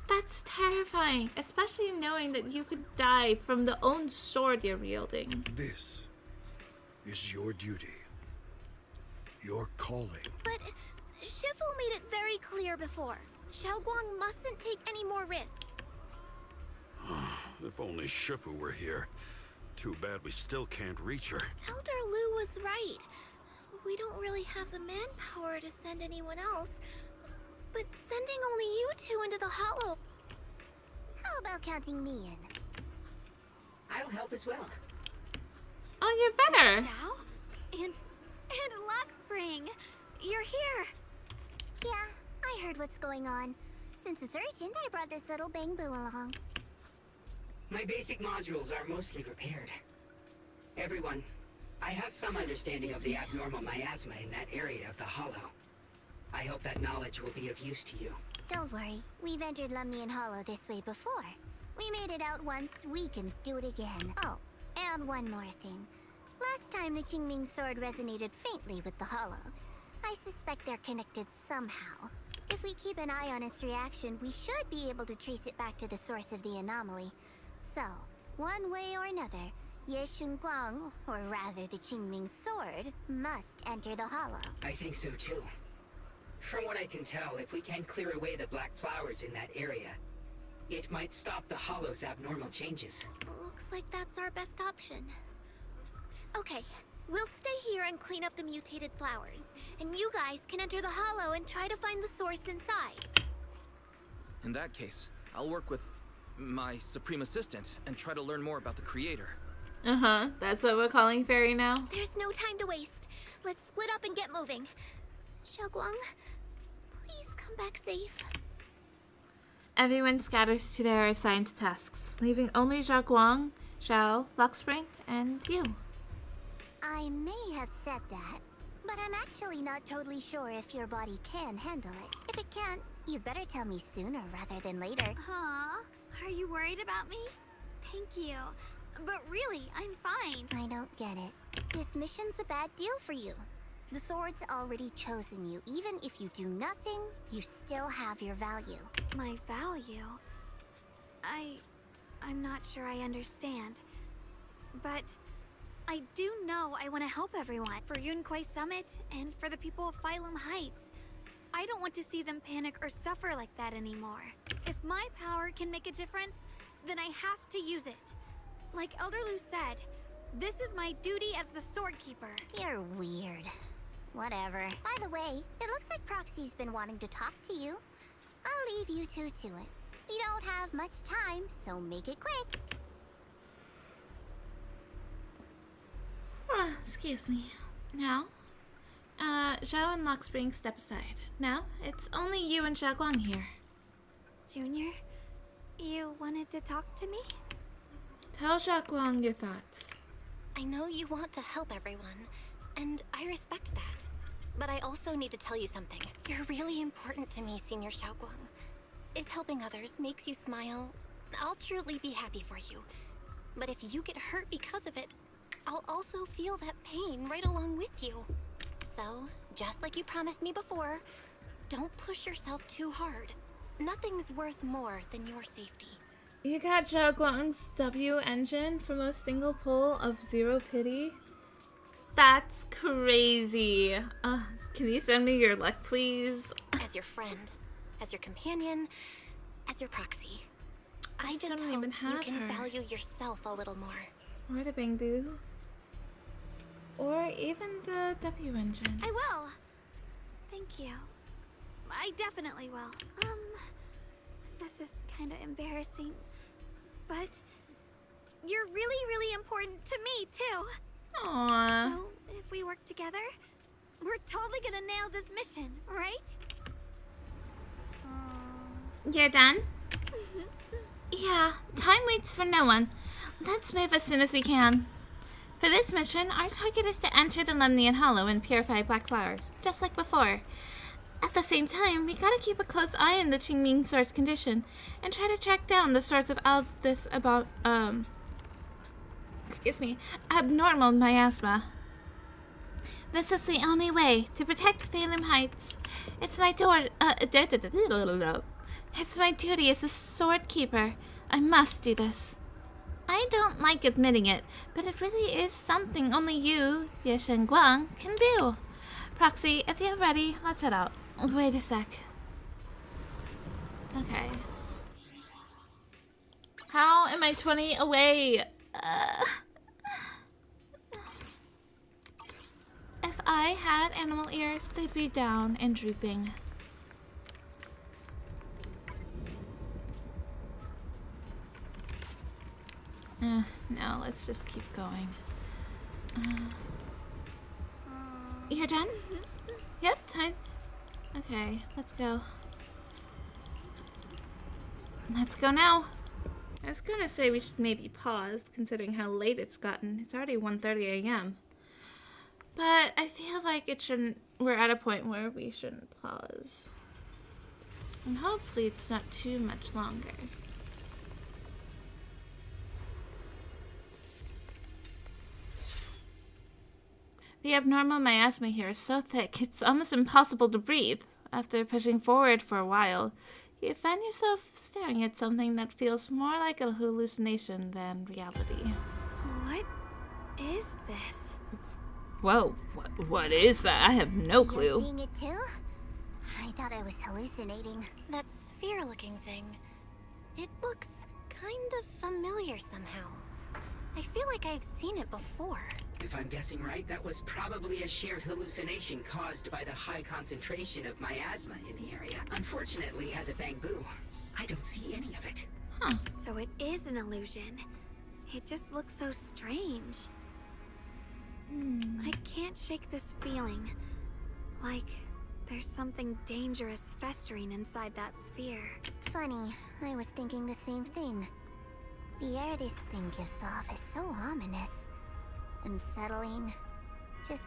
That's terrifying, especially knowing that you could die from the own sword you're wielding. This is your duty. Your calling. But Shifu made it very clear before. Xiaoguang mustn't take any more risks. If only Shifu were here. Too bad we still can't reach her. Elder Lu was right. We don't really have the manpower to send anyone else. But sending only you two into the Hollow... How about counting me in? I'll help as well. Oh, you're better. Zhao? And Lockspring! You're here! Yeah, I heard what's going on. Since it's urgent, I brought this little bang-boo along. My basic modules are mostly repaired. Everyone, I have some understanding of the abnormal miasma in that area of the Hollow. I hope that knowledge will be of use to you. Don't worry, we've entered Lemnian Hollow this way before. We made it out once, we can do it again. Oh, and one more thing. Last time the Qingming Sword resonated faintly with the Hollow. I suspect they're connected somehow. If we keep an eye on its reaction, we should be able to trace it back to the source of the anomaly. So, one way or another, Ye Shengguang, or rather the Qingming Sword, must enter the Hollow. I think so too. From what I can tell, if we can clear away the black flowers in that area, it might stop the Hollow's abnormal changes. Looks like that's our best option. Okay, we'll stay here and clean up the mutated flowers. And you guys can enter the Hollow and try to find the source inside. In that case, I'll work with my Supreme Assistant and try to learn more about the Creator. Uh-huh, that's what we're calling Fairy now. There's no time to waste. Let's split up and get moving. Xiaoguang, please come back safe. Everyone scatters to their assigned tasks, leaving only Xiaoguang, Zhao, Lockspring, and you. I may have said that, but I'm actually not totally sure if your body can handle it. If it can't, you better tell me sooner rather than later. Huh? Are you worried about me? Thank you. But really, I'm fine. I don't get it. This mission's a bad deal for you. The sword's already chosen you. Even if you do nothing, you still have your value. My value? I'm not sure I understand. But I do know I want to help everyone. For Yunquai Summit and for the people of Failum Heights. I don't want to see them panic or suffer like that anymore. If my power can make a difference, then I have to use it. Like Elder Lu said, this is my duty as the Sword Keeper. You're weird. Whatever. By the way, it looks like Proxy's been wanting to talk to you. I'll leave you two to it. You don't have much time, so make it quick. Excuse me. Now, Zhao and Lockspring step aside. Now, it's only you and Xiaoguang here. Junior, you wanted to talk to me? Tell Xiaoguang your thoughts. I know you want to help everyone, and I respect that. But I also need to tell you something. You're really important to me, Senior Xiaoguang. If helping others makes you smile, I'll truly be happy for you. But if you get hurt because of it, I'll also feel that pain right along with you. So, just like you promised me before, don't push yourself too hard. Nothing's worth more than your safety. You got Zhao Guang's W engine from a single pull of zero pity? That's crazy. Can you send me your luck, please? As your friend, as your companion, as your proxy. I just don't hope even have you can her. value yourself a little more. Or the Bangbu. Or even the W engine. I will. Thank you. I definitely will. This is kind of embarrassing, but you're really, really important to me, too. Aww. So, if we work together, we're totally gonna nail this mission, right? You're done? Yeah, time waits for no one. Let's move as soon as we can. For this mission, our target is to enter the Lemnian Hollow and purify black flowers, just like before. At the same time, we gotta keep a close eye on the Qingming source condition and try to track down the source of all this abnormal miasma. This is the only way to protect Phalum Heights. It's my It's my duty as a sword keeper. I must do this. I don't like admitting it, but it really is something only you, Ye Guang, can do. Proxy, if you're ready, let's head out. Wait a sec. Okay. How am I 20 away? If I had animal ears, they'd be down and drooping. No, let's just keep going. You're done? Yep, time. Okay, let's go. Let's go now. I was gonna say we should maybe pause, considering how late it's gotten. It's already 1:30 a.m. But I feel like it shouldn't. We're at a point where we shouldn't pause. And hopefully it's not too much longer. The abnormal miasma here is so thick, it's almost impossible to breathe. After pushing forward for a while, you find yourself staring at something that feels more like a hallucination than reality. What is this? Whoa, what is that? I have no You're clue. seeing it too? I thought I was hallucinating. That sphere-looking thing. It looks kind of familiar somehow. I feel like I've seen it before. If I'm guessing right, that was probably a shared hallucination caused by the high concentration of miasma in the area. Unfortunately, as a Bangbu, I don't see any of it. Huh. So it is an illusion. It just looks so strange. I can't shake this feeling. Like there's something dangerous festering inside that sphere. Funny, I was thinking the same thing. The air this thing gives off is so ominous. Unsettling. Just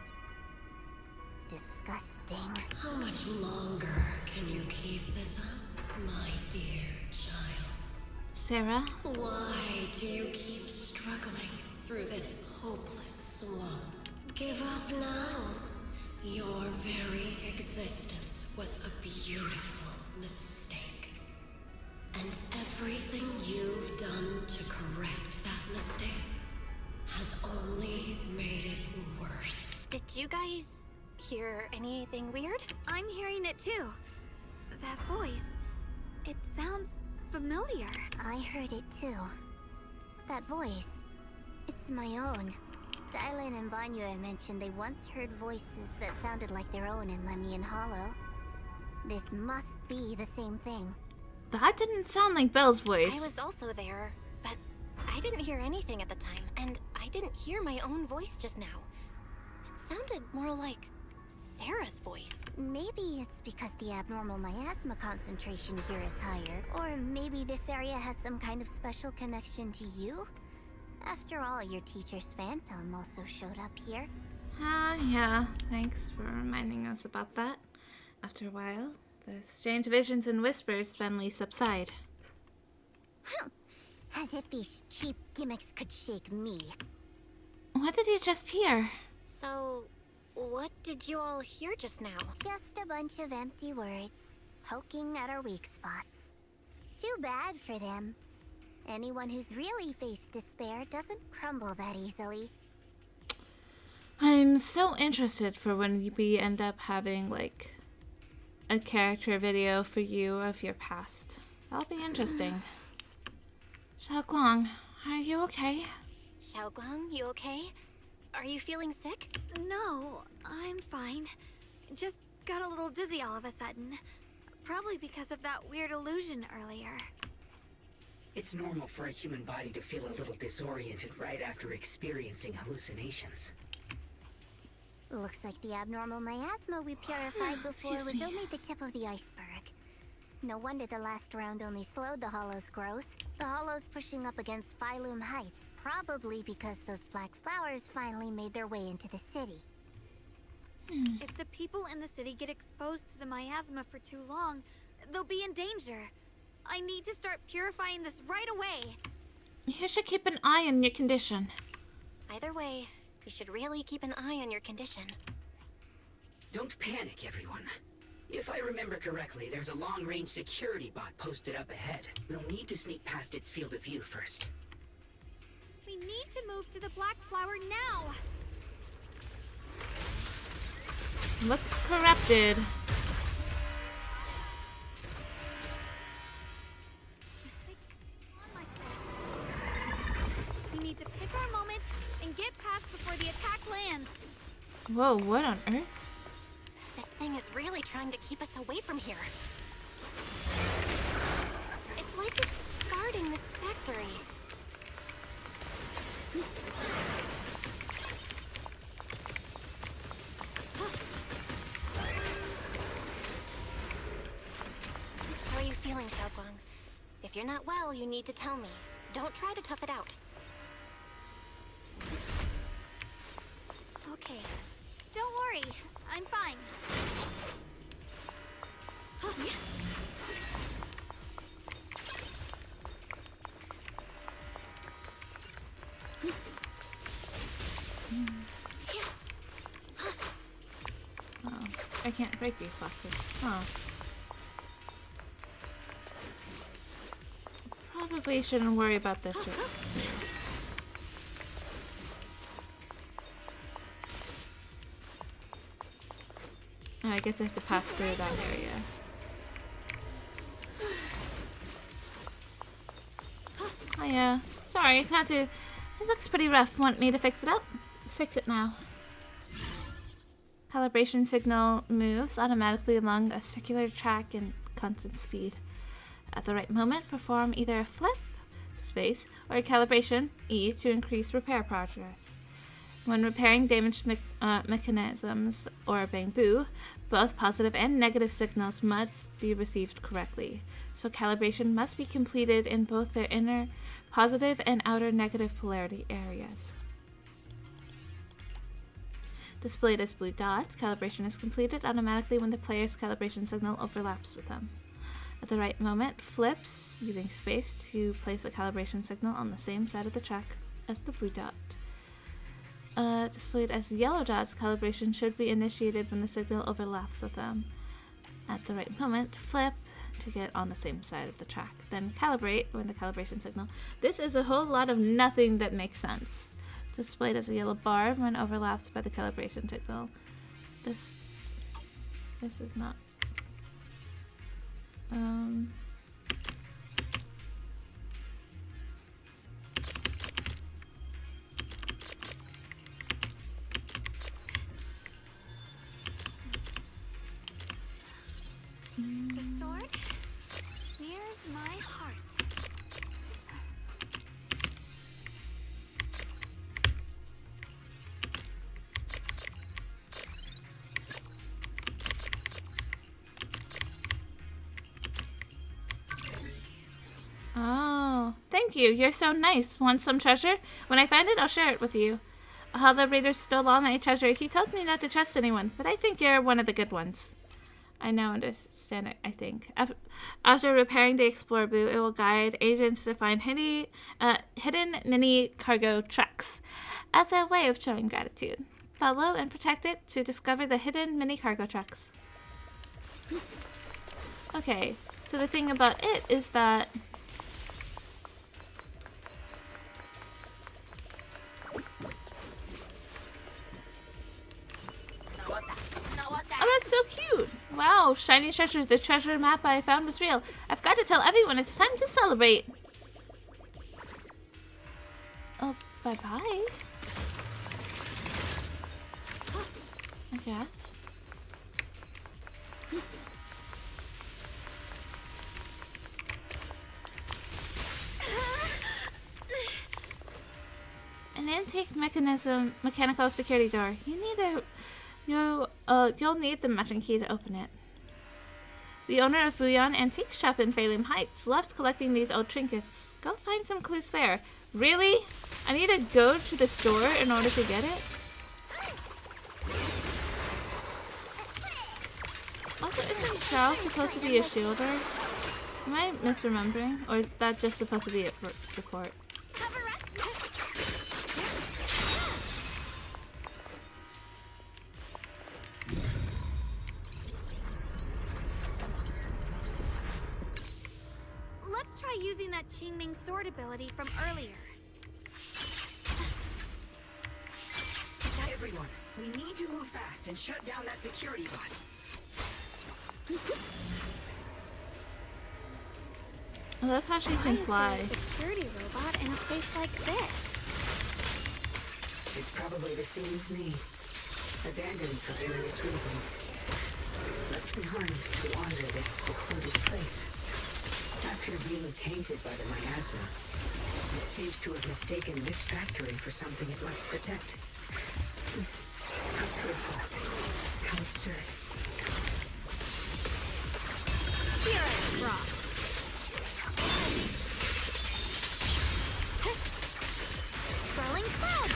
disgusting. How much longer can you keep this up, my dear child? Sarah? Why do you keep struggling through this hopeless swamp? Give up now. Your very existence was a beautiful mistake. And everything you've done to correct that mistake has only made it worse. Did you guys hear anything weird? I'm hearing it too. That voice. It sounds familiar. I heard it too. That voice. It's my own. Dylan and Banyue mentioned they once heard voices that sounded like their own in Lemnian Hollow. This must be the same thing. That didn't sound like Belle's voice. I was also there, but I didn't hear anything at the time, and I didn't hear my own voice just now. It sounded more like Sarah's voice. Maybe it's because the abnormal miasma concentration here is higher. Or maybe this area has some kind of special connection to you? After all, your teacher's phantom also showed up here. Yeah, thanks for reminding us about that. After a while, the strange visions and whispers finally subside. As if these cheap gimmicks could shake me. What did you just hear? So, what did you all hear just now? Just a bunch of empty words, poking at our weak spots. Too bad for them. Anyone who's really faced despair doesn't crumble that easily. I'm so interested for when we end up having, like, a character video for you of your past. That'll be interesting. Xiaoguang, are you okay? Xiaoguang, you okay? Are you feeling sick? No, I'm fine. Just got a little dizzy all of a sudden. Probably because of that weird illusion earlier. It's normal for a human body to feel a little disoriented right after experiencing hallucinations. Looks like the abnormal miasma we purified before was only the tip of the iceberg. No wonder the last round only slowed the Hollow's growth. The Hollow's pushing up against Phylum Heights, probably because those black flowers finally made their way into the city. If the people in the city get exposed to the miasma for too long, they'll be in danger. I need to start purifying this right away. You should keep an eye on your condition. Either way, you should really keep an eye on your condition. Don't panic, everyone. If I remember correctly, there's a long-range security bot posted up ahead. We'll need to sneak past its field of view first. We need to move to the black flower now. Looks corrupted. We need to pick our moment and get past before the attack lands. Whoa, what on earth? This thing is really trying to keep us away from here. It's like it's guarding this factory. How are you feeling, Xiaoguang? If you're not well, you need to tell me. Don't try to tough it out. Okay. Don't worry. I'm fine. Oh, I can't break these boxes. Oh. Probably shouldn't worry about this right. Oh, I guess I have to pass through that area. Oh yeah. Sorry, not to. It looks pretty rough. Want me to fix it up? Fix it now. Calibration signal moves automatically along a circular track in constant speed. At the right moment, perform either a flip, space, or a calibration, E, to increase repair progress. When repairing damaged mechanisms or bamboo, both positive and negative signals must be received correctly. So calibration must be completed in both their inner positive and outer negative polarity areas. Displayed as blue dots, calibration is completed automatically when the player's calibration signal overlaps with them. At the right moment, flips, using space to place the calibration signal on the same side of the track as the blue dot. Displayed as yellow dots, calibration should be initiated when the signal overlaps with them. At the right moment, flip to get on the same side of the track. Then calibrate when the calibration signal. This is a whole lot of nothing that makes sense. Displayed as a yellow bar when overlapped by the calibration signal. This is not. The sword? Here's my heart. Oh, thank you. You're so nice. Want some treasure? When I find it, I'll share it with you. Hollow Raiders stole all my treasure. He told me not to trust anyone, but I think you're one of the good ones. I now understand it, I think. After repairing the Explorer boot, it will guide agents to find hidden mini cargo trucks as a way of showing gratitude. Follow and protect it to discover the hidden mini cargo trucks. Okay, so the thing about it is that oh, that's so cute! Wow, shiny treasure. The treasure map I found was real. I've got to tell everyone it's time to celebrate. Oh, bye-bye. I guess. An intake mechanical security door. You'll need the matching key to open it. The owner of Bouillon Antique Shop in Phelim Heights loves collecting these old trinkets. Go find some clues there. Really? I need to go to the store in order to get it? Also, isn't Charles supposed to be a shielder? Am I misremembering? Or is that just supposed to be it for support? Let's try using that Qingming sword ability from earlier. Everyone, we need to move fast and shut down that security bot. I love how she can fly. Why is there a security robot in a place like this? It's probably the same as me. Abandoned for various reasons. Left behind to wander this secluded place. After being tainted by the miasma, it seems to have mistaken this factory for something it must protect. How pitiful. How absurd. Spirit rock. Swirling cloud.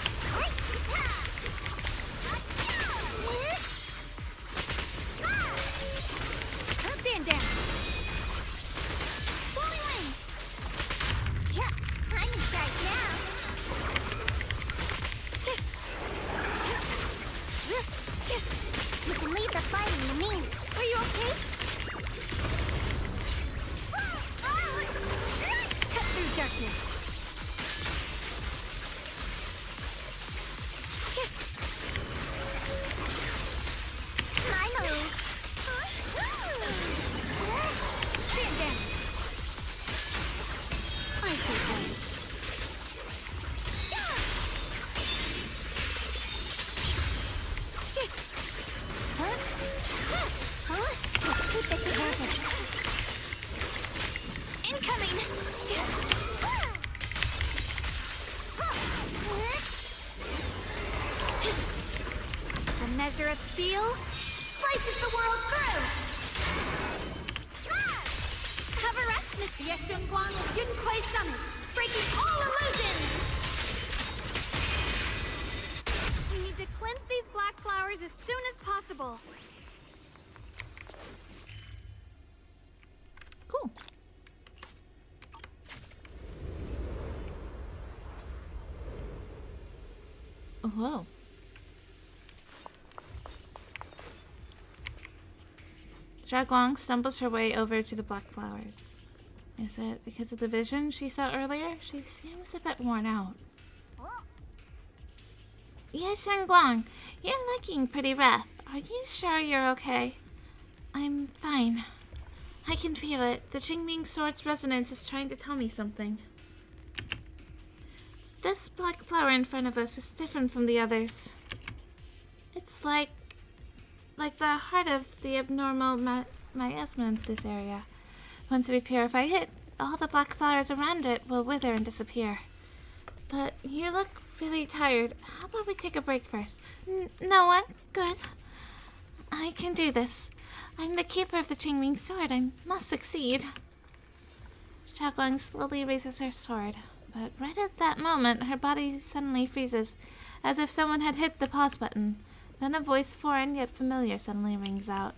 Stand down. Flowing wind. Yep, I'm in charge now. You can leave the fighting to me. Are you okay? Cut through darkness. My move. Stand down. I see things. Let's keep it together. Incoming. A measure of steel slices the world through. Have a rest, Mr. Yeshun Guang of Yun Kuei Summit, breaking all illusions. We need to cleanse these black flowers as soon as possible. Cool. Oh, whoa. Zhaguang stumbles her way over to the black flowers. Is it because of the vision she saw earlier? She seems a bit worn out. Yes, Guang, you're looking pretty rough. Are you sure you're okay? I'm fine. I can feel it. The Qingming sword's resonance is trying to tell me something. This black flower in front of us is different from the others. It's like the heart of the abnormal miasma in this area. Once we purify it, all the black flowers around it will wither and disappear. But you look really tired. How about we take a break first? No, I'm good. I can do this. I'm the keeper of the Qingming sword. I must succeed. Xiaoguang slowly raises her sword, but right at that moment, her body suddenly freezes, as if someone had hit the pause button. Then a voice, foreign yet familiar, suddenly rings out.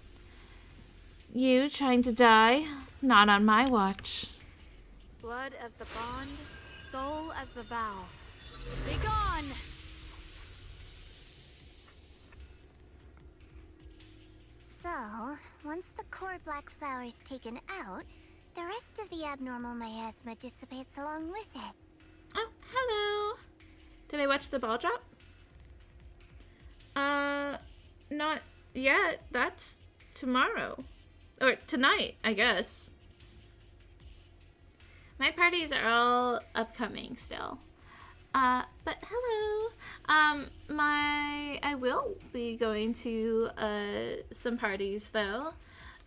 You trying to die? Not on my watch. Blood as the bond, soul as the vow. Be gone! So, once the core black flower is taken out, the rest of the abnormal miasma dissipates along with it. Oh, hello. Did I watch the ball drop? Not yet. That's tomorrow. Or tonight, I guess. My parties are all upcoming still. But hello. I will be going to some parties though.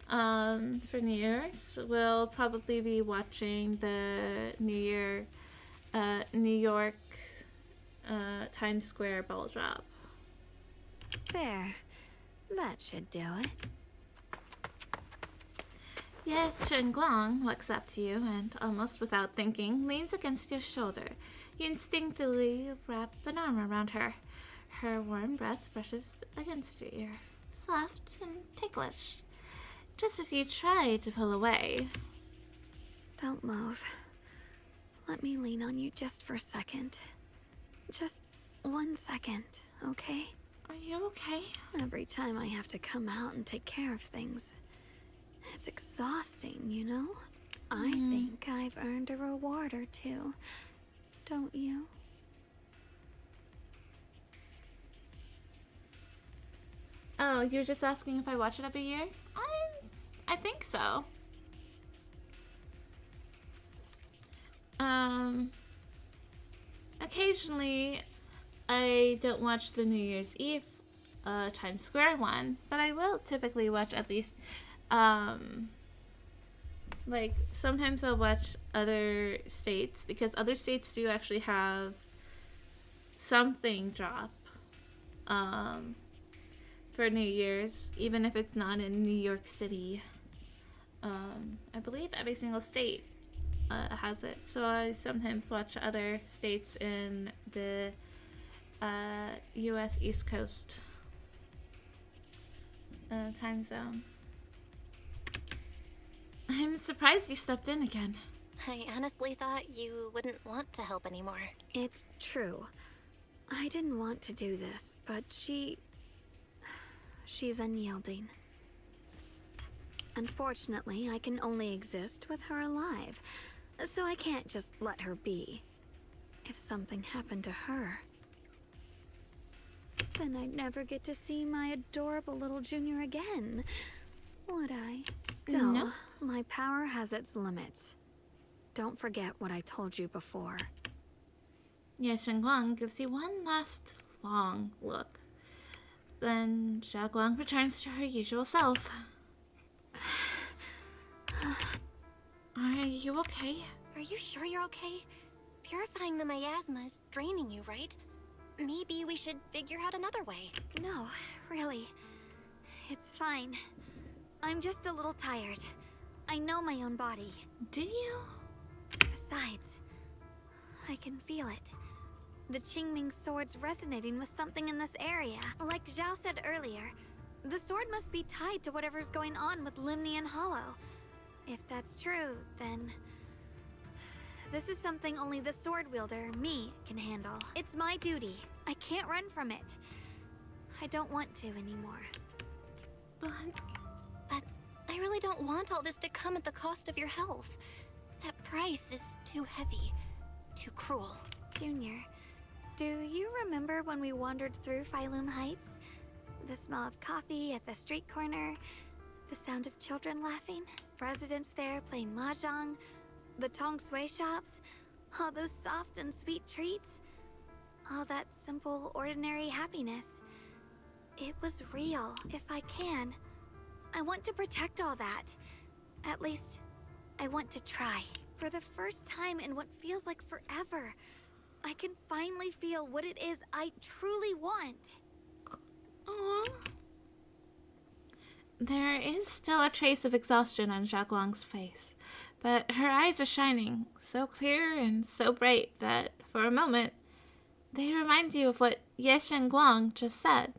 For New Year's, we'll probably be watching the New York Times Square ball drop. There. That should do it. Yes, Shen Guang looks up to you and, almost without thinking, leans against your shoulder. You instinctively wrap an arm around her. Her warm breath brushes against your ear, soft and ticklish, just as you try to pull away. Don't move. Let me lean on you just for a second. Just 1 second, okay? Are you okay? Every time I have to come out and take care of things, it's exhausting, you know? I think I've earned a reward or two. Don't you? Oh, you're just asking if I watch it every year? I think so. Occasionally, I don't watch the New Year's Eve Times Square one, but I will typically watch at least, like, sometimes I'll watch other states, because other states do actually have something drop, for New Year's, even if it's not in New York City. I believe every single state has it, so I sometimes watch other states in the U.S. East Coast time zone. I'm surprised you stepped in again. I honestly thought you wouldn't want to help anymore. It's true. I didn't want to do this, but she's unyielding. Unfortunately, I can only exist with her alive, so I can't just let her be. If something happened to her, then I'd never get to see my adorable little junior again, would I? Still, No. my power has its limits. Don't forget what I told you before. Yes, Shen Guang gives you one last long look. Then Xia Guang returns to her usual self. Are you okay? Are you sure you're okay? Purifying the miasma is draining you, right? Maybe we should figure out another way. No, really. It's fine. I'm just a little tired. I know my own body. Do you? Besides, I can feel it. The Qingming sword's resonating with something in this area. Like Zhao said earlier, the sword must be tied to whatever's going on with Limnian Hollow. If that's true, then this is something only the sword wielder, me, can handle. It's my duty. I can't run from it. I don't want to anymore. But I really don't want all this to come at the cost of your health. That price is too heavy, too cruel. Junior, do you remember when we wandered through Phylum Heights? The smell of coffee at the street corner, the sound of children laughing, residents there playing mahjong, the Tong Sui shops, all those soft and sweet treats, all that simple, ordinary happiness. It was real, if I can. I want to protect all that. At least, I want to try. For the first time in what feels like forever, I can finally feel what it is I truly want. Aww. There is still a trace of exhaustion on Xia Guang's face, but her eyes are shining, so clear and so bright that, for a moment, They remind you of what Ye Guang just said.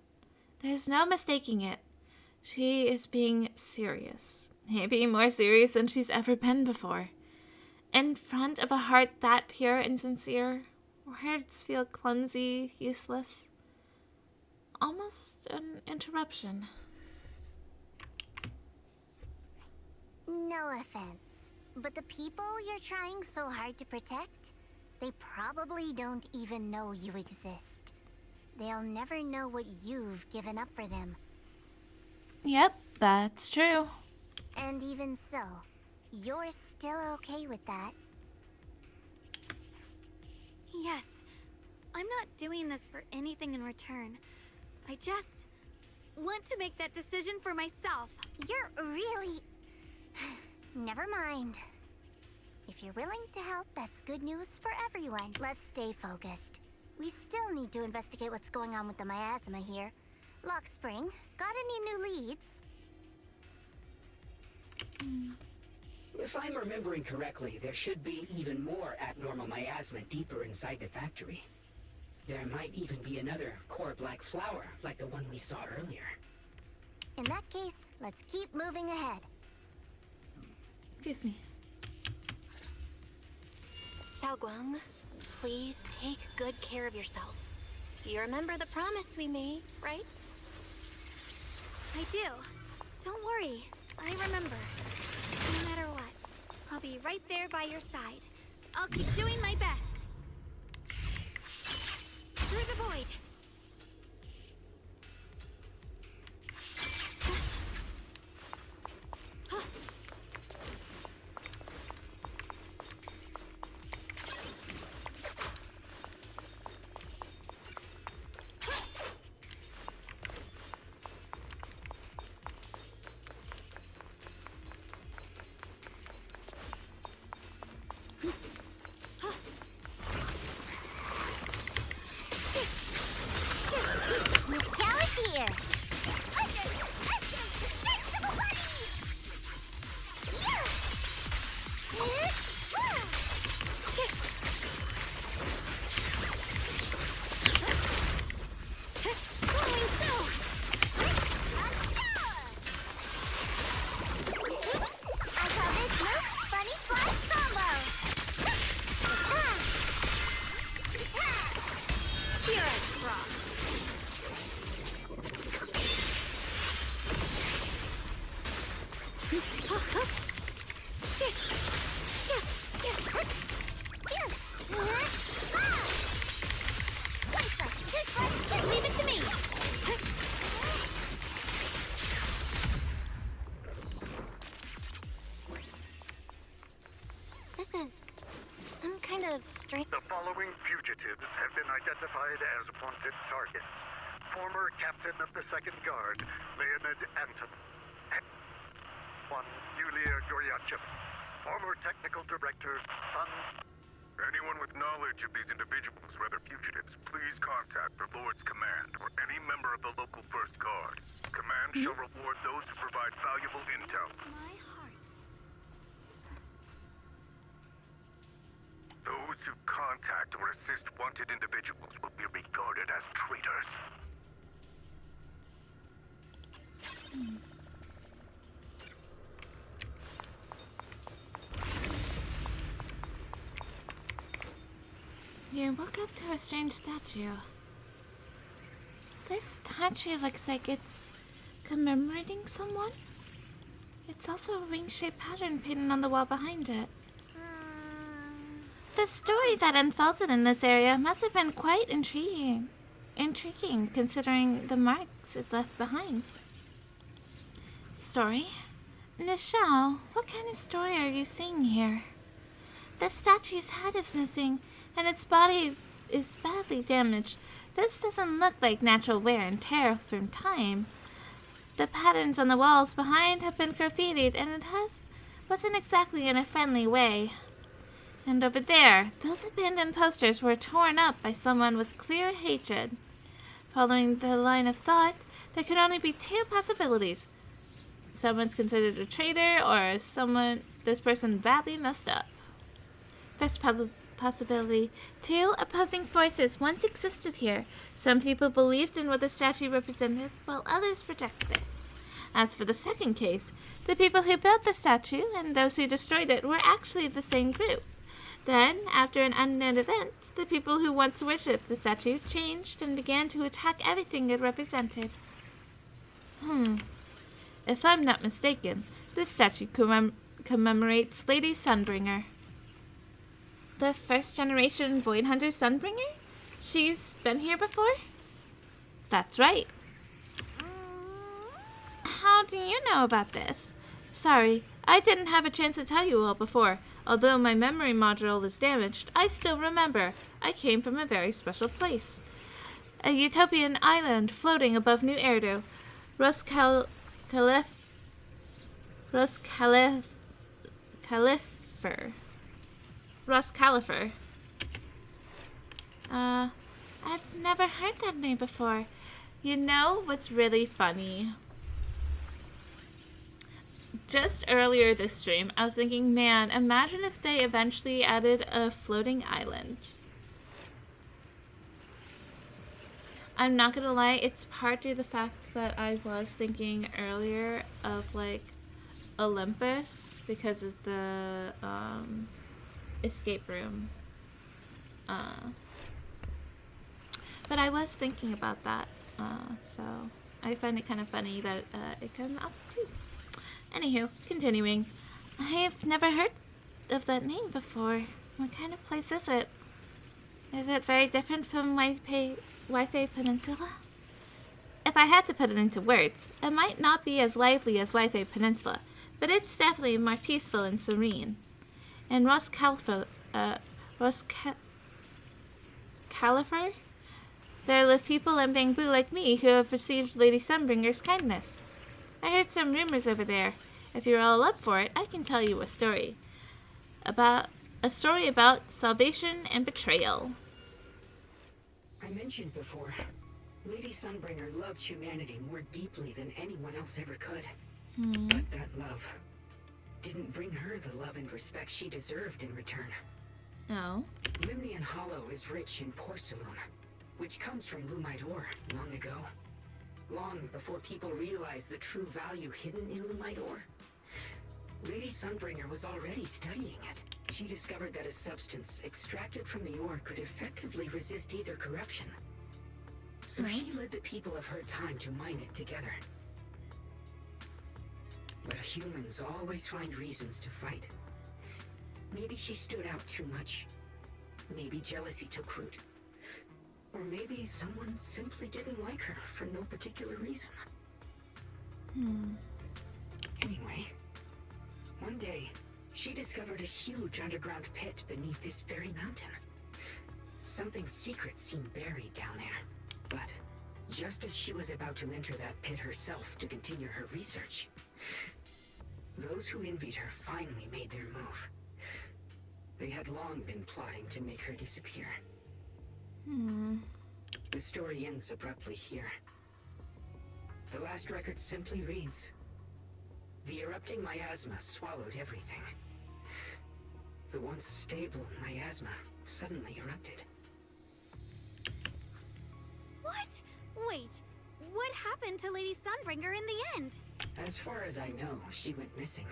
There's no mistaking it. She is being serious. Maybe more serious than she's ever been before. In front of a heart that pure and sincere, words feel clumsy, useless. Almost an interruption. No offense, but the people you're trying so hard to protect, they probably don't even know you exist. They'll never know what you've given up for them. Yep, that's true. And even so, you're still okay with that? Yes. I'm not doing this for anything in return. I just want to make that decision for myself. You're really... Never mind. If you're willing to help, that's good news for everyone. Let's stay focused. We still need to investigate what's going on with the miasma here. Lock Spring, got any new leads? If I'm remembering correctly, there should be even more abnormal miasma deeper inside the factory. There might even be another core black flower, like the one we saw earlier. In that case, let's keep moving ahead. Excuse me. Xiao Guang, please take good care of yourself. You remember the promise we made, right? I do. Don't worry. I remember. No matter what, I'll be right there by your side. I'll keep doing my best. Through the void. Leave it to me. This is some kind of strange... The following fugitives have been identified as wanted targets. Former captain of the Second Guard, Leonid Anton. One, Yulia Goryachev. Former technical director, Sun. Anyone with knowledge of these individuals, whether fugitives, please contact the Lord's Command or any member of the local First Guard. Command shall reward those who provide valuable intel. My heart. Those who contact or assist wanted individuals will be regarded as traitors. You woke up to a strange statue. This statue looks like it's commemorating someone. It's also a ring-shaped pattern painted on the wall behind it. The story that unfolded in this area must have been quite intriguing considering the marks it left behind. Story? Nichelle, what kind of story are you seeing here? The statue's head is missing, and its body is badly damaged. This doesn't look like natural wear and tear from time. The patterns on the walls behind have been graffitied, and wasn't exactly in a friendly way. And over there, those abandoned posters were torn up by someone with clear hatred. Following the line of thought, there could only be two possibilities. Someone's considered a traitor, or this person badly messed up. First possibility. Two opposing forces once existed here. Some people believed in what the statue represented, while others rejected it. As for the second case, the people who built the statue and those who destroyed it were actually the same group. Then, after an unknown event, the people who once worshipped the statue changed and began to attack everything it represented. If I'm not mistaken, this statue commemorates Lady Sunbringer. The first generation Void Hunter Sunbringer? She's been here before? That's right. How do you know about this? Sorry, I didn't have a chance to tell you all before. Although my memory module is damaged, I still remember. I came from a very special place. A utopian island floating above New Erdo. Califer. I've never heard that name before. You know what's really funny? Just earlier this stream, I was thinking, man, imagine if they eventually added a floating island. I'm not gonna lie, it's part due to the fact that I was thinking earlier of, like, Olympus because of the, escape room. But I was thinking about that, so I find it kind of funny that it came up too. Anywho, continuing. I've never heard of that name before. What kind of place is it? Is it very different from Wi-Fi Peninsula? If I had to put it into words, it might not be as lively as Wi-Fi Peninsula, but it's definitely more peaceful and serene. In Califer, there live people in Bangbu like me who have received Lady Sunbringer's kindness. I heard some rumors over there. If you're all up for it, I can tell you a story. About salvation and betrayal. I mentioned before, Lady Sunbringer loved humanity more deeply than anyone else ever could. But that love didn't bring her the love and respect she deserved in return. Oh. Limnian Hollow is rich in porcelain, which comes from Lumite ore long ago. Long before people realized the true value hidden in Lumite ore. Lady Sunbringer was already studying it. She discovered that a substance extracted from the ore could effectively resist either corruption. So she led the people of her time to mine it together. But humans always find reasons to fight. Maybe she stood out too much. Maybe jealousy took root. Or maybe someone simply didn't like her for no particular reason. Anyway, one day, she discovered a huge underground pit beneath this very mountain. Something secret seemed buried down there. But just as she was about to enter that pit herself to continue her research, those who envied her finally made their move. They had long been plotting to make her disappear. The story ends abruptly here. The last record simply reads, "The erupting miasma swallowed everything." The once stable miasma suddenly erupted. What? Wait, what happened to Lady Sunbringer in the end? As far as I know, she went missing.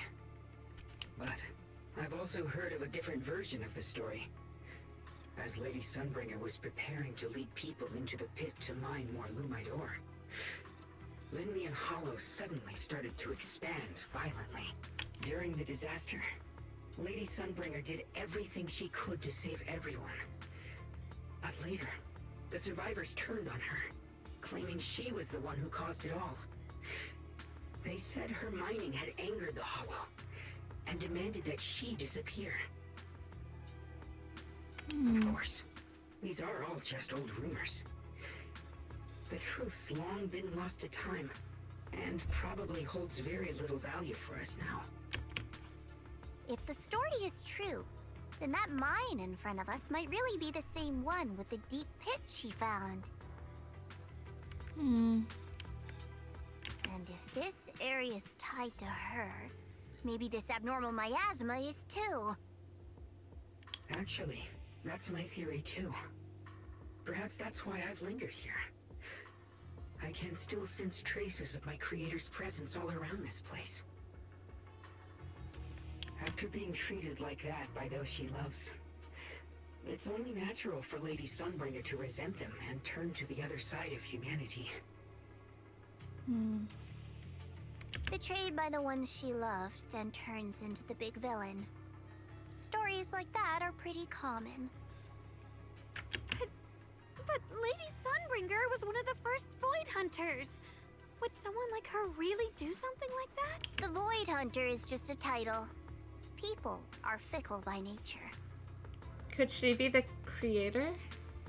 But I've also heard of a different version of the story. As Lady Sunbringer was preparing to lead people into the pit to mine more Lumite ore, Limnian Hollow suddenly started to expand violently. During the disaster, Lady Sunbringer did everything she could to save everyone. But later, the survivors turned on her, claiming she was the one who caused it all. They said her mining had angered the Hollow, and demanded that she disappear. Of course, these are all just old rumors. The truth's long been lost to time, and probably holds very little value for us now. If the story is true, then that mine in front of us might really be the same one with the deep pit she found. And if this area is tied to her, maybe this abnormal miasma is too. Actually, That's my theory too. Perhaps that's why I've lingered here. I can still sense traces of my creator's presence all around this place. After being treated like that by those she loves, it's only natural for Lady Sunbringer to resent them and turn to the other side of humanity. Betrayed by the ones she loved, then turns into the big villain. Stories like that are pretty common. But Lady Sunbringer was one of the first Void Hunters. Would someone like her really do something like that? The Void Hunter is just a title. People are fickle by nature. Could she be the creator?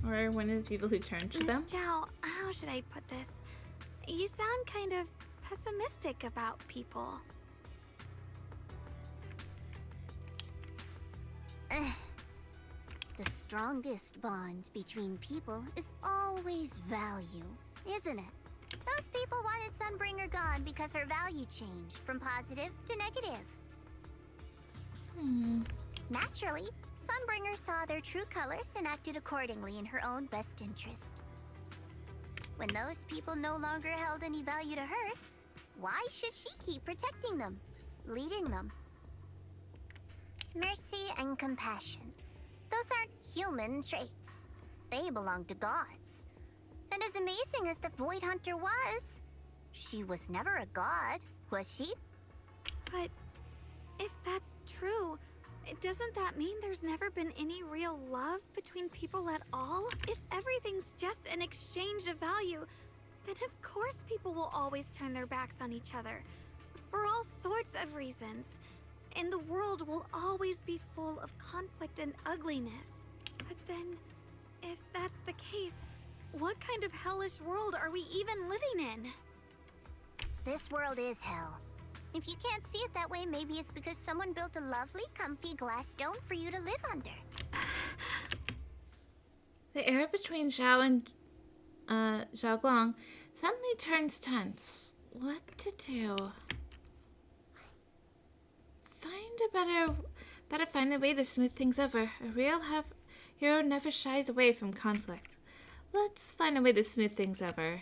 Or one of the people who turned to them? Miss Zhao, how should I put this? You sound kind of pessimistic about people. The strongest bond between people is always value, isn't it? Those people wanted Sunbringer gone because her value changed from positive to negative. Naturally, Sunbringer saw their true colors and acted accordingly in her own best interest. When those people no longer held any value to her, why should she keep protecting them, leading them? Mercy and compassion. Those aren't human traits. They belong to gods. And as amazing as the Void Hunter was, she was never a god, was she? But if that's true, doesn't that mean there's never been any real love between people at all? If everything's just an exchange of value, then of course people will always turn their backs on each other. For all sorts of reasons. And the world will always be full of conflict and ugliness. But then, if that's the case, what kind of hellish world are we even living in? This world is hell. If you can't see it that way, maybe it's because someone built a lovely, comfy glass dome for you to live under. The air between Zhao and Zhao Guang suddenly turns tense. What to do? Better find a way to smooth things over. A real hero never shies away from conflict. Let's find a way to smooth things over.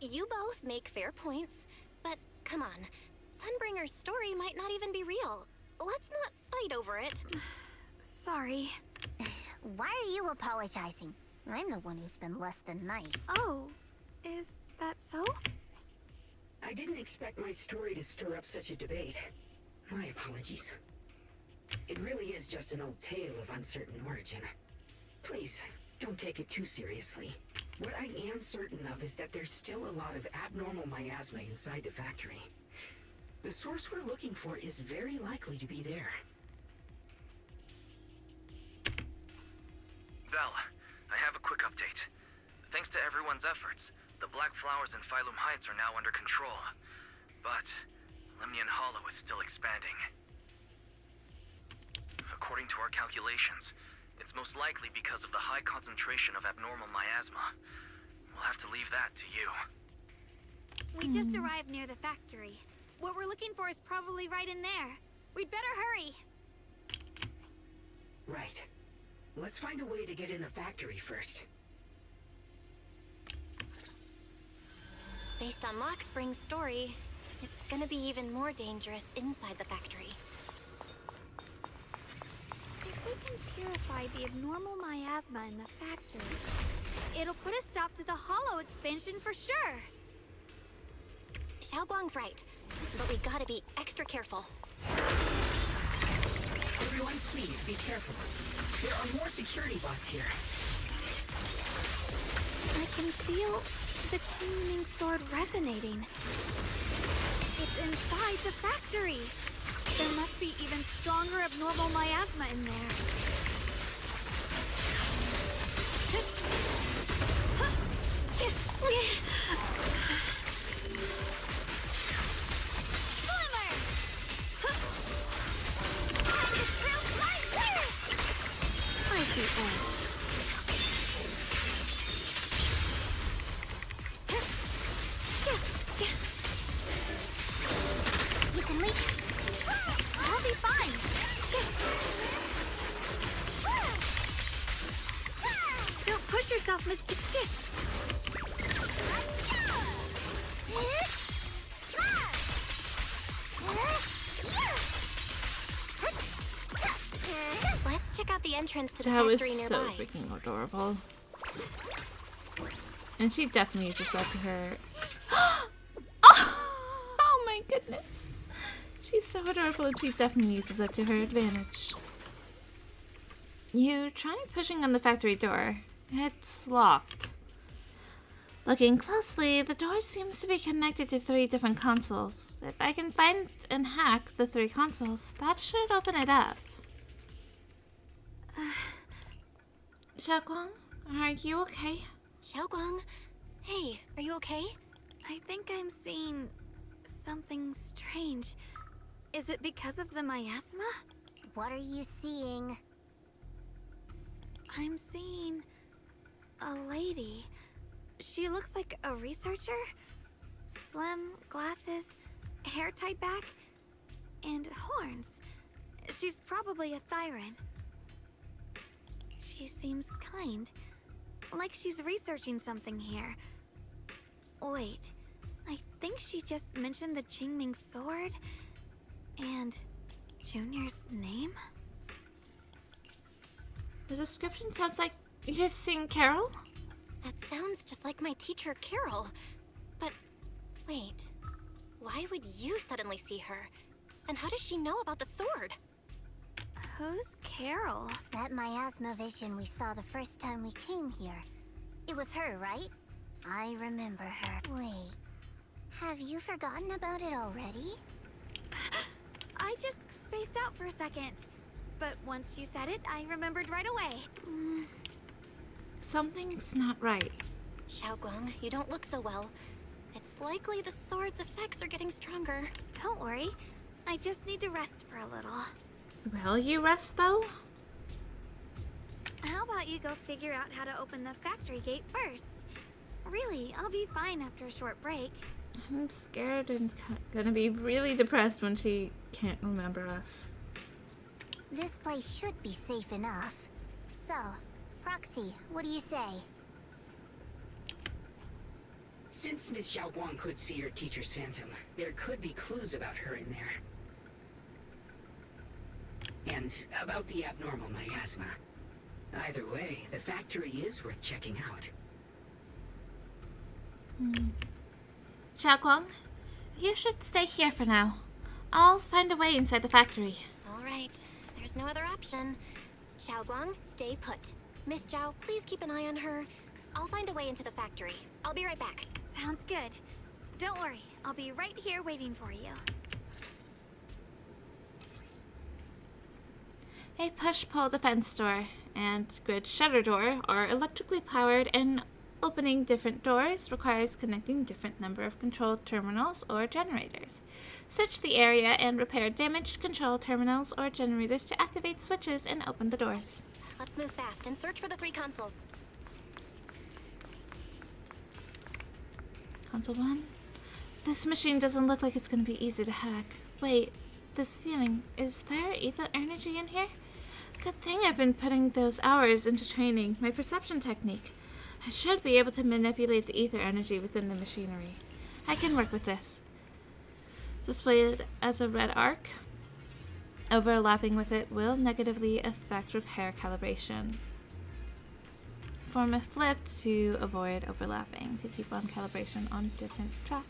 You both make fair points, but come on. Sunbringer's story might not even be real. Let's not fight over it. Sorry. Why are you apologizing? I'm the one who's been less than nice. Oh, is that so? I didn't expect my story to stir up such a debate. My apologies. It really is just an old tale of uncertain origin. Please, don't take it too seriously. What I am certain of is that there's still a lot of abnormal miasma inside the factory. The source we're looking for is very likely to be there. Val, I have a quick update. Thanks to everyone's efforts, the Black Flowers in Phylum Heights are now under control. But Lemnian Hollow is still expanding. According to our calculations, it's most likely because of the high concentration of abnormal miasma. We'll have to leave that to you. We just arrived near the factory. What we're looking for is probably right in there. We'd better hurry. Right. Let's find a way to get in the factory first. Based on Lockspring's story, it's gonna be even more dangerous inside the factory. If we can purify the abnormal miasma in the factory, it'll put a stop to the Hollow expansion for sure. Xiao Guang's right, but we gotta be extra careful. Everyone, please be careful. There are more security bots here. I can feel the Chingming sword resonating. It's inside the factory. There must be even stronger abnormal miasma in there. Glimmer! I see edge. You can leave. I'll be fine. Let's check out the entrance to the That was factory so nearby. freaking adorable. And she definitely uses that to her. Oh my goodness. She's so adorable and she definitely uses that to her advantage. You try pushing on the factory door. It's locked. Looking closely, the door seems to be connected to 3 different consoles. If I can find and hack the 3 consoles, that should open it up. Xiaoguang, are you okay? Xiaoguang? Hey, are you okay? I think I'm seeing something strange. Is it because of the miasma? What are you seeing? I'm seeing a lady. She looks like a researcher. Slim, glasses, hair tied back, and horns. She's probably a Thyran. She seems kind, like she's researching something here. Wait, I think she just mentioned the Qingming sword and Junior's name? The description sounds like you're seeing Carol? That sounds just like my teacher, Carol. But wait, why would you suddenly see her? And how does she know about the sword? Who's Carol? That miasma vision we saw the first time we came here. It was her, right? I remember her. Wait, have you forgotten about it already? I just spaced out for a second. But once you said it, I remembered right away. Something's not right. Xiaoguang, you don't look so well. It's likely the sword's effects are getting stronger. Don't worry. I just need to rest for a little. Will you rest, though? How about you go figure out how to open the factory gate first? Really, I'll be fine after a short break. I'm scared and gonna be really depressed when she can't remember us. This place should be safe enough. So, Proxy, what do you say? Since Miss Xiaoguang could see her teacher's phantom, there could be clues about her in there. And about the abnormal miasma. Either way, the factory is worth checking out. Xiaoguang, you should stay here for now. I'll find a way inside the factory. All right, there's no other option. Xiaoguang, stay put. Miss Zhao, please keep an eye on her. I'll find a way into the factory. I'll be right back. Sounds good. Don't worry, I'll be right here waiting for you. A push-pull defense door and grid shutter door are electrically powered, and opening different doors requires connecting different number of control terminals or generators. Search the area and repair damaged control terminals or generators to activate switches and open the doors. Let's move fast and search for the 3 consoles. Console 1. This machine doesn't look like it's going to be easy to hack. Wait, this feeling, is there ether energy in here? Good thing I've been putting those hours into training my perception technique. I should be able to manipulate the ether energy within the machinery. I can work with this. Displayed as a red arc. Overlapping with it will negatively affect repair calibration. Form a flip to avoid overlapping to keep on calibration on different tracks.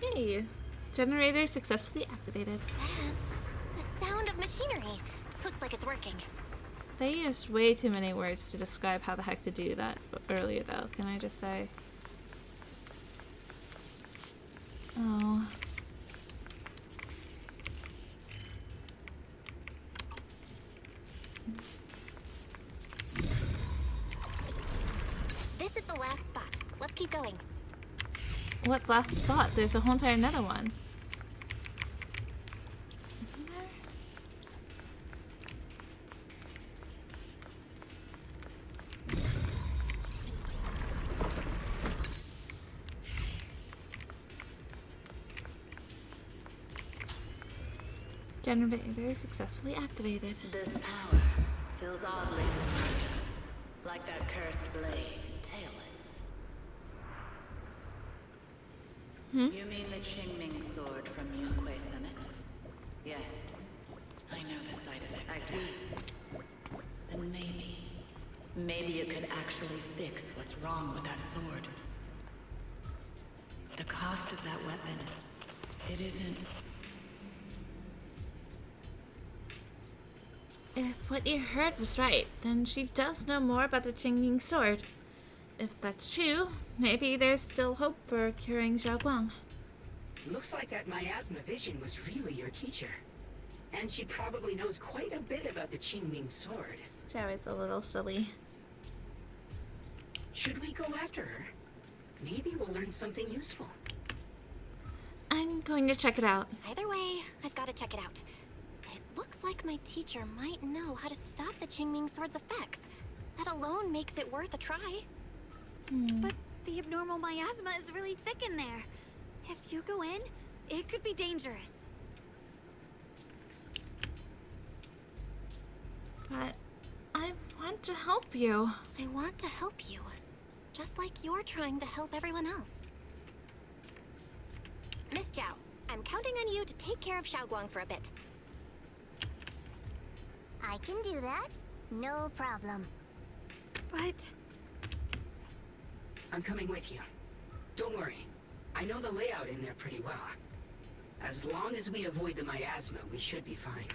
Hey, generator successfully activated. That's the sound of machinery. Looks like it's working. They used way too many words to describe how the heck to do that earlier, though. Can I just say? Oh. This is the last spot. Let's keep going. What last spot? There's a whole entire another one. Isn't there? Generator successfully activated. This power feels oddly familiar. Like that cursed blade, tailless. You mean the Qingming sword from Yunque Summit? Yes. I know the side effects. I see. Then maybe you could actually fix what's wrong with that sword. The cost of that weapon, it isn't... If what you heard was right, then she does know more about the Qingming sword. If that's true, maybe there's still hope for curing Zhao Guang. Looks like that miasma vision was really your teacher. And she probably knows quite a bit about the Qingming sword. Zhao is a little silly. Should we go after her? Maybe we'll learn something useful. I'm going to check it out. Either way, I've got to check it out. It looks like my teacher might know how to stop the Qingming sword's effects. That alone makes it worth a try. But the abnormal miasma is really thick in there. If you go in, it could be dangerous. But I want to help you. I want to help you. Just like you're trying to help everyone else. Miss Zhao, I'm counting on you to take care of Xiaoguang for a bit. I can do that. No problem. But... I'm coming with you. Don't worry. I know the layout in there pretty well. As long as we avoid the miasma, we should be fine.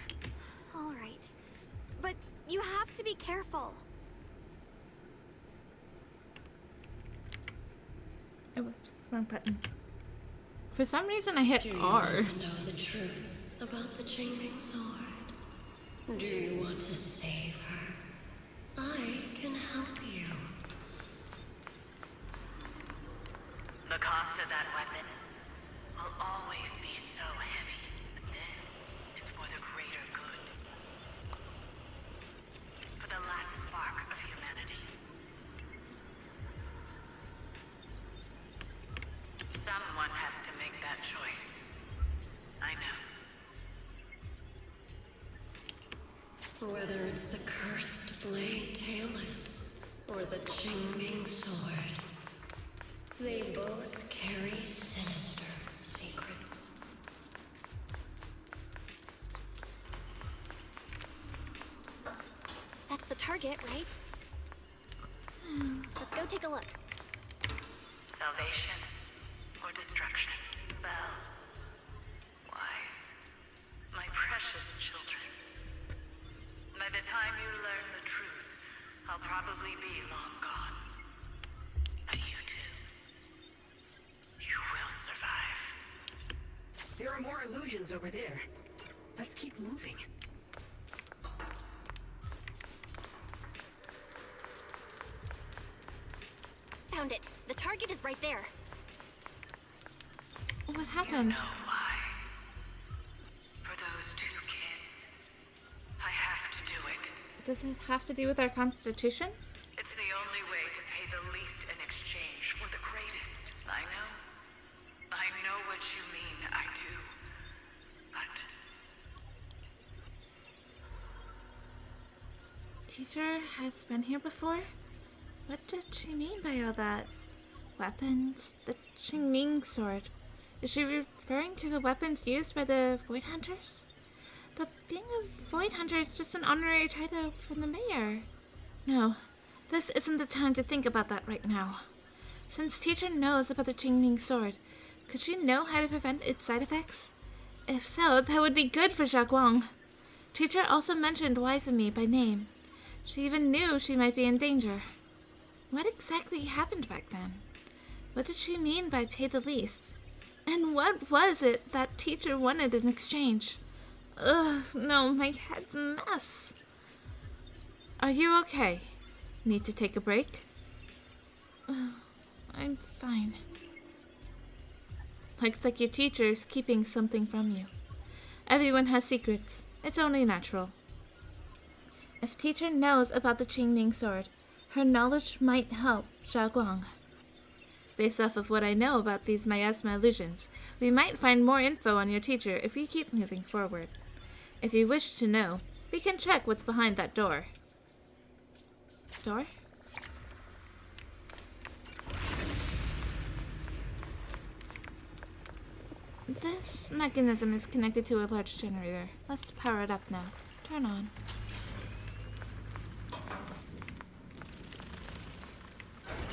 all right. But you have to be careful. Oh, whoops. Wrong button. For some reason I hit Do you R. want to know the truth about the Qingming sword? Do you want to save her? I can help you. The cost of that weapon will always be so heavy. This is for the greater good. For the last spark of humanity. Someone has to make that choice. I know. Whether it's the cursed blade tailless or the Qingming sword, they both carry sinister secrets. That's the target, right? Let's go take a look. Salvation or destruction? Belle. Wise. My precious children. By the time you learn the truth, I'll probably be long gone. But you two, you will survive. There are more illusions over there. Let's keep moving. Found it. The target is right there. What happened? You know why? For those two kids, I have to do it. Does it have to do with our constitution? It's the only way to pay the least in exchange for the greatest. I know what you mean, I do. But Teacher has been here before? What did she mean by all that? Weapons? The Qingming sword. Is she referring to the weapons used by the Void Hunters? But being a Void Hunter is just an honorary title from the mayor. No, this isn't the time to think about that right now. Since teacher knows about the Qingming sword, could she know how to prevent its side effects? If so, that would be good for Zhao Guang. Teacher also mentioned Wizemi by name. She even knew she might be in danger. What exactly happened back then? What did she mean by pay the least? And what was it that teacher wanted in exchange? Ugh, no, my head's a mess. Are you okay? Need to take a break? I'm fine. Looks like your teacher's keeping something from you. Everyone has secrets. It's only natural. If teacher knows about the Qingming sword, her knowledge might help Zhao Guang. Based off of what I know about these miasma illusions, we might find more info on your teacher if we keep moving forward. If you wish to know, we can check what's behind that door. Door? This mechanism is connected to a large generator. Let's power it up now. Turn on.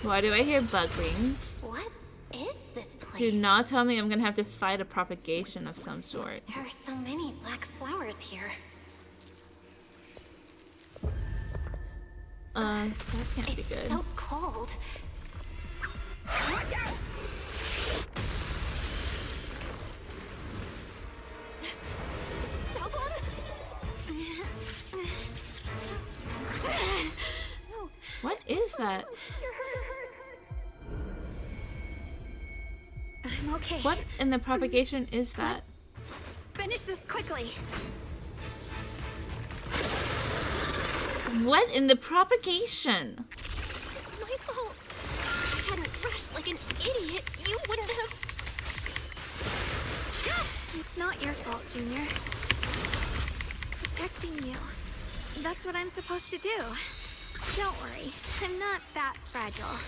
Why do I hear bug wings? What is this place? Do not tell me I'm gonna have to fight a propagation of some sort. There are so many black flowers here. That can't be good. It's so cold. Watch out! What is that? I'm okay. What in the propagation is that? Finish this quickly. What in the propagation? It's my fault. If I hadn't rushed like an idiot, you wouldn't have... It's not your fault, Junior. Protecting you. That's what I'm supposed to do. Don't worry, I'm not that fragile.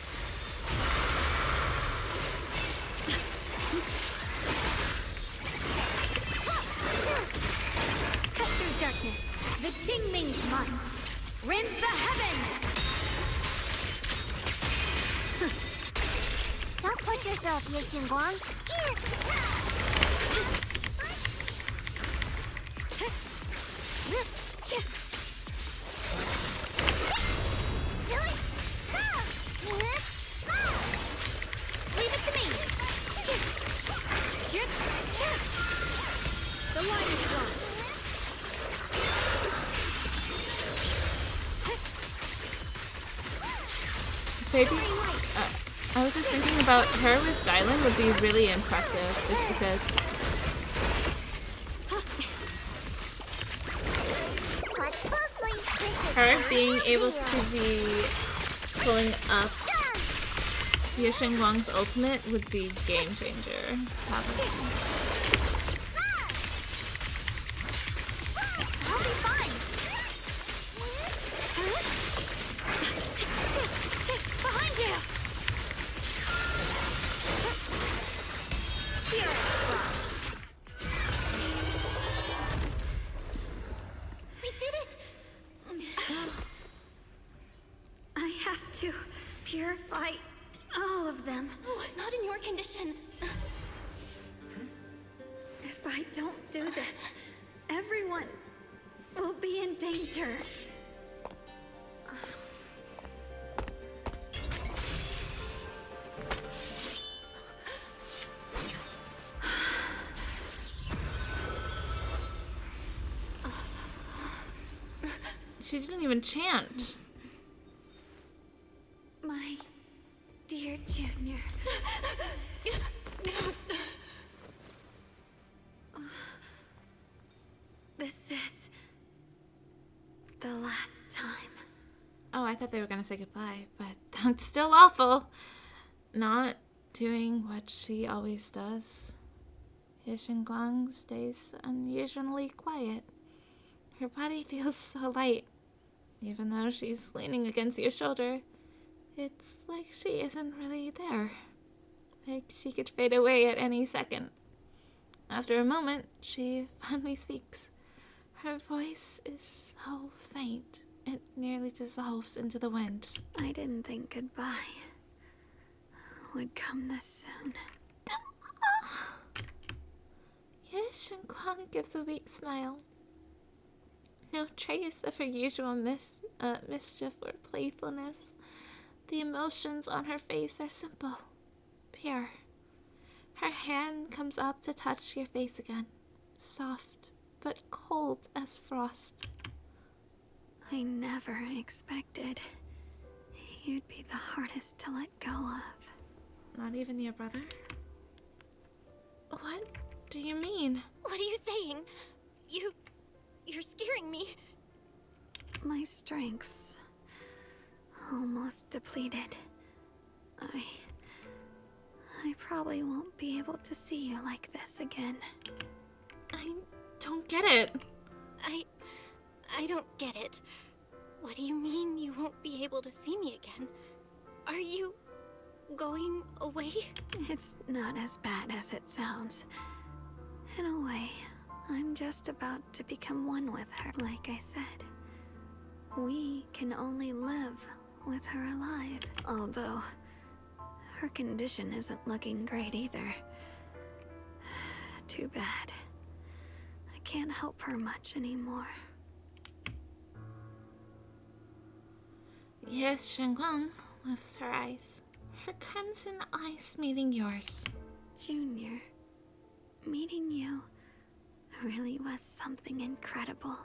Cut through darkness. The Qingming command. Rinse the heavens! Don't push yourself, Yixinguang. Leave it to me! The line is drawn. Maybe, I was just thinking about her with Dylan would be really impressive, just because her being able to be pulling up Yixinguang's ultimate would be game changer. Probably. I'll be fine. Behind you. Here. We did it. I have to purify all of them. Oh, not in your condition. If I don't do this, everyone will be in danger. She didn't even chant. My dear Junior. This is the last time. Oh, I thought they were gonna say goodbye, but that's still awful. Not doing what she always does. Yixinguang stays unusually quiet. Her body feels so light. Even though she's leaning against your shoulder, it's like she isn't really there. Like she could fade away at any second. After a moment, she finally speaks. Her voice is so faint, it nearly dissolves into the wind. I didn't think goodbye would come this soon. Yixinguang gives a weak smile. No trace of her usual mischief or playfulness. The emotions on her face are simple, pure. Her hand comes up to touch your face again, soft but cold as frost. I never expected you'd be the hardest to let go of. Not even your brother? What do you mean? What are you saying? You're scaring me. My strength's almost depleted. I probably won't be able to see you like this again. I don't get it. I don't get it. What do you mean you won't be able to see me again? Are you going away? It's not as bad as it sounds. In a way, I'm just about to become one with her. Like I said, we can only live with her alive. Although, her condition isn't looking great either. Too bad. I can't help her much anymore. Yes, Shengguang lifts her eyes. Her crimson eyes meeting yours. Junior, meeting you really was something incredible.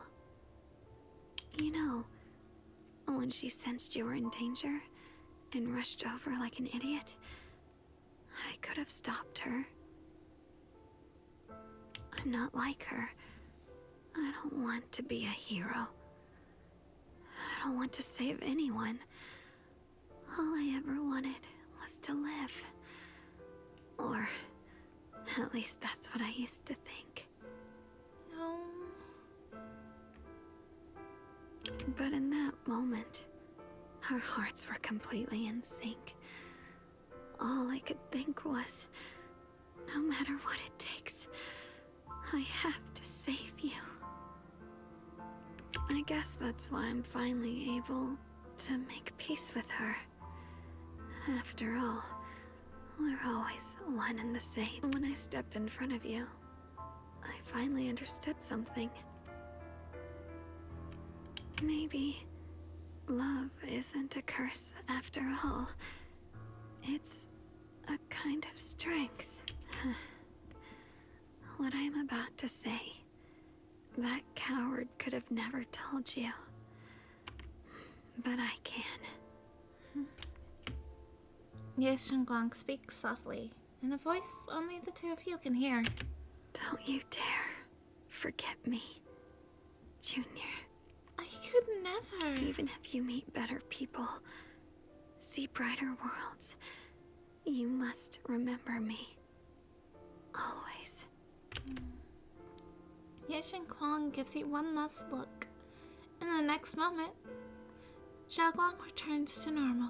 You know, when she sensed you were in danger and rushed over like an idiot, I could have stopped her. I'm not like her. I don't want to be a hero. I don't want to save anyone. All I ever wanted was to live. Or, at least that's what I used to think. No. But in that moment, our hearts were completely in sync. All I could think was, no matter what it takes, I have to save you. I guess that's why I'm finally able to make peace with her. After all, we're always one and the same. When I stepped in front of you, I finally understood something. Maybe love isn't a curse after all. It's a kind of strength. What I'm about to say, that coward could have never told you. But I can. Yes, Shengguang speaks softly, in a voice only the two of you can hear. Don't you dare forget me, Junior. I could never. Even if you meet better people, see brighter worlds, you must remember me. Always. Ye Shengguang gives you one last look. In the next moment, Xiaoguang returns to normal.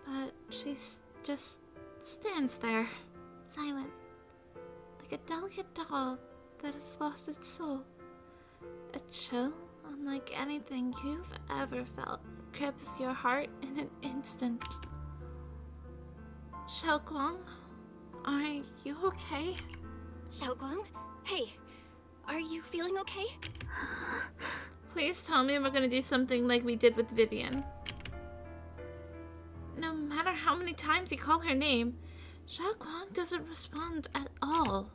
But she just stands there, silent, like a delicate doll that has lost its soul. A chill, unlike anything you've ever felt, grips your heart in an instant. Xiaoguang, are you okay? Xiaoguang? Hey, are you feeling okay? Please tell me we're gonna do something like we did with Vivian. No matter how many times you call her name, Xiaoguang doesn't respond at all.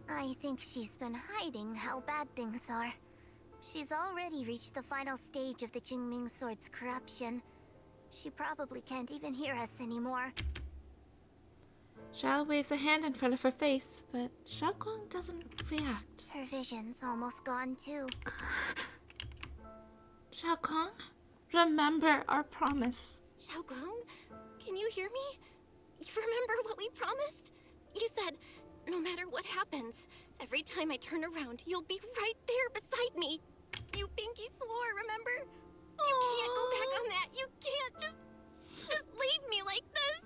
I think she's been hiding how bad things are. She's already reached the final stage of the Jingming Sword's corruption. She probably can't even hear us anymore. Xiao waves a hand in front of her face, but Xiaoguang doesn't react. Her vision's almost gone too. Xiaoguang, remember our promise. Xiaoguang, can you hear me? You remember what we promised? You said, no matter what happens, every time I turn around, you'll be right there beside me. You pinky swore, remember? You can't go back on that. You can't just leave me like this.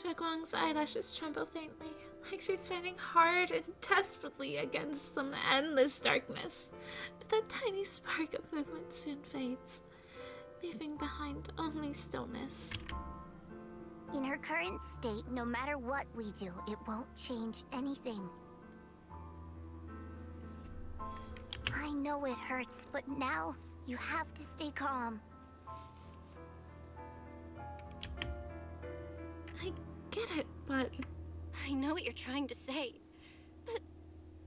Xiaoguang's eyelashes tremble faintly, like she's fighting hard and desperately against some endless darkness. But that tiny spark of movement soon fades, leaving behind only stillness. In her current state, no matter what we do, it won't change anything. I know it hurts, but now you have to stay calm. I get it, but... I know what you're trying to say, but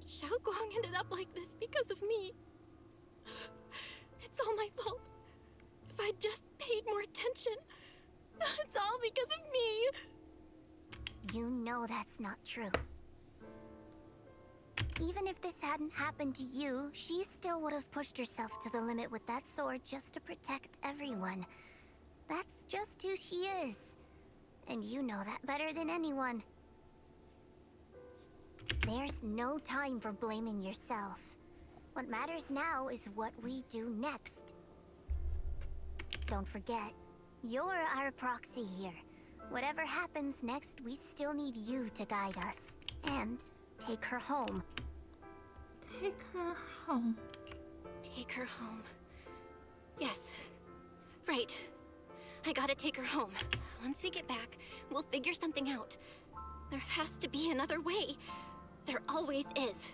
Xiaoguang ended up like this because of me. It's all my fault. If I'd just paid more attention, it's all because of me. You know that's not true. Even if this hadn't happened to you, she still would have pushed herself to the limit with that sword just to protect everyone. That's just who she is. And you know that better than anyone. There's no time for blaming yourself. What matters now is what we do next. Don't forget, you're our proxy here. Whatever happens next, we still need you to guide us. And take her home. Take her home. Take her home. Yes. Right. I gotta take her home. Once we get back, we'll figure something out. There has to be another way. There always is.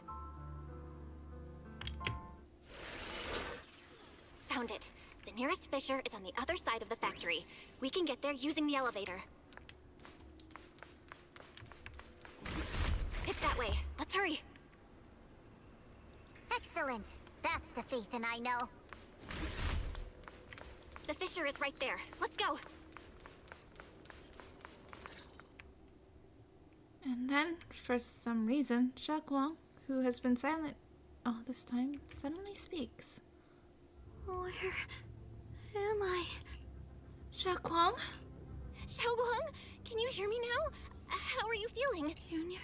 Found it. The nearest fissure is on the other side of the factory. We can get there using the elevator. It's that way. Let's hurry. Excellent. That's the Phaethon I know. The fissure is right there. Let's go. And then, for some reason, Xiaoguang, who has been silent all this time, suddenly speaks. Where am I? Xiaoguang? Xiaoguang, can you hear me now? How are you feeling? Junior?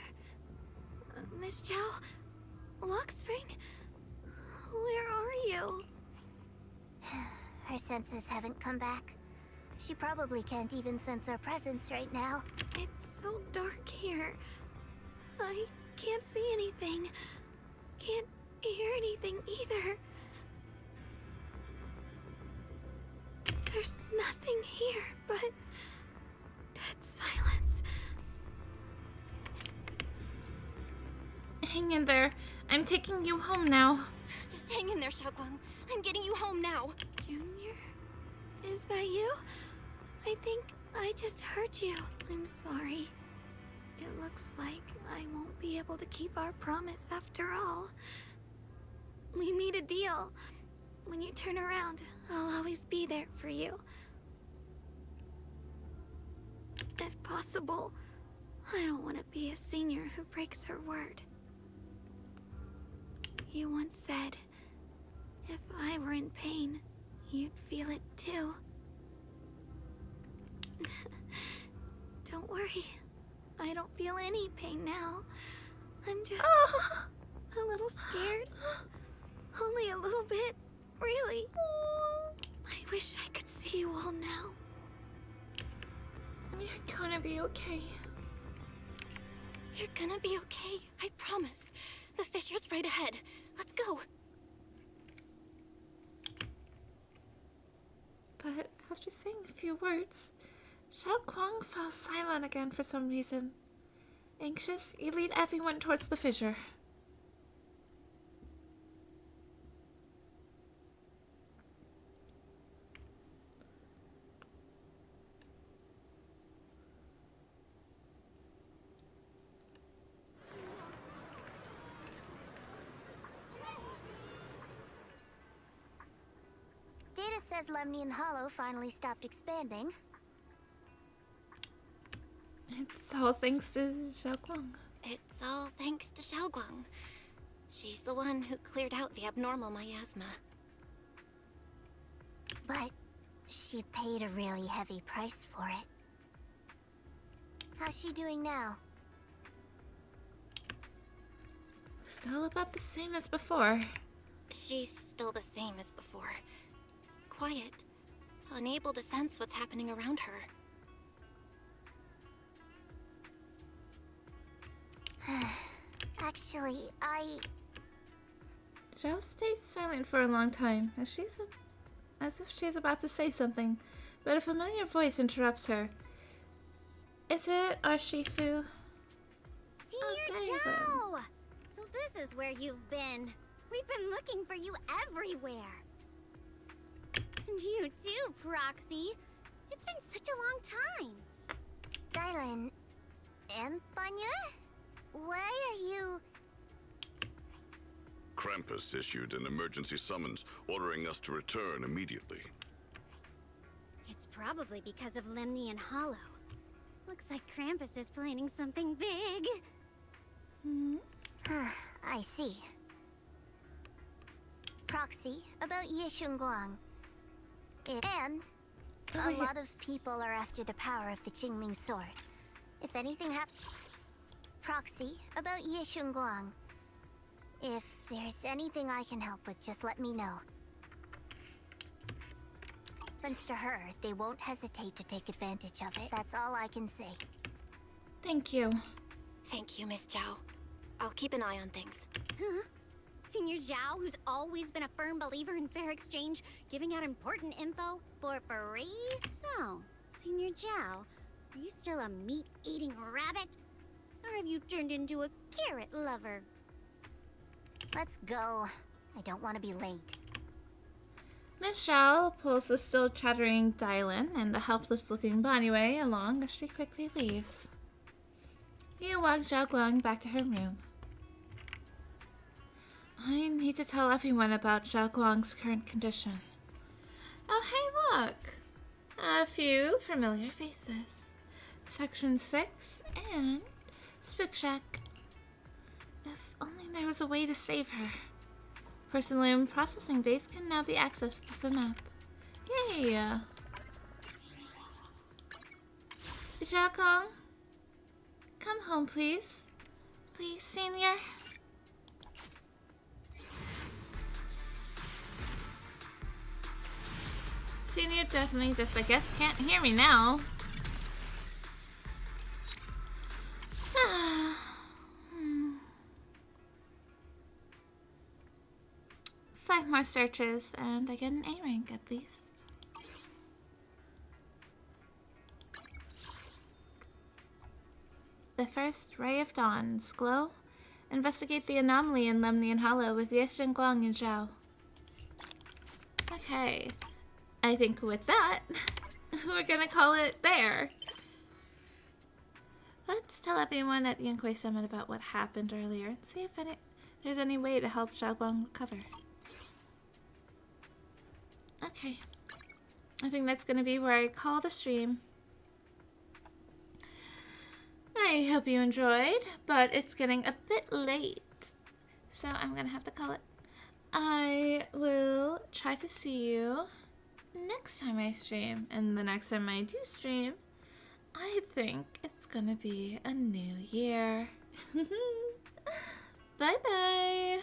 Miss Zhao? Lockspring? Where are you? Her senses haven't come back. She probably can't even sense our presence right now. It's so dark here. I can't see anything. Can't hear anything either. There's nothing here but dead silence. Hang in there. I'm taking you home now. Just hang in there, Xiaoguang. I'm getting you home now. Junior? Is that you? I think I just heard you. I'm sorry. It looks like I won't be able to keep our promise after all. We made a deal. When you turn around, I'll always be there for you. If possible, I don't want to be a senior who breaks her word. You once said, if I were in pain, you'd feel it too. Don't worry. I don't feel any pain now. I'm just a little scared. Only a little bit, really. I wish I could see you all now. You're gonna be okay. You're gonna be okay, I promise. The fissure's right ahead. Let's go. But after saying a few words, Xiaoguang fell silent again for some reason. Anxious, you lead everyone towards the fissure. Data says Lemnian Hollow finally stopped expanding. It's all thanks to Xiaoguang. It's all thanks to Xiaoguang. She's the one who cleared out the abnormal miasma. But she paid a really heavy price for it. How's she doing now? Still about the same as before. She's still the same as before. Quiet, unable to sense what's happening around her. Actually, Zhao stays silent for a long time, as if she's about to say something, but a familiar voice interrupts her. Is it our Shifu? Senior Zhao! So this is where you've been. We've been looking for you everywhere. And you too, Proxy. It's been such a long time. Dylan and Banya? Why are you... Krampus issued an emergency summons ordering us to return immediately. It's probably because of Lemnian Hollow. Looks like Krampus is planning something big. I see. Proxy, about Ye Shunguang. And a lot of people are after the power of the Qingming sword. If anything happens... Proxy, about Yishunguang. If there's anything I can help with, just let me know. Thanks to her, they won't hesitate to take advantage of it. That's all I can say. Thank you. Thank you, Miss Zhao. I'll keep an eye on things. Huh? Senior Zhao, who's always been a firm believer in fair exchange, giving out important info for free? So, Senior Zhao, are you still a meat-eating rabbit? Or have you turned into a carrot lover? Let's go. I don't want to be late. Miss Zhao pulls the still chattering Dylan and the helpless-looking Bonnie along as she quickly leaves. You walk Zhao Guang back to her room. I need to tell everyone about Zhao Guang's current condition. Oh, hey, look! A few familiar faces. Section 6 and Spook Shack. If only there was a way to save her. Personal processing base can now be accessed with the map. Yay! Zhao Guang? Come home, please. Please, Senior. Senior definitely just, I guess, can't hear me now. 5 more searches, and I get an A rank at least. The first ray of dawn's glow. Investigate the anomaly in Lemnian Hollow with Yeshen Guang and Zhao. Okay. I think with that, we're gonna call it there. Let's tell everyone at the Yankuei Summit about what happened earlier and see if there's any way to help Zhao Guang recover. Okay. I think that's gonna be where I call the stream. I hope you enjoyed, but it's getting a bit late, so I'm gonna have to call it. I will try to see you next time I stream, and the next time I do stream, I think it's gonna be a new year. Bye bye.